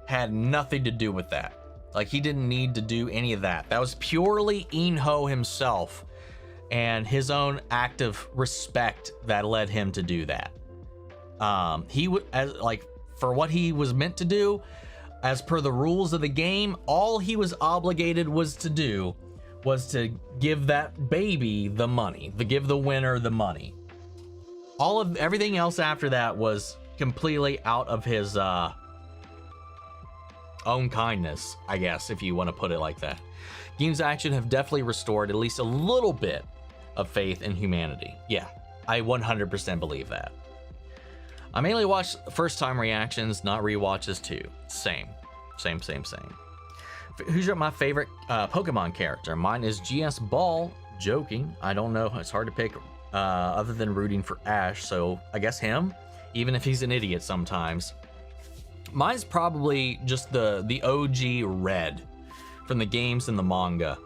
[SPEAKER 1] had nothing to do with that. Like, he didn't need to do any of that. That was purely Ian-Ho himself and his own act of respect that led him to do that. He would, as like, for what he was meant to do, as per the rules of the game, all he was obligated was to do was to give that baby the money, to give the winner the money. Everything else after that was completely out of his own kindness, I guess, if you want to put it like that. Gyun's action have definitely restored at least a little bit of faith in humanity. Yeah, I 100% believe that. I mainly watch first time reactions, not rewatches too. Same. Who's my favorite Pokemon character? Mine is GS Ball. Joking. I don't know. It's hard to pick other than rooting for Ash, so I guess him. even if he's an idiot sometimes. Mine's probably just the OG Red from the games and the manga,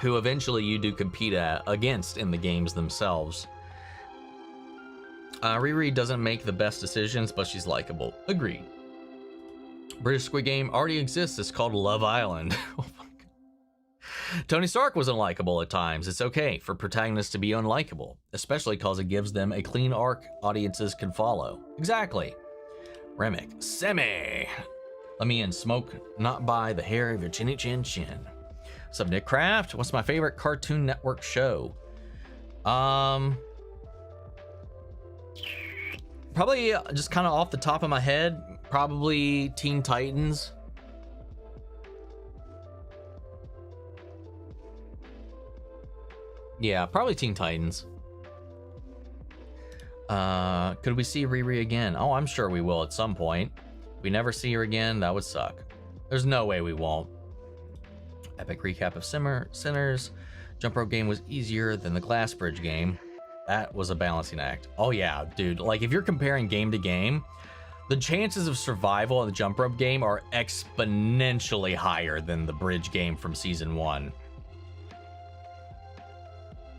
[SPEAKER 1] who eventually you do compete against in the games themselves. Riri doesn't make the best decisions, but she's likable. Agreed. British Squid Game already exists. It's called Love Island. Oh my God. Tony Stark was unlikable at times. It's okay for protagonists to be unlikable, especially because it gives them a clean arc audiences can follow. Exactly. Remick. Semi. Let me in. Smoke not by the hair of your chinny chin chin. What's up, Nick Craft? What's my favorite Cartoon Network show? Probably just kind of off the top of my head, probably Teen Titans. Yeah, probably Teen Titans. Could we see Riri again? Oh, I'm sure we will at some point. If we never see her again, that would suck. There's no way we won't. Epic recap of Sinners. Jump rope game was easier than the glass bridge game. That was a balancing act. Oh yeah, dude. Like, if you're comparing game to game, the chances of survival in the jump rope game are exponentially higher than the bridge game from season 1.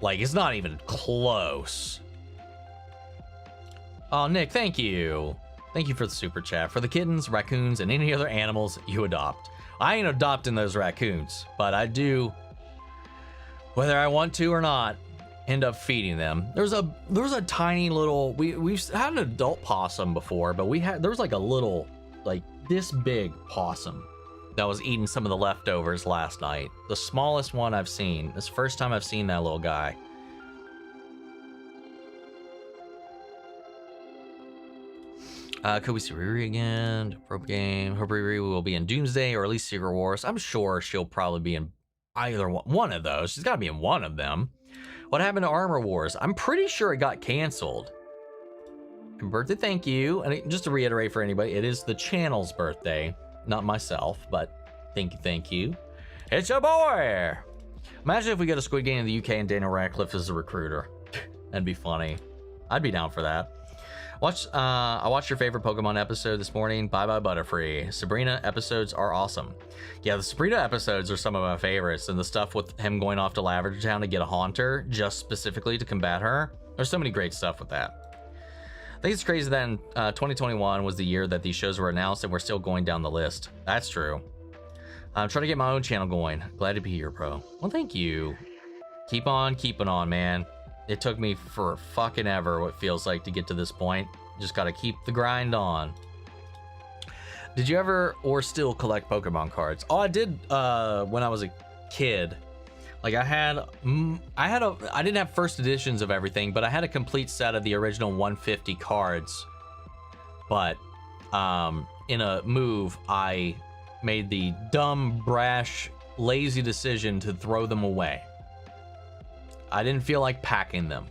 [SPEAKER 1] Like, it's not even close. Oh, Nick, thank you. Thank you for the super chat. For the kittens, raccoons, and any other animals you adopt. I ain't adopting those raccoons, but I do, whether I want to or not, end up feeding them. There's a tiny little, we've had an adult possum before, but there was like a little, like this big possum that was eating some of the leftovers last night. The smallest one I've seen. It's the first time I've seen that little guy. Could we see Riri again? Rope game. Hope Riri will be in Doomsday or at least Secret Wars. I'm sure she'll probably be in either one of those. She's got to be in one of them. What happened to Armor Wars? I'm pretty sure it got canceled. Birthday, thank you. And just to reiterate for anybody, it is the channel's birthday, not myself, but thank you. It's your boy. Imagine if we get a Squid Game in the UK and Daniel Radcliffe is a recruiter. That'd be funny. I'd be down for that. I watched your favorite Pokemon episode this morning. Bye Bye Butterfree. Sabrina episodes are awesome. Yeah, the Sabrina episodes are some of my favorites, and the stuff with him going off to Lavender Town to get a Haunter just specifically to combat her. There's so many great stuff with that. I think it's crazy that 2021 was the year that these shows were announced and we're still going down the list. That's true. I'm trying to get my own channel going. Glad to be here, bro. Well, thank you. Keep on keeping on, man. It took me for fucking ever, what feels like, to get to this point. Just gotta keep the grind on. Did you ever or still collect Pokemon cards? Oh, I did when I was a kid. Like I didn't have first editions of everything, but I had a complete set of the original 150 cards. But in a move, I made the dumb, brash, lazy decision to throw them away. I didn't feel like packing them.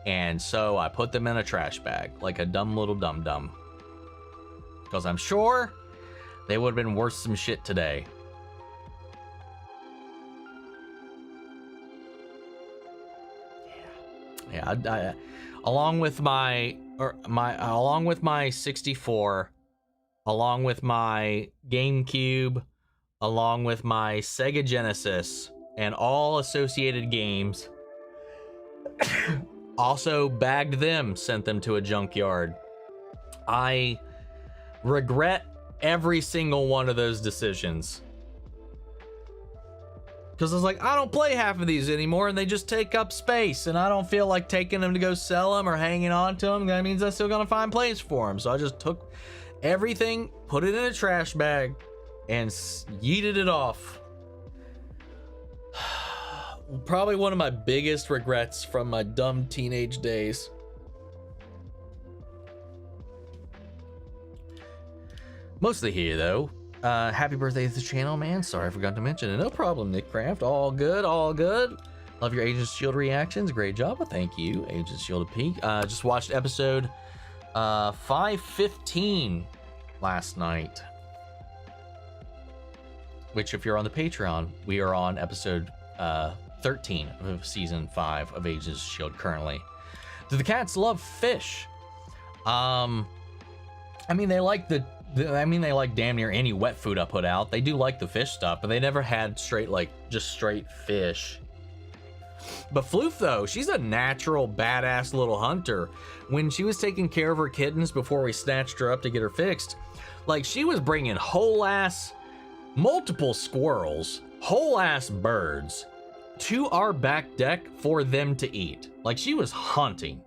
[SPEAKER 1] And so I put them in a trash bag, like a dumb little dum-dum. Because I'm sure they would have been worth some shit today. Yeah, along with my 64, along with my GameCube, along with my Sega Genesis, and all associated games. Also bagged them, sent them to a junkyard. I regret every single one of those decisions. Because I was like, I don't play half of these anymore and they just take up space and I don't feel like taking them to go sell them or hanging on to them. That means I'm still gonna find place for them. So I just took everything, put it in a trash bag, and yeeted it off. Probably one of my biggest regrets from my dumb teenage days. Mostly here though. Happy birthday to the channel, man. Sorry I forgot to mention it. No problem, Nick Craft. All good, all good. Love your Agents of S.H.I.E.L.D. reactions. Great job. Well, thank you, Agents of S.H.I.E.L.D. Peak. Just watched episode 515 last night. Which, if you're on the Patreon, we are on episode 13 of season 5 of Agents of S.H.I.E.L.D. currently. Do the cats love fish? I mean, they like they like damn near any wet food I put out. They do like the fish stuff, but they never had just straight fish. But Floof, though, she's a natural badass little hunter. When she was taking care of her kittens before we snatched her up to get her fixed, like, she was bringing whole ass, multiple squirrels, whole ass birds to our back deck for them to eat. Like, she was hunting.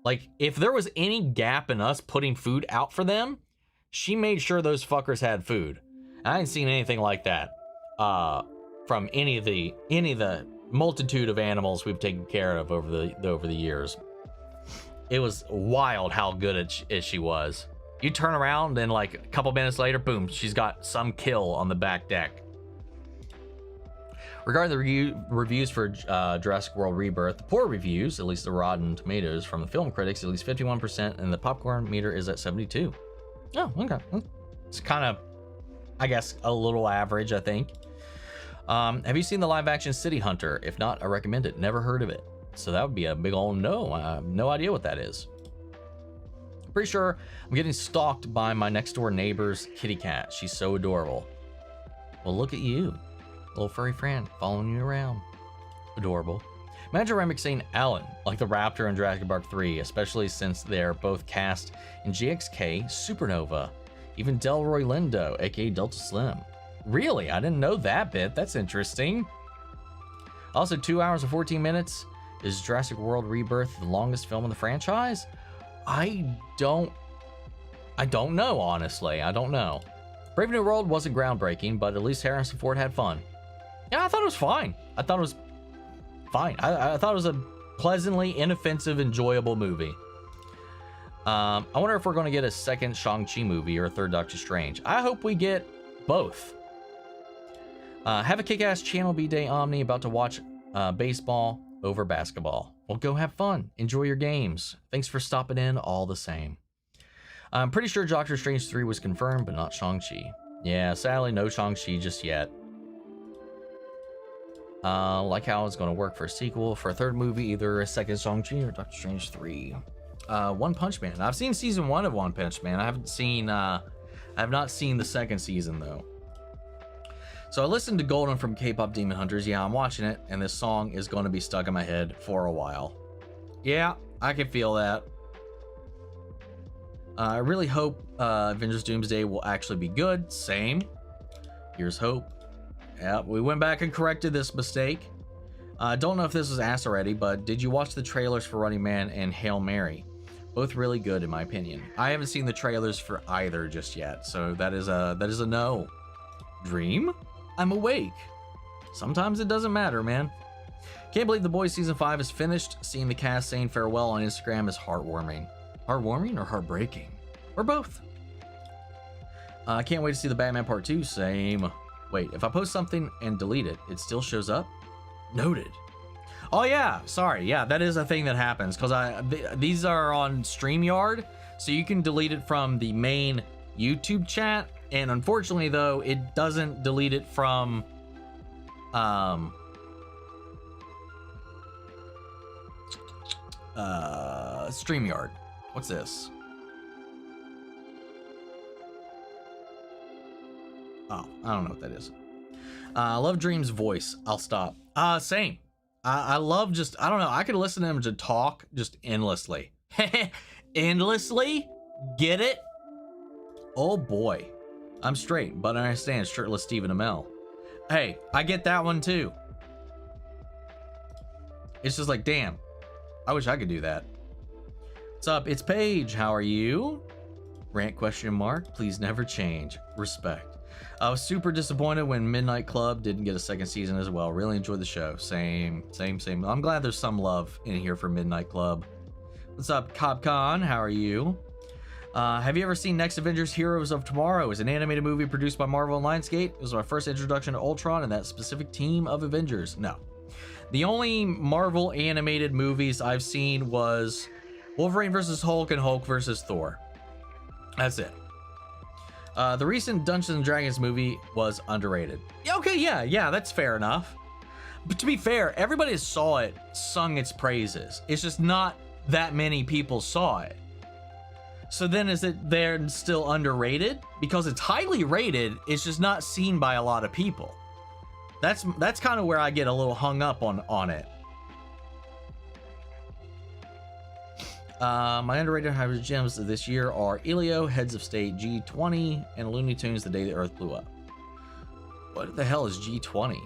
[SPEAKER 1] Like, if there was any gap in us putting food out for them, she made sure those fuckers had food. I ain't seen anything like that from any of the multitude of animals we've taken care of over the years. It was wild how good she was. You turn around and like a couple minutes later, boom, she's got some kill on the back deck. Regarding the reviews for Jurassic World Rebirth, the poor reviews, at least the Rotten Tomatoes from the film critics, at least 51%, and the popcorn meter is at 72. Oh, okay. It's kind of, I guess, a little average, I think. Have you seen the live-action City Hunter? If not, I recommend it. Never heard of it. So that would be a big old no. I have no idea what that is. I'm pretty sure I'm getting stalked by my next-door neighbor's kitty cat. She's so adorable. Well, look at you. Little furry friend following you around. Adorable. Imagine remixing Alan like the Raptor in Jurassic Park 3, especially since they're both cast in GXK Supernova. Even Delroy Lindo, aka Delta Slim. Really? I didn't know that bit. That's interesting. Also, 2 hours and 14 minutes. Is Jurassic World Rebirth the longest film in the franchise? I don't know, honestly. I don't know. Brave New World wasn't groundbreaking, but at least Harrison Ford had fun. Yeah, I thought it was fine. I thought it was fine. I thought it was a pleasantly inoffensive, enjoyable movie. I wonder if we're going to get a second Shang-Chi movie or a third Doctor Strange. I hope we get both. Have a kick-ass Channel B Day Omni, about to watch baseball over basketball. Well, go have fun. Enjoy your games. Thanks for stopping in all the same. I'm pretty sure Doctor Strange 3 was confirmed, but not Shang-Chi. Yeah, sadly, no Shang-Chi just yet. Like how it's going to work for a sequel, for a third movie, either a second Shang-Chi or Doctor Strange 3. One Punch Man. I've seen season 1 of One Punch Man. I have not seen the second season, though. So I listened to Golden from K-Pop Demon Hunters. Yeah, I'm watching it, and this song is going to be stuck in my head for a while. Yeah, I can feel that. I really hope Avengers Doomsday will actually be good. Same. Here's hope. Yeah, we went back and corrected this mistake. I don't know if this was asked already, but did you watch the trailers for Running Man and Hail Mary? Both really good, in my opinion. I haven't seen the trailers for either just yet, so that is a no. Dream? I'm awake. Sometimes it doesn't matter, man. Can't believe The Boys Season 5 is finished. Seeing the cast saying farewell on Instagram is heartwarming. Heartwarming or heartbreaking? Or both? I can't wait to see the Batman Part 2. Same. Wait, if I post something and delete it, it still shows up? Noted. Oh yeah, sorry. Yeah, that is a thing that happens because these are on StreamYard, so you can delete it from the main YouTube chat. And unfortunately, though, it doesn't delete it from StreamYard. What's this? Oh, I don't know what that is. I love Dream's voice. I'll stop. Same. I love just, I don't know. I could listen to him to talk just endlessly. Endlessly? Get it? Oh boy. I'm straight, but I understand shirtless Stephen Amell. Hey, I get that one too. It's just like, damn. I wish I could do that. What's up? It's Paige. How are you? Rant question mark. Please never change. Respect. I was super disappointed when Midnight Club didn't get a second season as well. Really enjoyed the show. Same. I'm glad there's some love in here for Midnight Club. What's up, CopCon? How are you? Have you ever seen Next Avengers Heroes of Tomorrow? It's an animated movie produced by Marvel and Lionsgate. It was my first introduction to Ultron and that specific team of Avengers. No. The only Marvel animated movies I've seen was Wolverine vs. Hulk and Hulk vs. Thor. That's it. The recent Dungeons and Dragons movie was underrated. Okay, yeah, that's fair enough. But to be fair, everybody that saw it sung its praises. It's just not that many people saw it. So then is it there still underrated? Because it's highly rated, it's just not seen by a lot of people. That's kind of where I get a little hung up on it. My underrated hybrid gems this year are Elio, Heads of State, G20, and Looney Tunes, The Day the Earth Blew Up. What the hell is G20?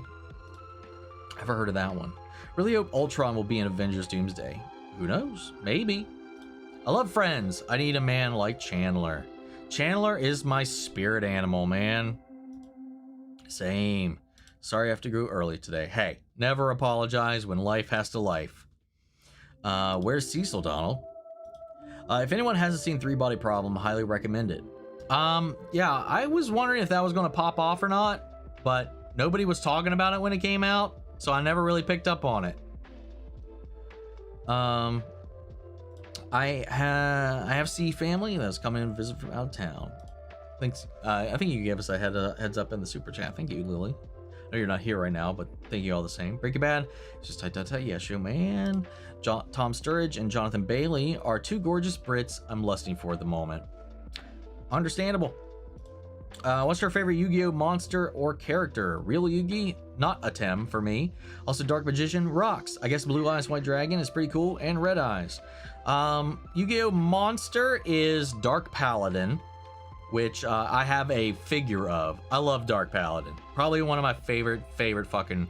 [SPEAKER 1] Never heard of that one. Really hope Ultron will be in Avengers Doomsday. Who knows? Maybe. I love Friends. I need a man like Chandler. Chandler is my spirit animal, man. Same. Sorry I have to go early today. Hey, never apologize when life has to life. Where's Cecil, Donald? If anyone hasn't seen Three Body Problem, highly recommend it. Yeah, I was wondering if that was going to pop off or not, but nobody was talking about it when it came out, so I never really picked up on it. I have C family that's coming and visit from out of town. Thanks. I think you gave us a heads up in the super chat. Thank you, Lily. I know you're not here right now, but thank you all the same. Breaking Bad, it's just tight. Yes, yo, man. Tom Sturridge and Jonathan Bailey are two gorgeous Brits I'm lusting for at the moment. Understandable. What's your favorite Yu-Gi-Oh monster or character? Real Yugi? Not a Tem for me. Also, Dark Magician rocks. I guess Blue Eyes White Dragon is pretty cool, and Red Eyes. Yu-Gi-Oh monster is Dark Paladin, which I have a figure of. I love Dark Paladin. Probably one of my favorite fucking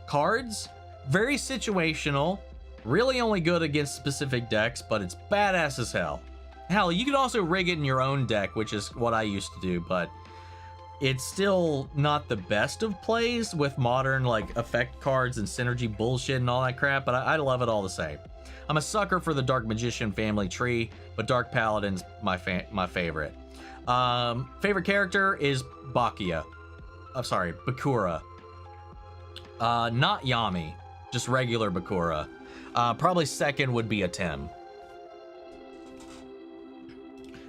[SPEAKER 1] cards. Very situational. Really only good against specific decks, but it's badass as hell. Hell, you can also rig it in your own deck, which is what I used to do, but it's still not the best of plays with modern like effect cards and synergy bullshit and all that crap, but I love it all the same. I'm a sucker for the Dark Magician family tree, but Dark Paladin's my favorite. Favorite character is Bakura. Not Yami, just regular Bakura. Probably second would be a Tem.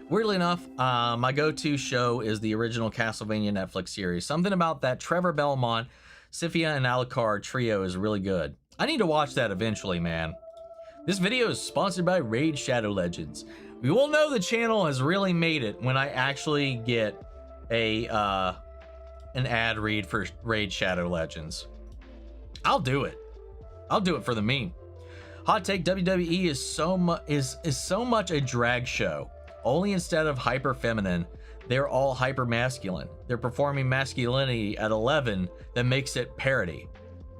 [SPEAKER 1] Weirdly enough, my go-to show is the original Castlevania Netflix series. Something about that Trevor Belmont, Sifia, and Alucard trio is really good. I need to watch that eventually, man. This video is sponsored by Raid Shadow Legends. We will know the channel has really made it when I actually get an ad read for Raid Shadow Legends. I'll do it. I'll do it for the meme. Hot take: WWE is so much a drag show. Only instead of hyper feminine, they're all hyper masculine. They're performing masculinity at 11 that makes it parody.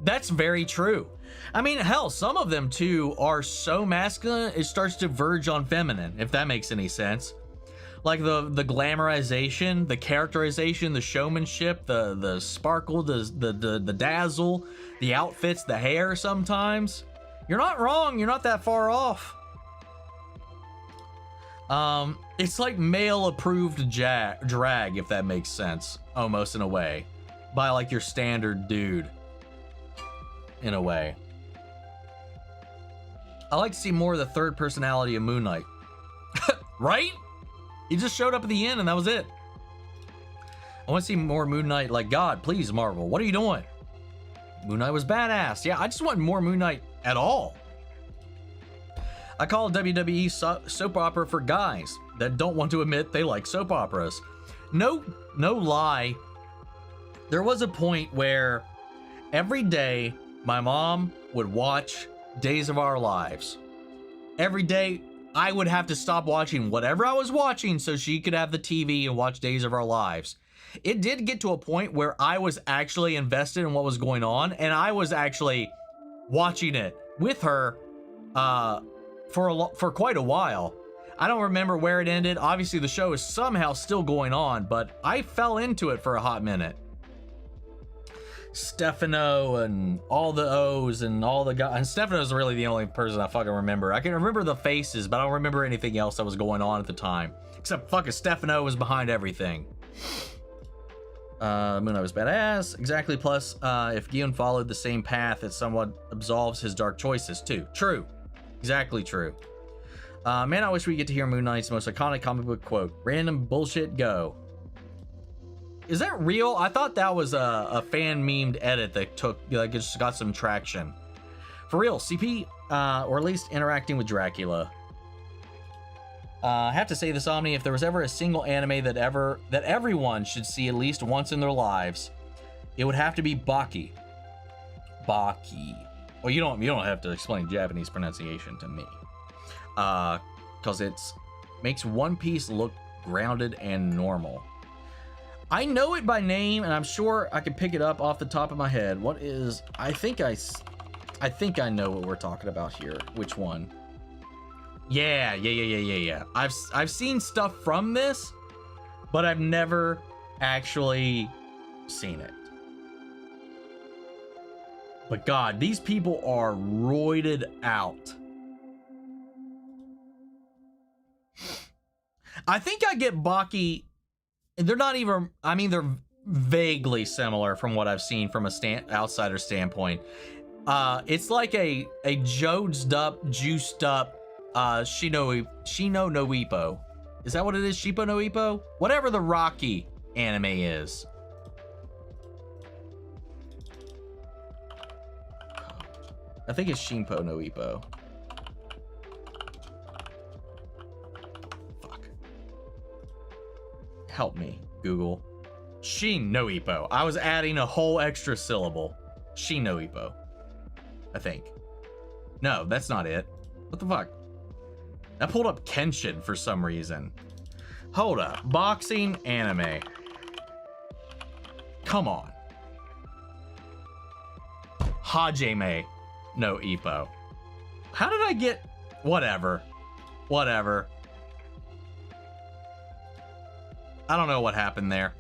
[SPEAKER 1] That's very true. I mean, hell, some of them too are so masculine it starts to verge on feminine, if that makes any sense. Like the glamorization, the characterization, the showmanship, the sparkle, the dazzle, the outfits, the hair sometimes. You're not wrong, you're not that far off. It's like male approved drag, if that makes sense, almost in a way, by like your standard dude, in a way. I like to see more of the third personality of Moon Knight. Right? He just showed up at the end and that was it. I want to see more Moon Knight. Like, God, please, Marvel, what are you doing? Moon Knight was badass. Yeah, I just want more Moon Knight at all. I call WWE soap opera for guys that don't want to admit they like soap operas. No lie. There was a point where every day my mom would watch Days of Our Lives. Every day I would have to stop watching whatever I was watching so she could have the TV and watch Days of Our Lives. It did get to a point where I was actually invested in what was going on, and I was actually watching it with her for quite a while. I don't remember where it ended. Obviously the show is somehow still going on, but I fell into it for a hot minute. Stefano and all the O's and all the guys. And Stefano's really the only person I fucking remember. I can remember the faces, but I don't remember anything else that was going on at the time. Except fucking Stefano was behind everything. Moon Knight was badass. Exactly. Plus, if Guion followed the same path, it somewhat absolves his dark choices too. True. Exactly true. Man, I wish we get to hear Moon Knight's most iconic comic book quote. Random bullshit go. Is that real? I thought that was a fan memed edit that took, like, it just got some traction. For real, CP, or at least interacting with Dracula. I have to say this, Omni, if there was ever a single anime that everyone should see at least once in their lives, it would have to be Baki. Baki. Well, you don't have to explain Japanese pronunciation to me. Because it's makes One Piece look grounded and normal. I know it by name, and I'm sure I can pick it up off the top of my head. What is... I think I know what we're talking about here. Which one? Yeah. I've seen stuff from this, but I've never actually seen it. But God, these people are roided out. I think I get Baki. They're not even, I mean, they're vaguely similar from what I've seen from a outsider standpoint. It's like a juiced up Shino no Ippo. Is that what it is? Shippo no Ippo? Whatever the Rocky anime is. I think it's Shinpo no Ippo. Fuck. Help me, Google. Shin no Ippo. I was adding a whole extra syllable. Shin no Ippo. I think. No, that's not it. What the fuck? I pulled up Kenshin for some reason. Hold up. Boxing anime. Come on. Hajime no Ippo. How did I get... Whatever. I don't know what happened there.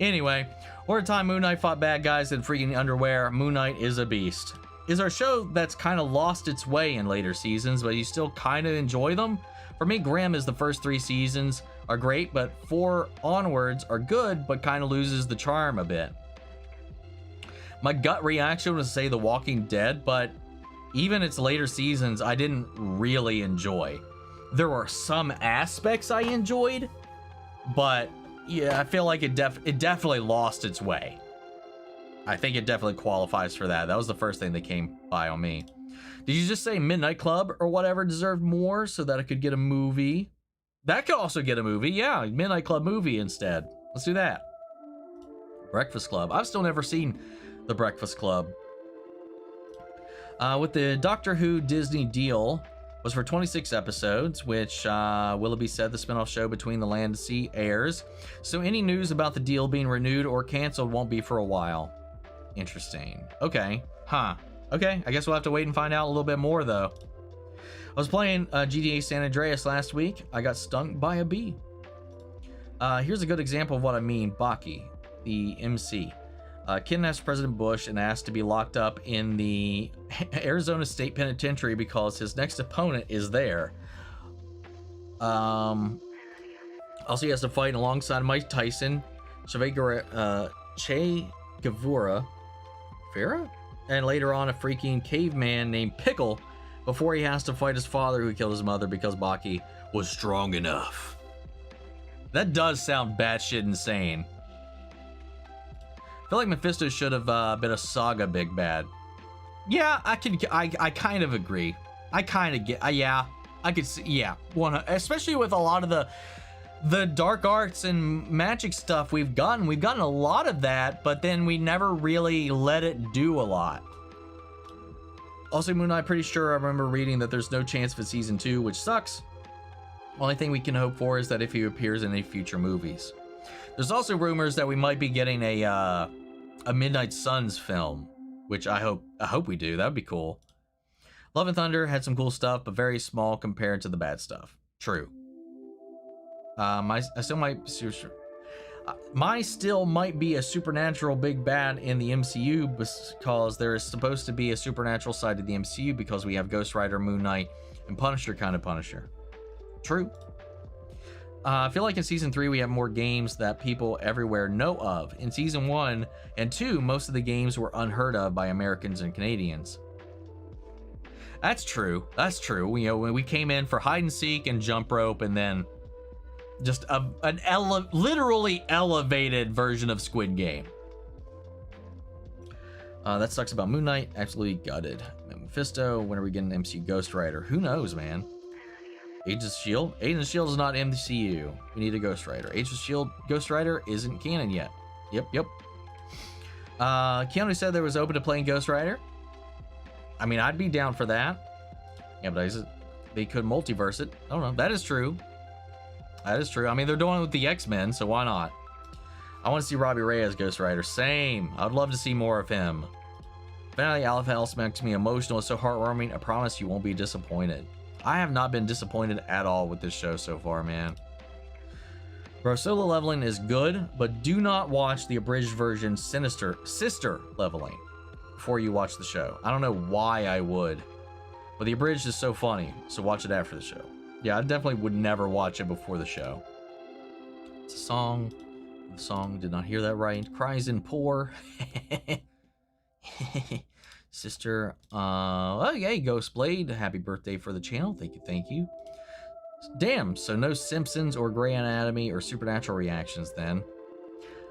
[SPEAKER 1] Anyway, over time Moon Knight fought bad guys in freaking underwear. Moon Knight is a beast. Is our show that's kind of lost its way in later seasons, but you still kind of enjoy them? For me, Grimm is the first 3 seasons are great, but 4 onwards are good, but kind of loses the charm a bit. My gut reaction was to say The Walking Dead, but even its later seasons, I didn't really enjoy. There were some aspects I enjoyed, but yeah, I feel like it definitely lost its way. I think it definitely qualifies for that. That was the first thing that came by on me. Did you just say Midnight Club or whatever deserved more so that it could get a movie? That could also get a movie. Yeah, Midnight Club movie instead. Let's do that. Breakfast Club. I've still never seen The Breakfast Club. With the Doctor Who Disney deal was for 26 episodes, which Willoughby said the spinoff show Between the Land and Sea airs. So any news about the deal being renewed or canceled won't be for a while. Interesting. Okay. Huh. Okay, I guess we'll have to wait and find out a little bit more, though. I was playing GTA San Andreas last week. I got stung by a bee. Here's a good example of what I mean. Baki, the MC, kidnaps President Bush and asked to be locked up in the Arizona State Penitentiary because his next opponent is there. Also, he has to fight alongside Mike Tyson, Che Guevara, and later on a freaking caveman named Pickle before he has to fight his father who killed his mother because Baki was strong enough. That does sound batshit insane. I feel like Mephisto should have been a Saga big bad. Yeah, I kind of agree. I kind of get, yeah, I could see, yeah, especially with a lot of the dark arts and magic stuff we've gotten a lot of that, but then we never really let it do a lot. Also, Moon Knight, pretty sure I remember reading that there's no chance for season 2, which sucks. Only thing we can hope for is that if he appears in any future movies. There's also rumors that we might be getting a Midnight Suns film, which I hope we do. That would be cool. Love and Thunder had some cool stuff, but very small compared to the bad stuff. True. My still might be a supernatural big bad in the MCU because there is supposed to be a supernatural side to the MCU because we have Ghost Rider, Moon Knight, and Punisher kind of Punisher. True. I feel like in season 3 we have more games that people everywhere know of. In season 1 and 2, most of the games were unheard of by Americans and Canadians. That's true. That's true. You know, when we came in for hide and seek and jump rope, and then just literally elevated version of Squid Game. That sucks about Moon Knight. Absolutely gutted. Mephisto. When are we getting MCU Ghost Rider? Who knows, man? Agents of S.H.I.E.L.D. Agents of S.H.I.E.L.D. is not MCU. We need a Ghost Rider. Agents of S.H.I.E.L.D. Ghost Rider isn't canon yet. Yep. Keanu said there was open to playing Ghost Rider. I mean, I'd be down for that. Yeah, but they could multiverse it. I don't know. That is true. That is true. I mean, they're doing it with the X-Men, so why not? I want to see Robbie Ray as Ghost Rider. Same. I'd love to see more of him. Finally, Aleph House makes me emotional. It's so heartwarming. I promise you won't be disappointed. I have not been disappointed at all with this show so far, man. Bro, solo leveling is good, but do not watch the abridged version Sister Leveling before you watch the show. I don't know why I would, but the abridged is so funny, so watch it after the show. Yeah, I definitely would never watch it before the show. It's a song. The song, did not hear that right. Cries in poor. Sister, oh yeah, Ghostblade, happy birthday for the channel. Thank you. Damn, so no Simpsons or Grey Anatomy or Supernatural reactions then.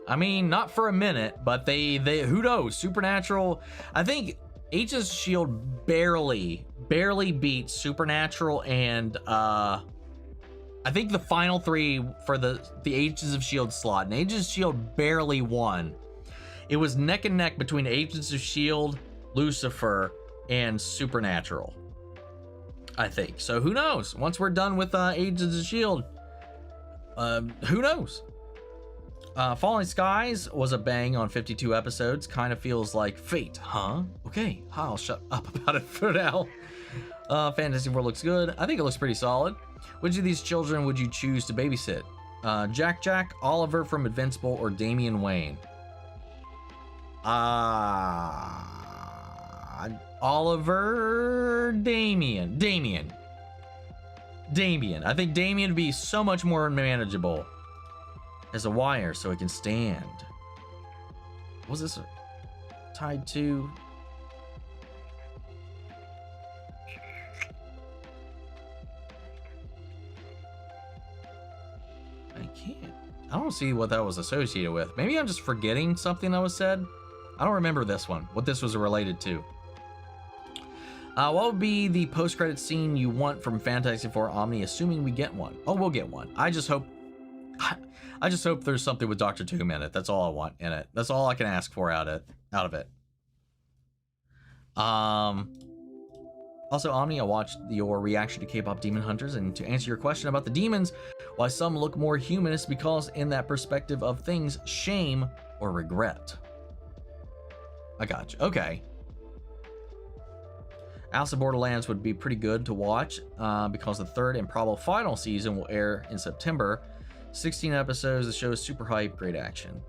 [SPEAKER 1] I mean, not for a minute, but they who knows? Supernatural, I think Agents of S.H.I.E.L.D. barely beat Supernatural and I think the final three for the Agents of S.H.I.E.L.D. slot, and Agents of S.H.I.E.L.D. barely won. It was neck and neck between Agents of S.H.I.E.L.D., Lucifer, and Supernatural, I think. So who knows? Once we're done with Agents of S.H.I.E.L.D., who knows? Falling Skies was a bang on 52 episodes. Kind of feels like fate, huh? Okay, I'll shut up about it for now. Fantasy World looks good. I think it looks pretty solid. Which of these children would you choose to babysit? Jack, Oliver from Invincible, or Damian Wayne? Oliver, Damian. I think Damian would be so much more manageable as a wire, so it can stand. What was this tied to? I can't. I don't see what that was associated with. Maybe I'm just forgetting something that was said. I don't remember this one, what this was related to. What would be the post-credit scene you want from Fantastic Four Omni, assuming we get one? Oh, we'll get one. I just hope there's something with Dr. Doom in it. That's all I want in it. That's all I can ask for out of it. Also, Omni, I watched your reaction to K-pop Demon Hunters, and to answer your question about the demons, why some look more human is because in that perspective of things, shame or regret. I got you. Okay. Alice in Borderlands would be pretty good to watch because the third and probable final season will air in September. 16 episodes. The show is super hype. Great action.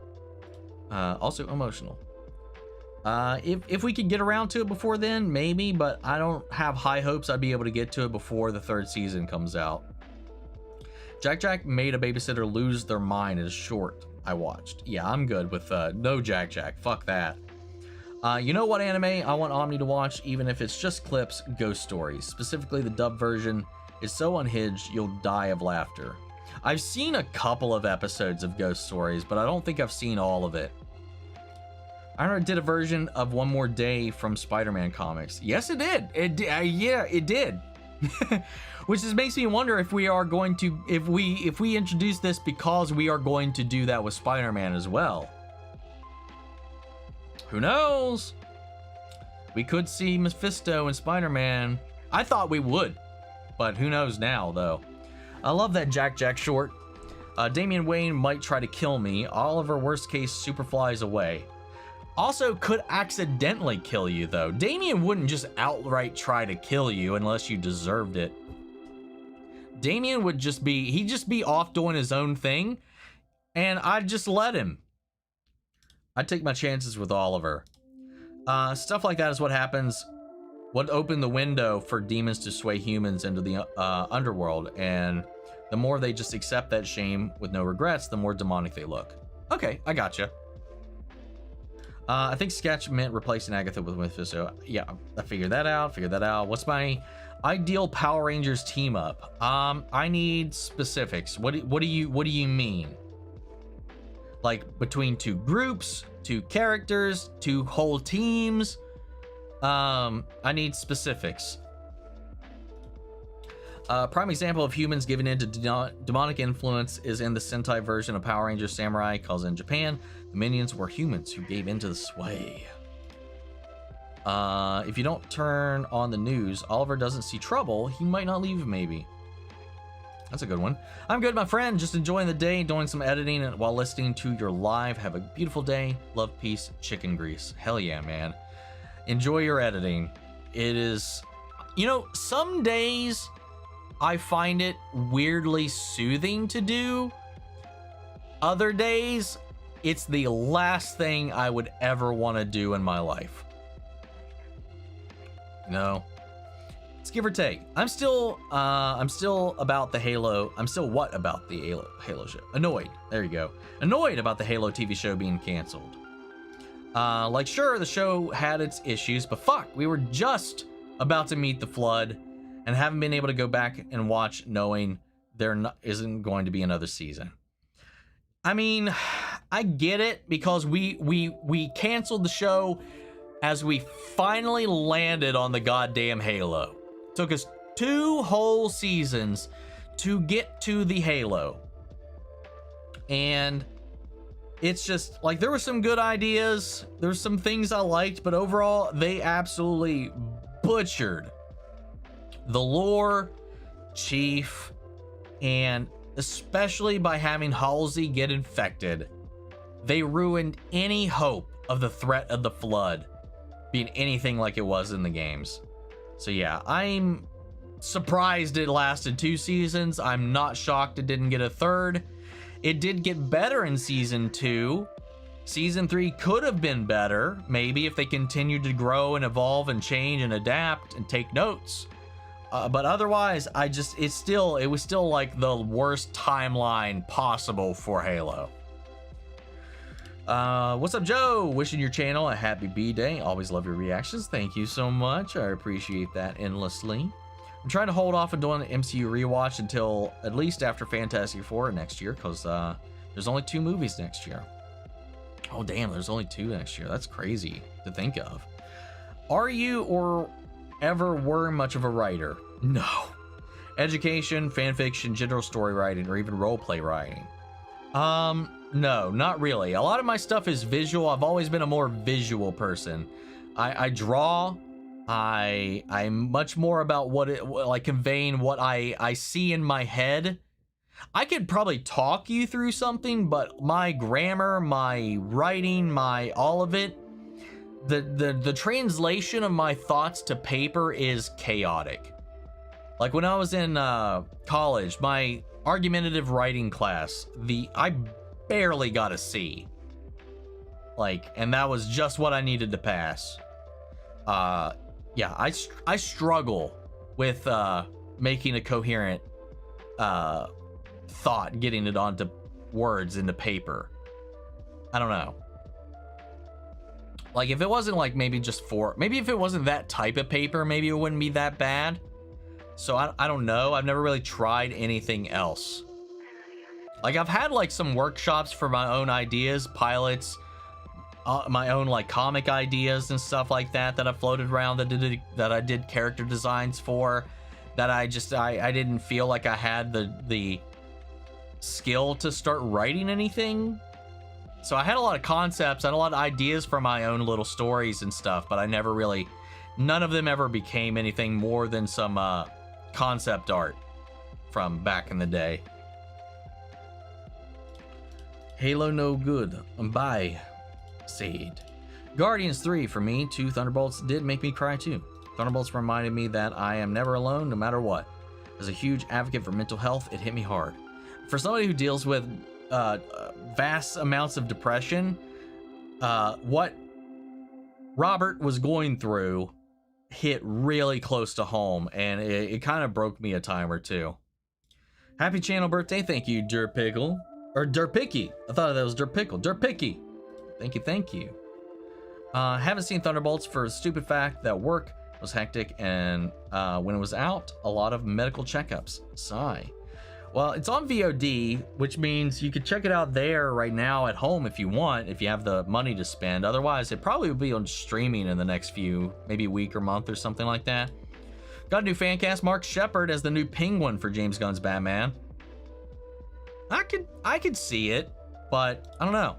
[SPEAKER 1] Also emotional. If we could get around to it before then, maybe, but I don't have high hopes I'd be able to get to it before the third season comes out. Jack made a babysitter lose their mind is short I watched. Yeah, I'm good with no Jack. Fuck that. You know what anime I want Omni to watch, even if it's just clips? Ghost Stories. Specifically, the dub version is so unhinged you'll die of laughter. I've seen a couple of episodes of Ghost Stories, but I don't think I've seen all of it. Ironheart did a version of One More Day from Spider-Man comics. Yes, it did. Yeah, it did. Which just makes me wonder if we are going to, if we introduce this because we are going to do that with Spider-Man as well. Who knows? We could see Mephisto and Spider-Man. I thought we would, but who knows now, though. I love that Jack short. Damian Wayne might try to kill me. Oliver, worst case, super flies away. Also, could accidentally kill you, though. Damian wouldn't just outright try to kill you unless you deserved it. Damian would just be, he'd just be off doing his own thing, and I'd just let him. I'd take my chances with Oliver. Stuff like that is what happens, what opened the window for demons to sway humans into the underworld, and the more they just accept that shame with no regrets, the more demonic they look. Okay, I gotcha. I think Sketch meant replacing Agatha with Mephisto. Yeah, I figured that out. What's my ideal Power Rangers team up? I need specifics. What do you mean? Like between two groups, two characters, two whole teams? I need specifics. Prime example of humans giving in to demonic influence is in the Sentai version of Power Rangers Samurai, cause in Japan, the minions were humans who gave in to the sway. If you don't turn on the news, Oliver doesn't see trouble, he might not leave maybe. That's a good one. I'm good, my friend. Just enjoying the day, doing some editing while listening to your live. Have a beautiful day. Love, peace, chicken grease. Hell yeah, man. Enjoy your editing. It is, you know, some days I find it weirdly soothing to do. Other days, it's the last thing I would ever want to do in my life. You know? It's give or take. I'm still about the Halo. I'm still what about the Halo show? Annoyed. There you go. Annoyed about the Halo TV show being canceled. Like, sure, the show had its issues, but fuck, we were just about to meet the flood and haven't been able to go back and watch knowing isn't going to be another season. I mean, I get it because we canceled the show as we finally landed on the goddamn Halo. Took us 2 whole seasons to get to the Halo. And it's just like, there were some good ideas, there's some things I liked, but overall they absolutely butchered the lore, Chief, and especially by having Halsey get infected, they ruined any hope of the threat of the flood being anything like it was in the games. So yeah, I'm surprised it lasted 2 seasons. I'm not shocked it didn't get a 3rd. It did get better in season 2. Season 3 could have been better, maybe, if they continued to grow and evolve and change and adapt and take notes. But otherwise, it was still like the worst timeline possible for Halo. What's up, Joe? Wishing your channel a happy B-Day. Always love your reactions. Thank you so much. I appreciate that endlessly. I'm trying to hold off on doing the MCU rewatch until at least after Fantastic Four next year, because there's only 2 movies next year. Oh, damn, there's only 2 next year. That's crazy to think of. Are you or ever were much of a writer? No. Education, fanfiction, general story writing, or even roleplay writing? No, not really. A lot of my stuff is visual. I've always been a more visual person. I draw. I'm much more about like conveying what I see in my head. I could probably talk you through something, but my grammar, my writing, all of it, the translation of my thoughts to paper is chaotic. Like when I was in college, my argumentative writing class, I barely got a C. Like, and that was just what I needed to pass. Yeah, I struggle with making a coherent thought, getting it onto words into paper. I don't know. Like, if it wasn't like maybe if it wasn't that type of paper, maybe it wouldn't be that bad. So I don't know. I've never really tried anything else. Like, I've had like some workshops for my own ideas, pilots, my own like comic ideas and stuff like that I floated around that I did character designs for, that I didn't feel like I had the skill to start writing anything. So I had a lot of concepts and a lot of ideas for my own little stories and stuff, but none of them ever became anything more than some concept art from back in the day. Halo no good. Bye, Sade. Guardians 3 for me. 2 Thunderbolts did make me cry too. Thunderbolts reminded me that I am never alone no matter what. As a huge advocate for mental health, it hit me hard. For somebody who deals with vast amounts of depression, what Robert was going through hit really close to home, and it kind of broke me a time or two. Happy channel birthday. Thank you, Derpickle. Or Derpicky. I thought that was Derpickle. Derpicky. Thank you. Haven't seen Thunderbolts for the stupid fact that work was hectic, and when it was out, a lot of medical checkups. Sigh. Well, it's on VOD, which means you could check it out there right now at home if you want, if you have the money to spend. Otherwise, it probably will be on streaming in the next maybe week or month or something like that. Got a new fan cast, Mark Shepard as the new Penguin for James Gunn's Batman. I could see it, but I don't know.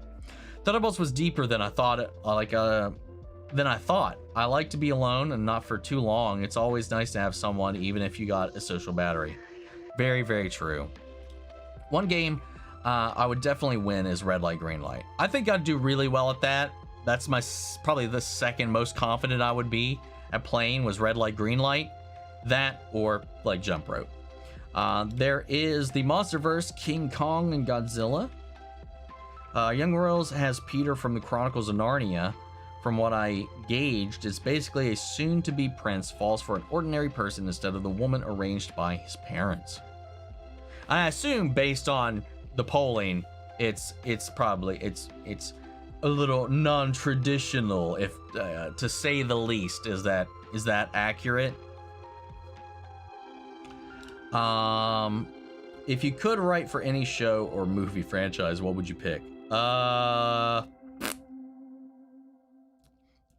[SPEAKER 1] Thunderbolts was deeper than I thought. I like to be alone and not for too long. It's always nice to have someone, even if you got a social battery. Very, very true. One game I would definitely win is Red Light, Green Light. I think I'd do really well at that. That's probably the second most confident I would be at playing was Red Light, Green Light. That or like Jump Rope. There is the Monsterverse, King Kong and Godzilla. Young Royals has Peter from the Chronicles of Narnia. From what I gauged, it's basically a soon-to-be prince falls for an ordinary person instead of the woman arranged by his parents. I assume based on the polling, it's probably a little non-traditional, if to say the least. Is that accurate? If you could write for any show or movie franchise, what would you pick?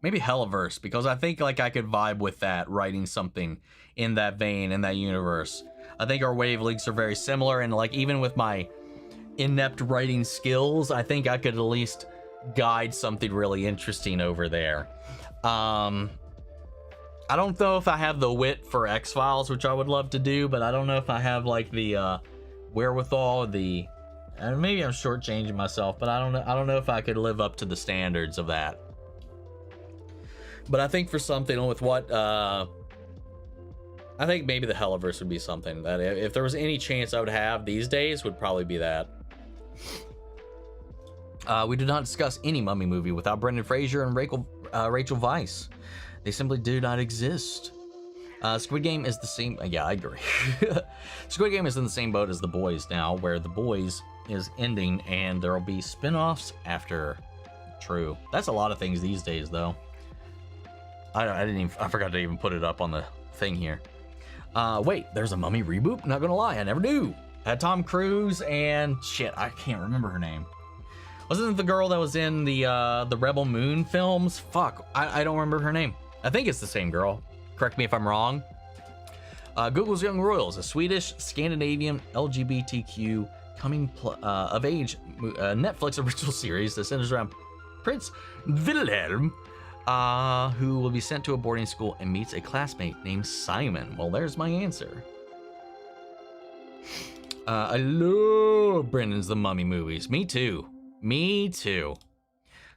[SPEAKER 1] Maybe Helliverse, because I think like I could vibe with that, writing something in that vein, in that universe. I think our wavelengths are very similar, and like even with my inept writing skills, I think I could at least guide something really interesting over there. I don't know if I have the wit for X-Files, which I would love to do, but I don't know if I have like the wherewithal, and maybe I'm shortchanging myself, but I don't know if I could live up to the standards of that. But I think for something with what I think maybe the Helliverse would be something that if there was any chance I would have these days, would probably be that. We did not discuss any Mummy movie without Brendan Fraser and Rachel Weisz. They simply do not exist. Squid Game is the same. Yeah, I agree. Squid Game is in the same boat as The Boys now, where The Boys is ending and there will be spin-offs after. True. That's a lot of things these days, though. I forgot to even put it up on the thing here. Wait, there's a Mummy reboot? Not gonna lie, I never knew. Had Tom Cruise and shit, I can't remember her name. Wasn't it the girl that was in the Rebel Moon films? Fuck, I don't remember her name. I think it's the same girl. Correct me if I'm wrong. Google's Young Royals, a Swedish Scandinavian LGBTQ coming of age Netflix original series that centers around Prince Wilhelm, who will be sent to a boarding school and meets a classmate named Simon. Well, there's my answer. I love Brendan's The Mummy movies. Me too. Me too.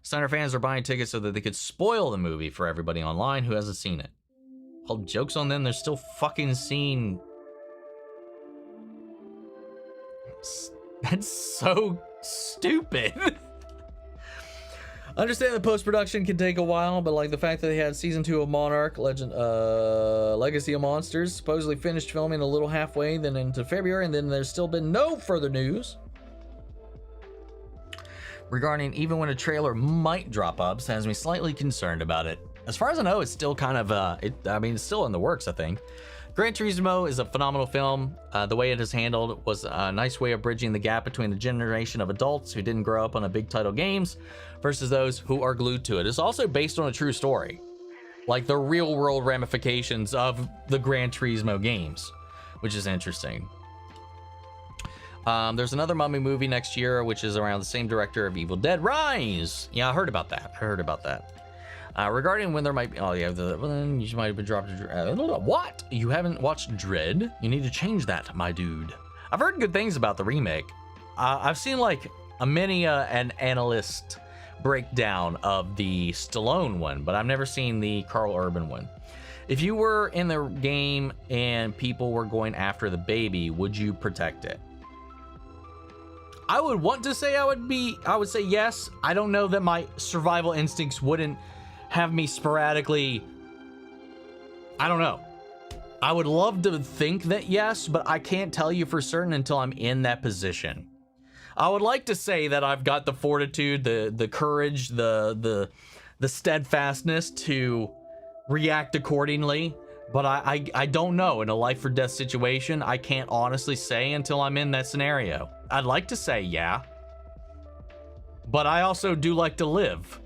[SPEAKER 1] Steiner fans are buying tickets so that they could spoil the movie for everybody online who hasn't seen it. Well, joke's on them, they're still fucking seeing... That's so stupid. I understand that post-production can take a while, but like the fact that they had season 2 of Monarch, Legacy of Monsters, supposedly finished filming a little halfway, then into February, and then there's still been no further news regarding even when a trailer might drop up, has me slightly concerned about it. As far as I know, it's still kind of, it's still in the works, I think. Gran Turismo is a phenomenal film. The way it is handled was a nice way of bridging the gap between the generation of adults who didn't grow up on a big title games versus those who are glued to it. It's also based on a true story, like the real world ramifications of the Gran Turismo games, which is interesting. There's another Mummy movie next year, which is around the same director of Evil Dead Rise. Yeah, I heard about that. Regarding when there might be, then you might have been dropped. What? You haven't watched Dread? You need to change that, my dude. I've heard good things about the remake. I've seen like an analyst breakdown of the Stallone one, but I've never seen the Carl Urban one. If you were in the game and people were going after the baby, would you protect it? I would want to say I would say yes. I don't know that my survival instincts wouldn't have me sporadically. I don't know. I would love to think that yes, but I can't tell you for certain until I'm in that position. I would like to say that I've got the fortitude, the courage, the steadfastness to react accordingly, but I don't know. In a life or death situation, I can't honestly say until I'm in that scenario. I'd like to say yeah, but I also do like to live.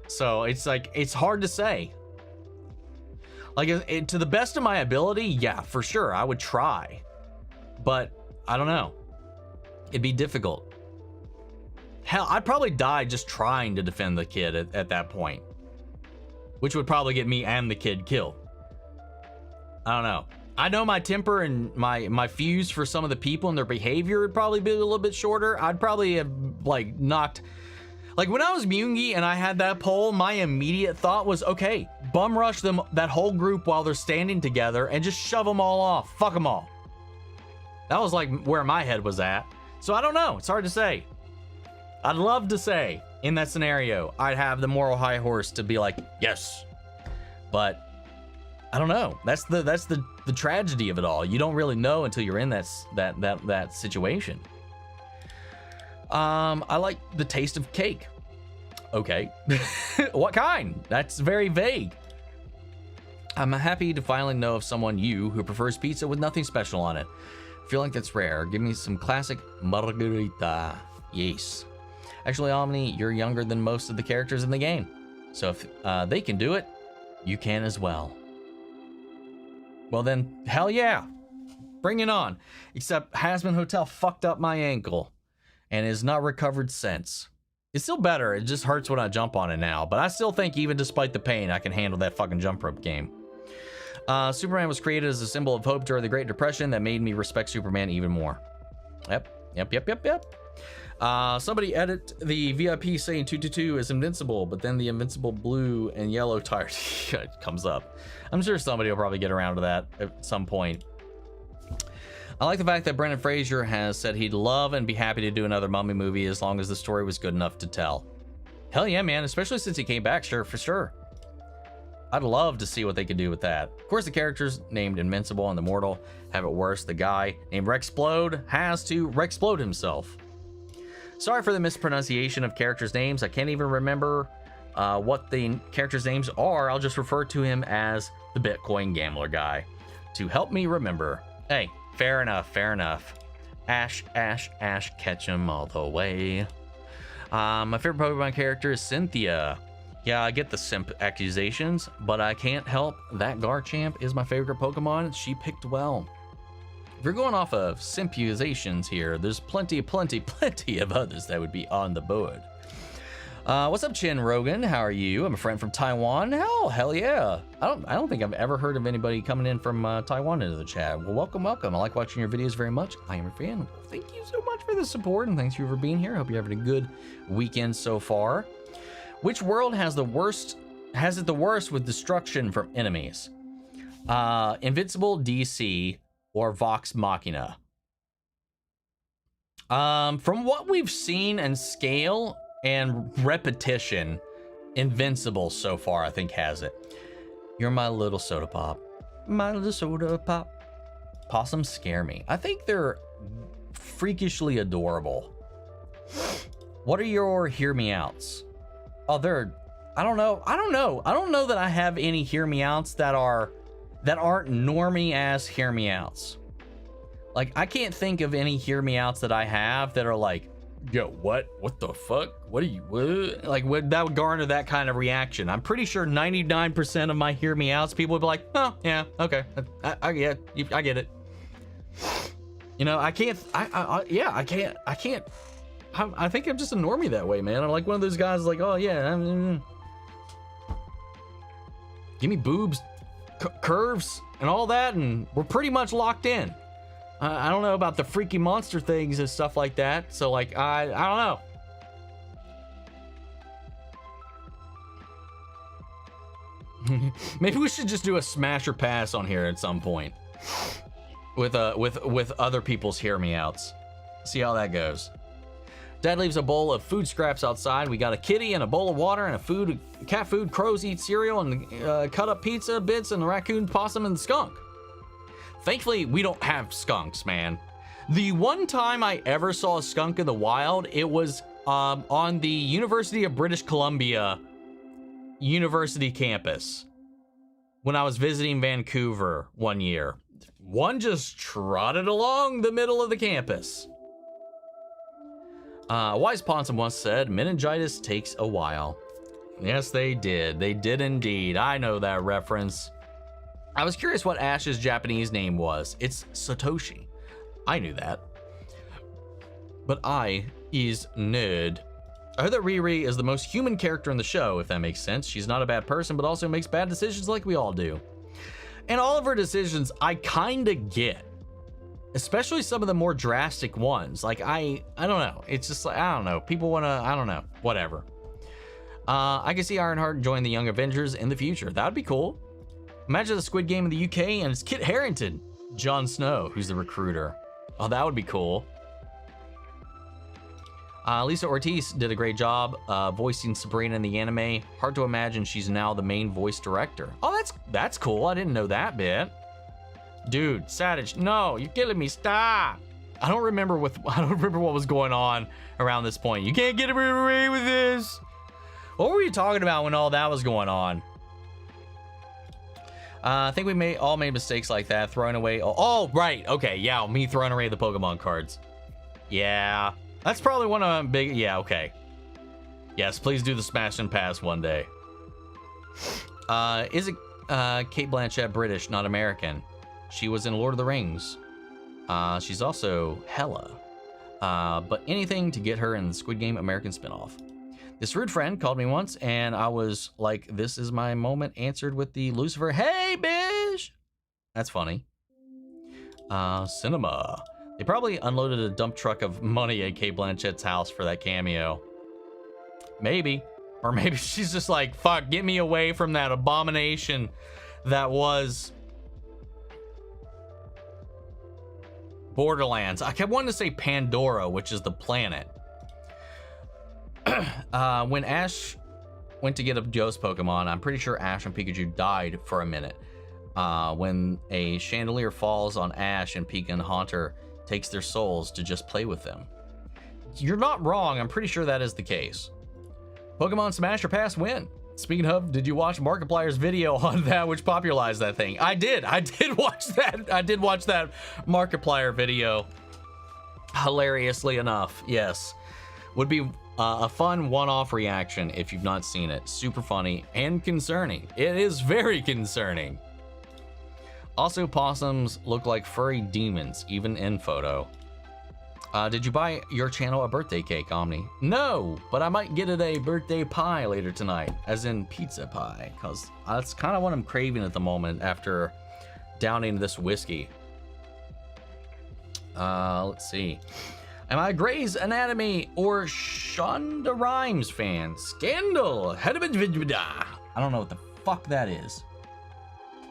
[SPEAKER 1] So it's like, it's hard to say. Like, to the best of my ability, yeah, for sure, I would try. But, I don't know. It'd be difficult. Hell, I'd probably die just trying to defend the kid at that point. Which would probably get me and the kid killed. I don't know. I know my temper and my fuse for some of the people and their behavior would probably be a little bit shorter. I'd probably have, like, knocked... Like, when I was Mungi and I had that poll, my immediate thought was, okay, bum rush them, that whole group while they're standing together and just shove them all off. Fuck them all. That was, like, where my head was at. So I don't know. It's hard to say. I'd love to say, in that scenario, I'd have the moral high horse to be like, yes. But I don't know. That's the tragedy of it all. You don't really know until you're in that situation. I like the taste of cake. Okay. What kind? That's very vague. I'm happy to finally know of someone who prefers pizza with nothing special on it. I feel like that's rare. Give me some classic margarita. Yes. Actually, Omni, you're younger than most of the characters in the game. So if they can do it, you can as well. Well then, hell yeah. Bring it on. Except Hasman Hotel fucked up my ankle and is not recovered since. It's still better. It just hurts when I jump on it now. But I still think even despite the pain, I can handle that fucking jump rope game. Superman was created as a symbol of hope during the Great Depression that made me respect Superman even more. Yep. Somebody edit the VIP saying 222 is invincible, but then the invincible blue and yellow tire comes up. I'm sure somebody will probably get around to that at some point. I like the fact that Brendan Fraser has said he'd love and be happy to do another Mummy movie as long as the story was good enough to tell. Hell yeah, man, especially since he came back, sure, for sure. I'd love to see what they could do with that. Of course, the characters named Invincible and Immortal have it worse. The guy named Rexplode has to Rexplode himself. Sorry for the mispronunciation of characters' names. I can't even remember what the characters' names are. I'll just refer to him as the Bitcoin Gambler guy to help me remember. Hey, fair enough, fair enough. Ash, catch him all the way. My favorite Pokemon character is Cynthia. Yeah, I get the simp accusations, but I can't help that Garchomp is my favorite Pokemon. She picked well. If you're going off of simpusations here, there's plenty of others that would be on the board. What's up, Chin Rogan? How are you? I'm a friend from Taiwan. Hell yeah. I don't think I've ever heard of anybody coming in from Taiwan into the chat. Well, welcome. I like watching your videos very much. I am a fan. Thank you so much for the support and thanks you for being here. I hope you're having a good weekend so far. Which world has it the worst with destruction from enemies? Invincible, DC, or Vox Machina? From what we've seen and scale and repetition, Invincible so far I think has it. You're my little soda pop. My little soda pop. Possums scare me. I think they're freakishly adorable. What are your hear me outs? Oh, I don't know that I have any hear me outs that aren't normie ass hear me outs. Like, I can't think of any hear me outs that I have that are like, yo, what the fuck, what? Like, that would garner that kind of reaction. I'm pretty sure 99% of my hear me outs, people would be like, oh yeah, okay, I get it. You know, I think I'm just a normie that way, man. I'm like one of those guys like, oh yeah, give me boobs, curves, and all that, and we're pretty much locked in. I don't know about the freaky monster things and stuff like that. So like, I don't know. Maybe we should just do a smash or pass on here at some point with other people's hear me outs. See how that goes. Dad leaves a bowl of food scraps outside. We got a kitty and a bowl of water and cat food. Crows eat cereal and cut up pizza bits, and the raccoon, possum, and the skunk. Thankfully, we don't have skunks, man. The one time I ever saw a skunk in the wild, it was on the University of British Columbia university campus when I was visiting Vancouver one year. One just trotted along the middle of the campus. Wise Ponsum once said, meningitis takes a while. Yes, they did. They did indeed. I know that reference. I was curious what Ash's Japanese name was. It's Satoshi. I knew that. But I is nerd. I heard that Riri is the most human character in the show, if that makes sense. She's not a bad person, but also makes bad decisions like we all do. And all of her decisions, I kinda get. Especially some of the more drastic ones. Like, I don't know. It's just like, I don't know. People wanna, I don't know. Whatever. I can see Ironheart join the Young Avengers in the future. That would be cool. Imagine the Squid Game in the UK and it's Kit Harington, Jon Snow, who's the recruiter. Oh, that would be cool. Lisa Ortiz did a great job voicing Sabrina in the anime. Hard to imagine she's now the main voice director. Oh, that's cool. I didn't know that bit. Dude, Savage, no, you're killing me. Stop. I don't remember what was going on around this point. You can't get away with this. What were you talking about when all that was going on? I think we all made mistakes like that, throwing away. Oh, right. Okay, yeah, me throwing away the Pokemon cards. Yeah, that's probably one of the big. Yeah, okay. Yes, please do the smash and pass one day. Is it Kate Blanchett British, not American? She was in Lord of the Rings. She's also Hela. But anything to get her in the Squid Game American spinoff. This rude friend called me once, and I was like, this is my moment, answered with the Lucifer, hey, bitch! That's funny. Cinema. They probably unloaded a dump truck of money at Kate Blanchett's house for that cameo. Maybe. Or maybe she's just like, fuck, get me away from that abomination that was Borderlands. I kept wanting to say Pandora, which is the planet. When Ash went to get a ghost Pokemon, I'm pretty sure Ash and Pikachu died for a minute. When a chandelier falls on Ash and Pika and Haunter takes their souls to just play with them. You're not wrong. I'm pretty sure that is the case. Pokemon Smash or Pass win. Speaking of, did you watch Markiplier's video on that which popularized that thing? I did watch that. I did watch that Markiplier video. Hilariously enough, yes. Would be a fun one-off reaction if you've not seen it. Super funny and concerning. It is very concerning. Also, possums look like furry demons, even in photo. Did you buy your channel a birthday cake, Omni? No, but I might get it a birthday pie later tonight, as in pizza pie, because that's kind of what I'm craving at the moment after downing this whiskey. Let's see. Am I a Grey's Anatomy or Shonda Rhimes fan? Scandal. I don't know what the fuck that is.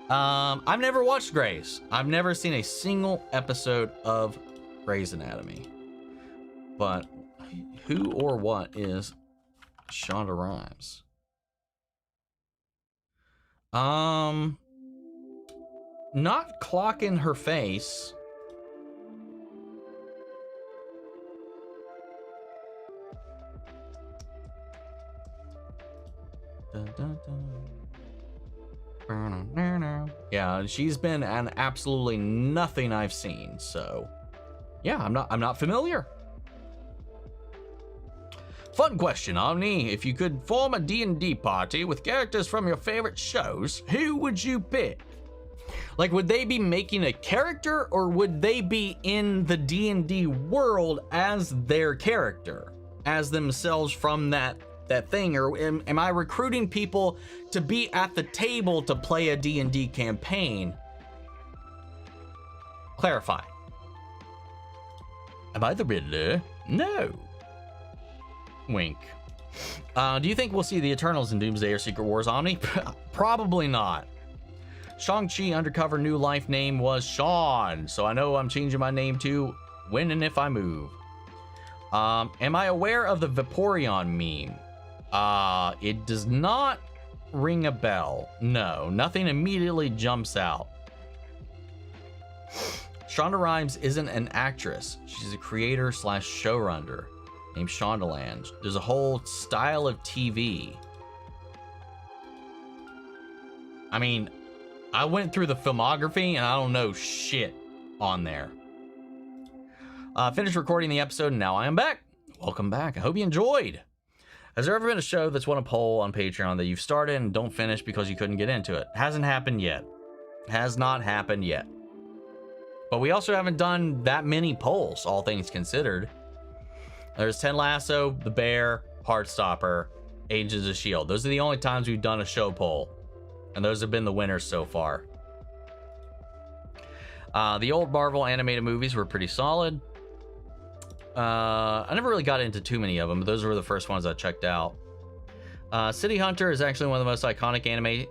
[SPEAKER 1] I've never watched Grey's. I've never seen a single episode of Grey's Anatomy. But who or what is Shonda Rhimes? Not clocking her face. Dun, dun, dun. Yeah, she's been an absolutely nothing I've seen, so yeah, I'm not familiar. Fun question, Omni. If you could form a D&D party with characters from your favorite shows, who would you pick? Like, would they be making a character, or would they be in the D&D world as their character, as themselves from that thing? Or am I recruiting people to be at the table to play a D&D campaign? Clarify. Am I the Riddler? No. Wink. Do you think we'll see the Eternals in Doomsday or Secret Wars, Omni? Probably not. Shang-Chi undercover new life name was Sean, so I know I'm changing my name to When and If I Move. Am I aware of the Vaporeon meme? It does not ring a bell. No, nothing immediately jumps out. Shonda Rhimes isn't an actress. She's a creator / showrunner named Shondaland. There's a whole style of TV. I mean, I went through the filmography and I don't know shit on there. Finished recording the episode and now I am back. Welcome back. I hope you enjoyed. Has there ever been a show that's won a poll on Patreon that you've started and don't finish because you couldn't get into it? Hasn't happened yet. Has not happened yet. But we also haven't done that many polls, all things considered. There's Ted Lasso, The Bear, Heartstopper, Agents of S.H.I.E.L.D. Those are the only times we've done a show poll. And those have been the winners so far. The old Marvel animated movies were pretty solid. I never really got into too many of them, but those were the first ones I checked out. City Hunter is actually one of the most iconic anime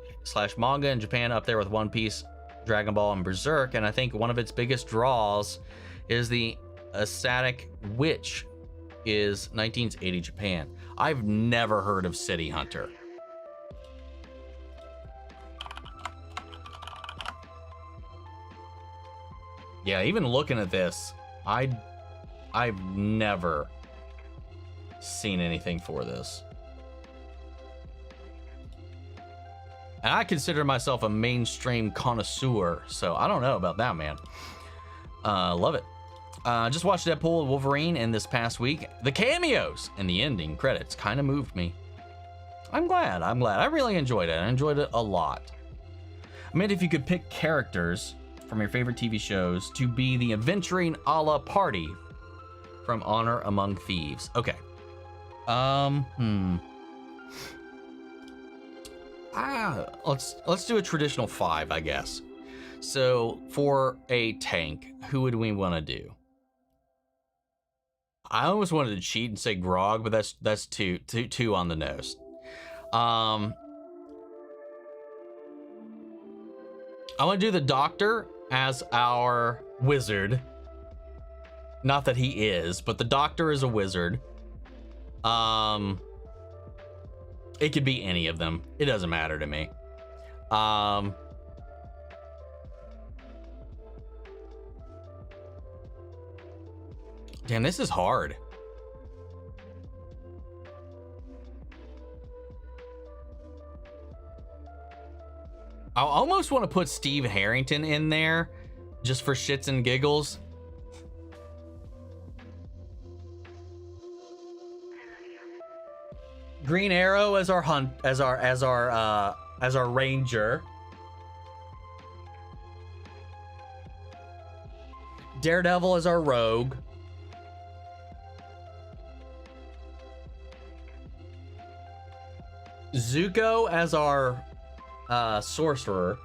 [SPEAKER 1] / manga in Japan, up there with One Piece, Dragon Ball, and Berserk. And I think one of its biggest draws is the aesthetic, which is 1980 Japan. I've never heard of City Hunter. Yeah, even looking at this, I've never seen anything for this. And I consider myself a mainstream connoisseur, so I don't know about that, man. Love it. Just watched Deadpool and Wolverine in this past week. The cameos and the ending credits kind of moved me. I'm glad. I really enjoyed it. I enjoyed it a lot. I mean, if you could pick characters from your favorite TV shows to be the adventuring a la party from Honor Among Thieves. Okay. Let's do a traditional 5, I guess. So for a tank, who would we want to do? I almost wanted to cheat and say Grog, but that's too on the nose. I want to do the Doctor as our wizard. Not that he is, but the Doctor is a wizard. It could be any of them. It doesn't matter to me. Damn, this is hard. I almost want to put Steve Harrington in there just for shits and giggles. Green Arrow as our as our ranger. Daredevil as our rogue. Zuko as our sorcerer.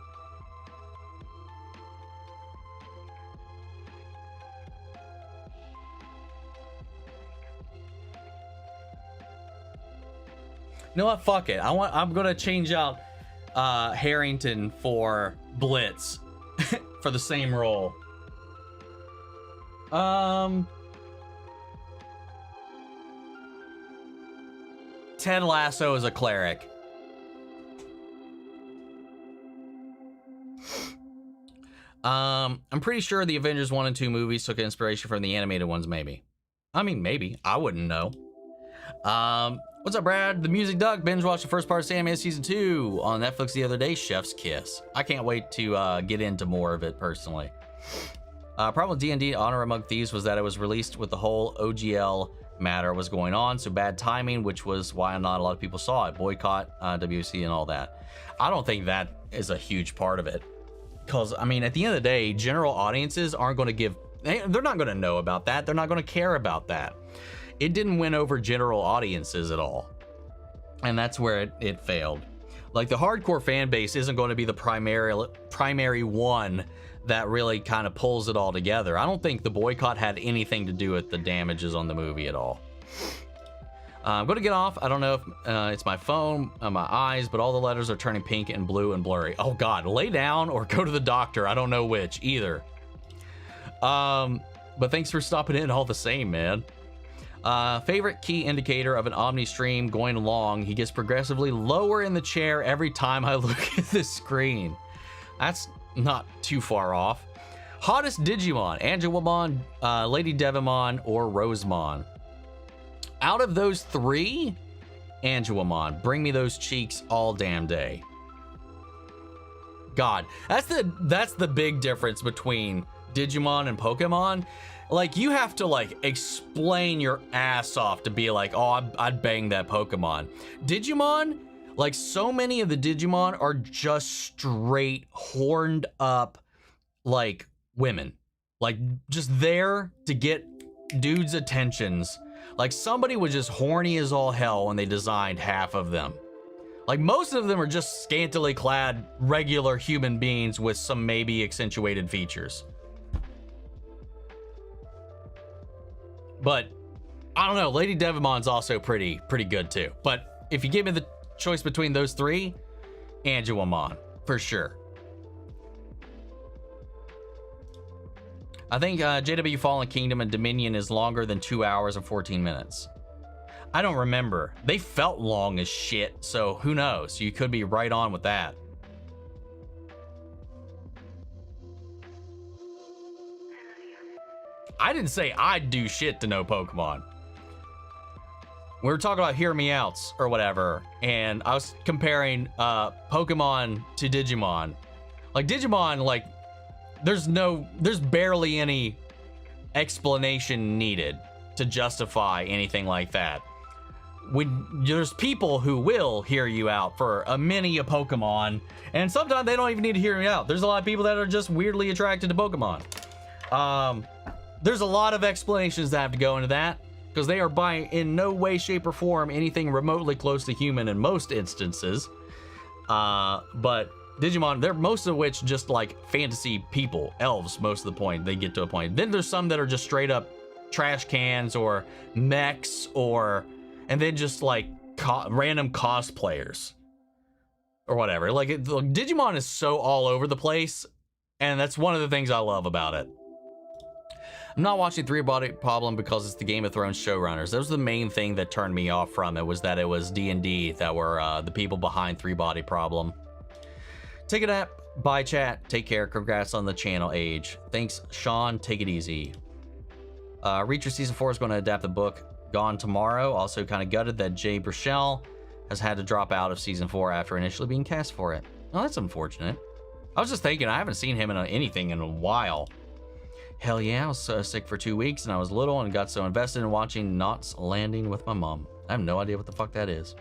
[SPEAKER 1] You know what? Fuck it. I'm gonna change out Harrington for Blitz for the same role. Ted Lasso is a cleric. I'm pretty sure the Avengers 1 and 2 movies took inspiration from the animated ones, maybe. I mean, maybe. I wouldn't know. What's up, Brad? The Music Duck binge watched the first part of Sandman Season 2 on Netflix the other day. Chef's Kiss. I can't wait to get into more of it personally. Problem with D&D Honor Among Thieves was that it was released with the whole OGL matter was going on, so bad timing, which was why not a lot of people saw it. Boycott, WC, and all that. I don't think that is a huge part of it. Because, I mean, at the end of the day, general audiences aren't going to give... They're not going to know about that. They're not going to care about that. It didn't win over general audiences at all. And that's where it failed. Like, the hardcore fan base isn't going to be the primary one that really kind of pulls it all together. I don't think the boycott had anything to do with the damages on the movie at all. I'm going to get off. I don't know if it's my phone, my eyes, but all the letters are turning pink and blue and blurry. Oh God, lay down or go to the doctor. I don't know which either. But thanks for stopping in all the same, man. Favorite key indicator of an Omni stream going along, he gets progressively lower in the chair every time I look at the screen. That's not too far off. Hottest Digimon, Angelwamon, Lady Devimon, or Rosemon? Out of those three, Angelwamon. Bring me those cheeks all damn day. God, that's the big difference between Digimon and Pokemon. Like, you have to like explain your ass off to be like, oh, I'd bang that Pokemon. Digimon, Like, so many of the Digimon are just straight horned up, like, women. Like, just there to get dudes' attentions. Like, somebody was just horny as all hell when they designed half of them. Like, most of them are just scantily clad, regular human beings with some maybe accentuated features. But, I don't know, Lady Devimon's also pretty good too. But if you give me the choice between those three, Angelomon, for sure. I think JW Fallen Kingdom and Dominion is longer than 2 hours and 14 minutes. I don't remember. They felt long as shit, so who knows? You could be right on with that. I didn't say I'd do shit to no Pokemon. We were talking about Hear Me Outs or whatever, and I was comparing Pokemon to Digimon. Like, Digimon, like, there's barely any explanation needed to justify anything like that. When there's people who will hear you out for a Pokemon, and sometimes they don't even need to hear you out. There's a lot of people that are just weirdly attracted to Pokemon. There's a lot of explanations that have to go into that, because they are in no way, shape, or form anything remotely close to human in most instances. But Digimon, they're most of which just like fantasy people, elves, most of the point. They get to a point. Then there's some that are just straight up trash cans or mechs, and then just like random cosplayers or whatever. Like, Digimon is so all over the place, and that's one of the things I love about it. I'm not watching Three Body Problem because it's the Game of Thrones showrunners. That was the main thing that turned me off from it, was that it was D&D that were the people behind Three Body Problem. Take a nap. Bye, chat. Take care. Congrats on the channel age. Thanks, Sean. Take it easy. Reacher Season 4 is going to adapt the book Gone Tomorrow. Also kind of gutted that Jay Burchell has had to drop out of Season 4 after initially being cast for it. Oh, that's unfortunate. I was just thinking, I haven't seen him in anything in a while. Hell yeah, I was so sick for 2 weeks and I was little and got so invested in watching Knots Landing with my mom. I have no idea what the fuck that is.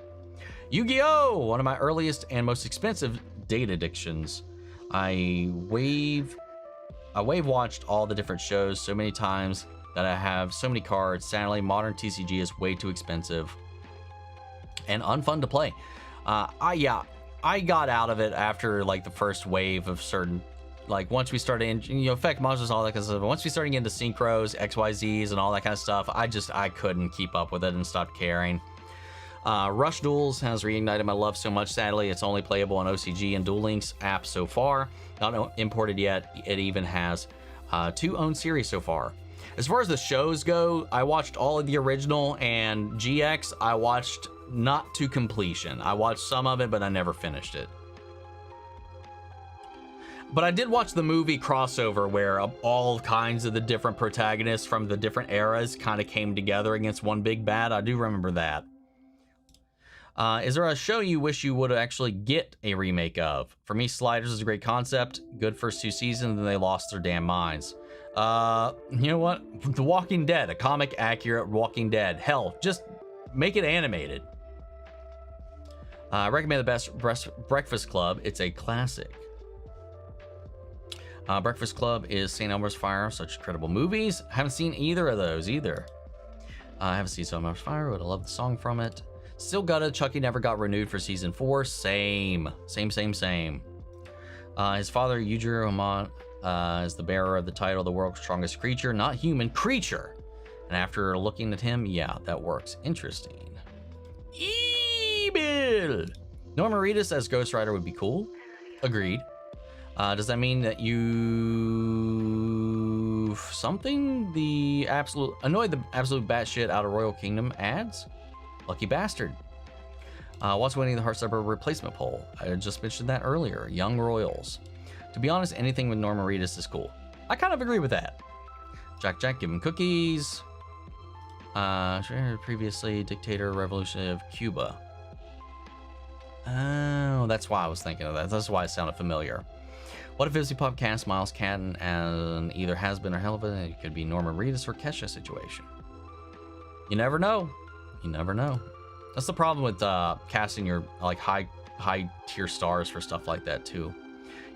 [SPEAKER 1] Yu-Gi-Oh! One of my earliest and most expensive date addictions. I wave watched all the different shows so many times that I have so many cards. Sadly, modern TCG is way too expensive and unfun to play. I got out of it after like the first wave of certain, like once we started in, effect monsters, all that kind of stuff. Once we started getting into synchros, XYZs, and all that kind of stuff, I couldn't keep up with it and stopped caring. Rush Duels has reignited my love so much. Sadly, it's only playable on OCG and Duel Links app so far. Not imported yet. It even has 2 owned series so far. As far as the shows go, I watched all of the original, and GX I watched not to completion. I watched some of it, but I never finished it. But I did watch the movie crossover where all kinds of the different protagonists from the different eras kind of came together against one big bad. I do remember that. Is there a show you wish you would actually get a remake of? For me, Sliders is a great concept. Good first 2 seasons, and they lost their damn minds. You know what? The Walking Dead, a comic accurate Walking Dead. Hell, just make it animated. I recommend the best Breakfast Club. It's a classic. Breakfast Club is St. Elmo's Fire, such incredible movies. I haven't seen either of those either. I haven't seen St. Elmo's Fire, but I love the song from it. Still gutted Chucky never got renewed for season 4. Same. His father, Yujiro Omn, is the bearer of the title, the world's strongest creature, not human, creature. And after looking at him, yeah, that works. Interesting. Evil. Norman Reedus as Ghost Rider would be cool. Agreed. Does that mean that you annoyed the absolute batshit out of Royal Kingdom ads? Lucky bastard. What's winning the Heartstopper replacement poll? I just mentioned that earlier. Young Royals. To be honest, anything with Norman Reedus is cool. I kind of agree with that. Jack, give him cookies. Previously, dictator, revolution of Cuba. Oh, that's why I was thinking of that. That's why it sounded familiar. What if Izzy Pop cast Miles Catton and either has been or hell of it? It could be Norman Reedus or Kesha situation. You never know. You never know. That's the problem with casting your like high tier stars for stuff like that too.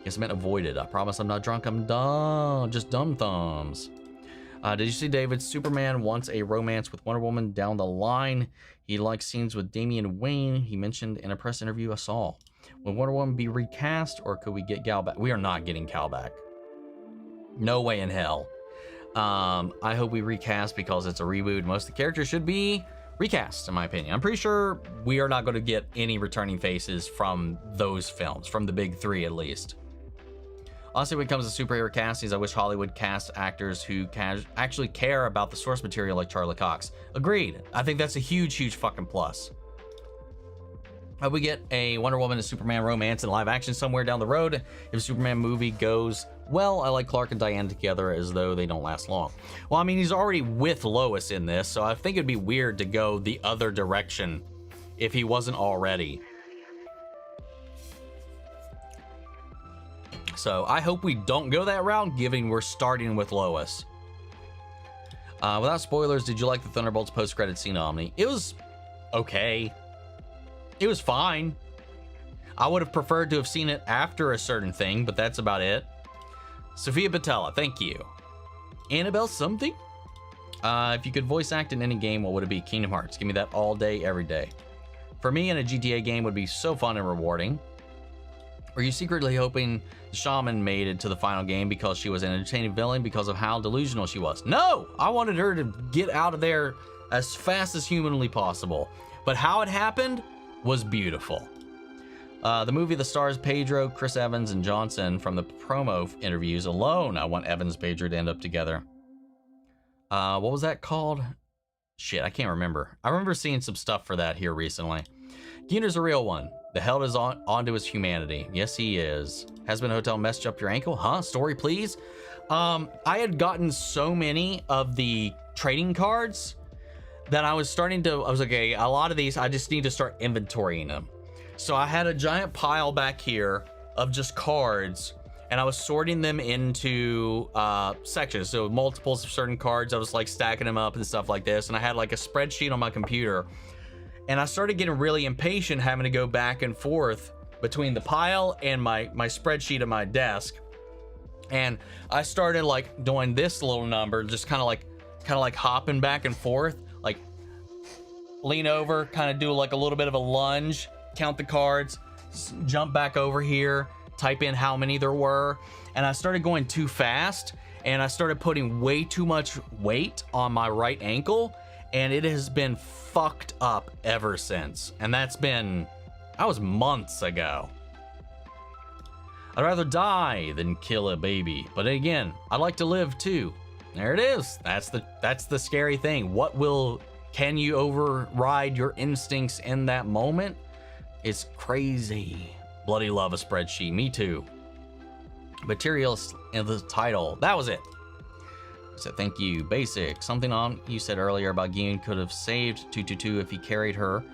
[SPEAKER 1] Yes, I meant avoided. I promise I'm not drunk. I'm dumb. Just dumb thumbs. Did you see David? Superman wants a romance with Wonder Woman down the line. He likes scenes with Damian Wayne. He mentioned in a press interview I saw. Will Wonder Woman be recast, or could we get Gal back? We are not getting Cal back. No way in hell. I hope we recast because it's a reboot. Most of the characters should be recast, in my opinion. I'm pretty sure we are not going to get any returning faces from those films, from the big three at least. Honestly, when it comes to superhero castings, I wish Hollywood cast actors who actually care about the source material like Charlie Cox. Agreed. I think that's a huge, huge fucking plus. Hope we get a Wonder Woman and Superman romance in live action somewhere down the road. If a Superman movie goes well, I like Clark and Diana together as though they don't last long. Well, I mean, he's already with Lois in this, so I think it'd be weird to go the other direction if he wasn't already. So I hope we don't go that route, given we're starting with Lois. Without spoilers, did you like the Thunderbolts post-credit scene, Omni? It was okay. It was fine. I would have preferred to have seen it after a certain thing, but that's about it. Sophia Batella, thank you. Annabelle something? If you could voice act in any game, what would it be? Kingdom Hearts. Give me that all day, every day. For me, in a GTA game would be so fun and rewarding. Were you secretly hoping the Shaman made it to the final game because she was an entertaining villain because of how delusional she was? No! I wanted her to get out of there as fast as humanly possible. But how it happened was beautiful. The movie that stars Pedro, Chris Evans, and Johnson from the promo interviews alone, I want Evans and Pedro to end up together. What was that called? Shit, I can't remember. I remember seeing some stuff for that here recently. Geener's a real one. The held is onto his humanity. Yes, he is. Has been hotel messed up your ankle? Huh? Story, please? I had gotten so many of the trading cards that I was like, okay, a lot of these, I just need to start inventorying them. So I had a giant pile back here of just cards, and I was sorting them into sections. So multiples of certain cards, I was like stacking them up and stuff like this. And I had like a spreadsheet on my computer. And I started getting really impatient having to go back and forth between the pile and my spreadsheet at my desk. And I started like doing this little number, just kind of like hopping back and forth, like lean over, kind of do like a little bit of a lunge, count the cards, jump back over here, type in how many there were. And I started going too fast, and I started putting way too much weight on my right ankle, and it has been fucked up ever since. And that was months ago. I'd rather die than kill a baby, but again, I'd like to live too. There it is. That's the scary thing. Can you override your instincts in that moment? It's crazy. Bloody love a spreadsheet. Me too. Materials in the title. That was it. So thank you. Basic. Something on you said earlier about Gideon could have saved 222 if he carried her.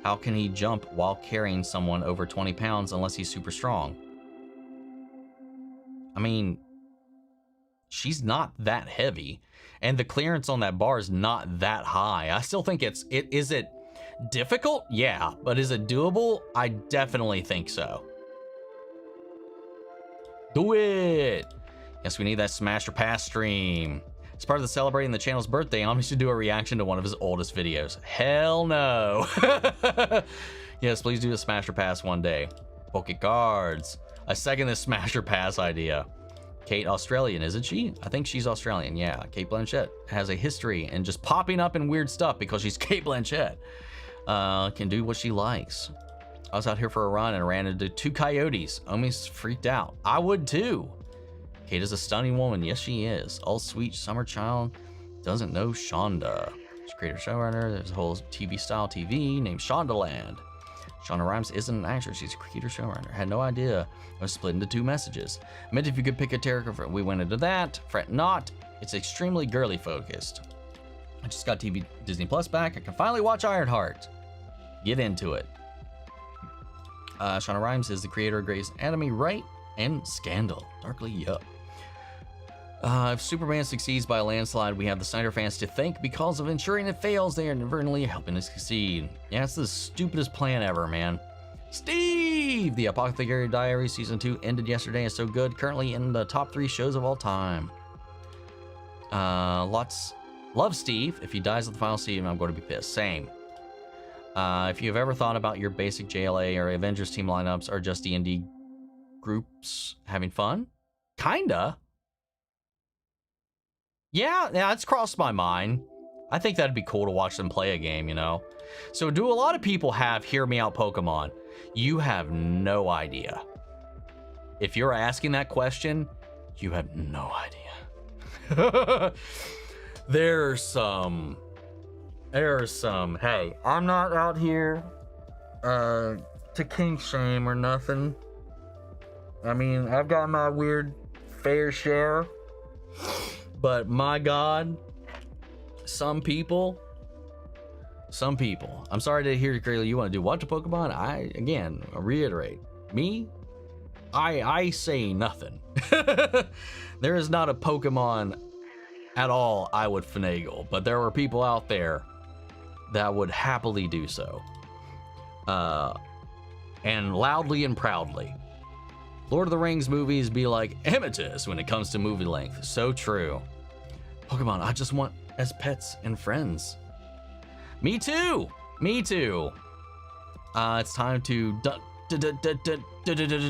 [SPEAKER 1] How can he jump while carrying someone over 20 pounds unless he's super strong? I mean, she's not that heavy, and the clearance on that bar is not that high. I still think is it difficult? Yeah, but is it doable? I definitely think so. Do it! Yes, we need that Smash or Pass stream. As part of the celebrating the channel's birthday, Omni should do a reaction to one of his oldest videos. Hell no. Yes, please do a Smash or Pass one day. Poke cards. I second this Smash or Pass idea. Kate Australian, isn't she? I think she's Australian, yeah. Kate Blanchett has a history and just popping up in weird stuff because she's Kate Blanchett. Can do what she likes. I was out here for a run and ran into 2 coyotes. Almost freaked out. I would too. Kate is a stunning woman. Yes, she is. All sweet summer child doesn't know Shonda. She's a creator showrunner. There's a whole TV-style TV named Shondaland. Shonda Rhimes isn't an actress. She's a creator showrunner. Had no idea. I was split into 2 messages. I meant if you could pick a character, we went into that. Fret not. It's extremely girly focused. I just got Disney Plus back. I can finally watch Ironheart. Get into it. Shonda Rhimes is the creator of Grey's Anatomy, right? And Scandal. Darkly Yup. If Superman succeeds by a landslide, we have the Snyder fans to thank because of ensuring it fails. They are inadvertently helping us succeed. Yeah, it's the stupidest plan ever, man. Steve! The Apothecary Diary Season 2 ended yesterday and so good. Currently in the top 3 shows of all time. Lots. Love Steve. If he dies at the final season, I'm going to be pissed. Same. If you've ever thought about your basic JLA or Avengers team lineups or just D&D groups having fun? Kinda. Yeah, it's crossed my mind. I think that'd be cool to watch them play a game, you know? So do a lot of people have Hear Me Out Pokemon? You have no idea. If you're asking that question, you have no idea. There's some, hey, I'm not out here to kink shame or nothing. I mean, I've got my weird fair share. But my God, some people, I'm sorry to hear, Grayly, you want to do what to Pokemon? I reiterate, I say nothing. There is not a Pokemon at all I would finagle, but there are people out there that would happily do so. And loudly and proudly. Lord of the Rings movies be like amateurs when it comes to movie length. So true. Pokemon, I just want as pets and friends. Me too. It's time to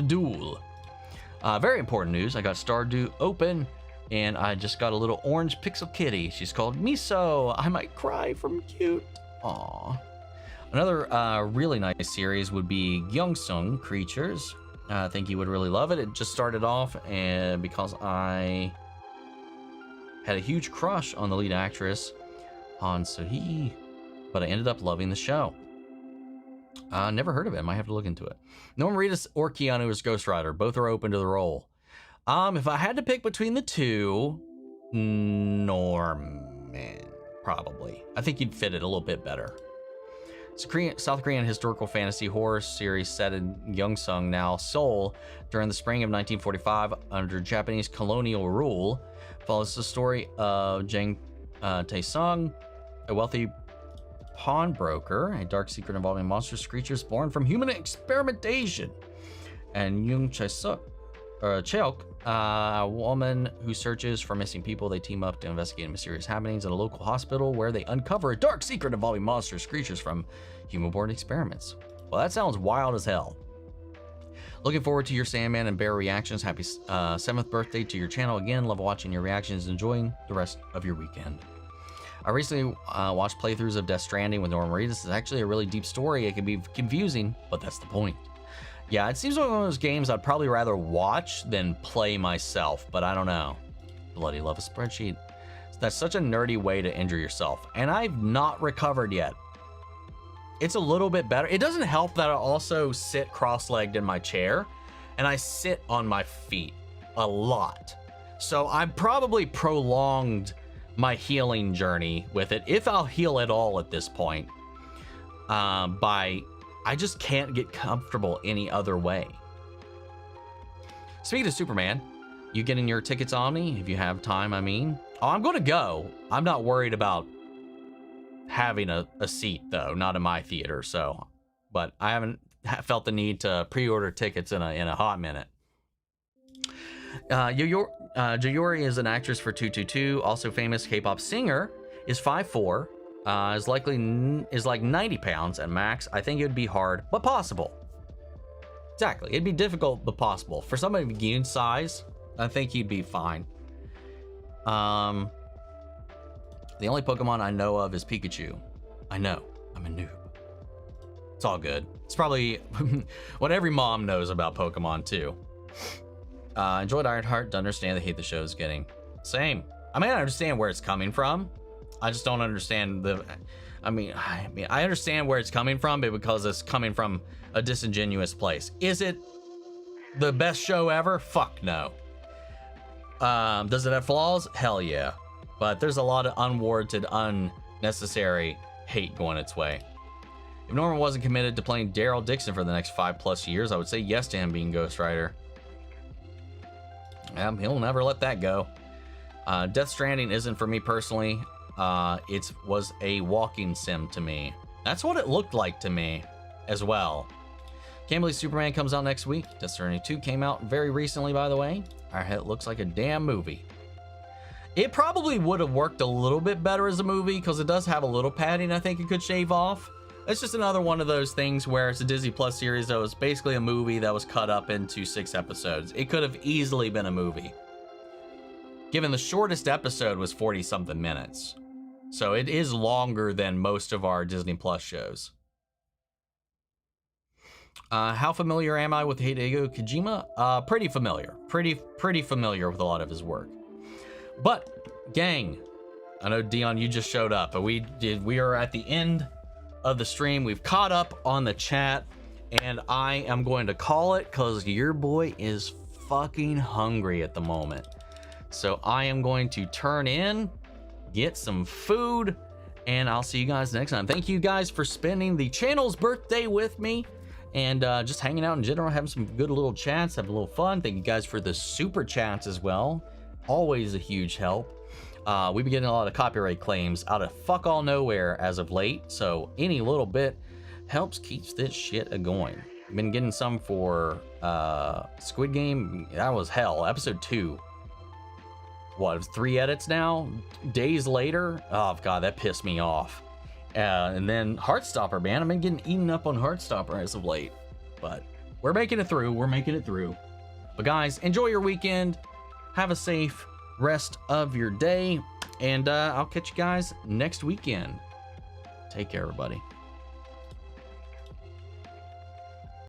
[SPEAKER 1] duel. Very important news. I got Stardew open, and I just got a little orange pixel kitty. She's called Miso. I might cry from cute. Aww. Another really nice series would be Gyeongsung Creatures. I think you would really love it. It just started off, and because I had a huge crush on the lead actress, Han So-hee, but I ended up loving the show. Never heard of it. I might have to look into it. Norman Reedus or Keanu as Ghost Rider. Both are open to the role. If I had to pick between the two, Norman, probably. I think he'd fit it a little bit better. It's a South Korean historical fantasy horror series set in Gyeongsung, now Seoul, during the spring of 1945 under Japanese colonial rule. Follows the story of Jang Tae-sung, a wealthy pawnbroker, a dark secret involving monstrous creatures born from human experimentation, and Yoon Cheok, a woman who searches for missing people. They team up to investigate mysterious happenings at a local hospital where they uncover a dark secret involving monstrous creatures from human-born experiments. Well, that sounds wild as hell. Looking forward to your Sandman and Bear reactions. Happy 7th birthday to your channel again. Love watching your reactions. Enjoying the rest of your weekend. I recently watched playthroughs of Death Stranding with Norman Reedus. It's actually a really deep story. It can be confusing, but that's the point. Yeah, it seems like one of those games I'd probably rather watch than play myself, but I don't know. Bloody love a spreadsheet. That's such a nerdy way to injure yourself, and I've not recovered yet. It's a little bit better. It doesn't help that I also sit cross-legged in my chair, and I sit on my feet a lot. So I've probably prolonged my healing journey with it, if I'll heal at all at this point, I just can't get comfortable any other way. Speaking of Superman, you getting your tickets, Omni, if you have time, I mean? Oh, I'm going to go. I'm not worried about having a seat, though, not in my theater, so. But I haven't felt the need to pre-order tickets in a hot minute. Yayori is an actress for 222, also famous K-pop singer, is 5'4", is like 90 pounds at max. I think it would be hard, but possible. Exactly, it'd be difficult, but possible. For somebody of Yoon's size, I think he'd be fine. The only Pokemon I know of is Pikachu. I know, I'm a noob. It's all good. It's probably what every mom knows about Pokemon too. Enjoyed Ironheart, to understand the hate the show is getting. Same. I mean, I understand where it's coming from. I just don't understand I understand where it's coming from, but because it's coming from a disingenuous place. Is it the best show ever? Fuck no. Does it have flaws? Hell yeah. But there's a lot of unwarranted, unnecessary hate going its way. If Norman wasn't committed to playing Daryl Dixon for the next 5+ years, I would say yes to him being Ghost Rider. He'll never let that go. Death Stranding isn't for me personally. It was a walking sim to me. That's what it looked like to me as well. Can't believe Superman comes out next week. Death Stranding 2 came out very recently, by the way. It looks like a damn movie. It probably would have worked a little bit better as a movie because it does have a little padding I think it could shave off. It's just another one of those things where it's a Disney Plus series that was basically a movie that was cut up into 6 episodes. It could have easily been a movie, given the shortest episode was 40-something minutes. So it is longer than most of our Disney Plus shows. How familiar am I with Hideo Kojima? Pretty familiar. Pretty familiar with a lot of his work. But, gang, I know, Dion, you just showed up, but we are at the end of the stream. We've caught up on the chat, and I am going to call it because your boy is fucking hungry at the moment. So I am going to turn in, get some food, and I'll see you guys next time. Thank you guys for spending the channel's birthday with me and just hanging out in general, having some good little chats, having a little fun. Thank you guys for the super chats as well. Always a huge help. We've been getting a lot of copyright claims out of fuck all nowhere as of late, so any little bit helps keeps this shit a-going. Been getting some for Squid Game. That was hell. Episode 2. What, it was 3 edits now? Days later? Oh god, that pissed me off. And then Heartstopper, man. I've been getting eaten up on Heartstopper as of late. But we're making it through. We're making it through. But guys, enjoy your weekend. Have a safe rest of your day. And I'll catch you guys next weekend. Take care, everybody.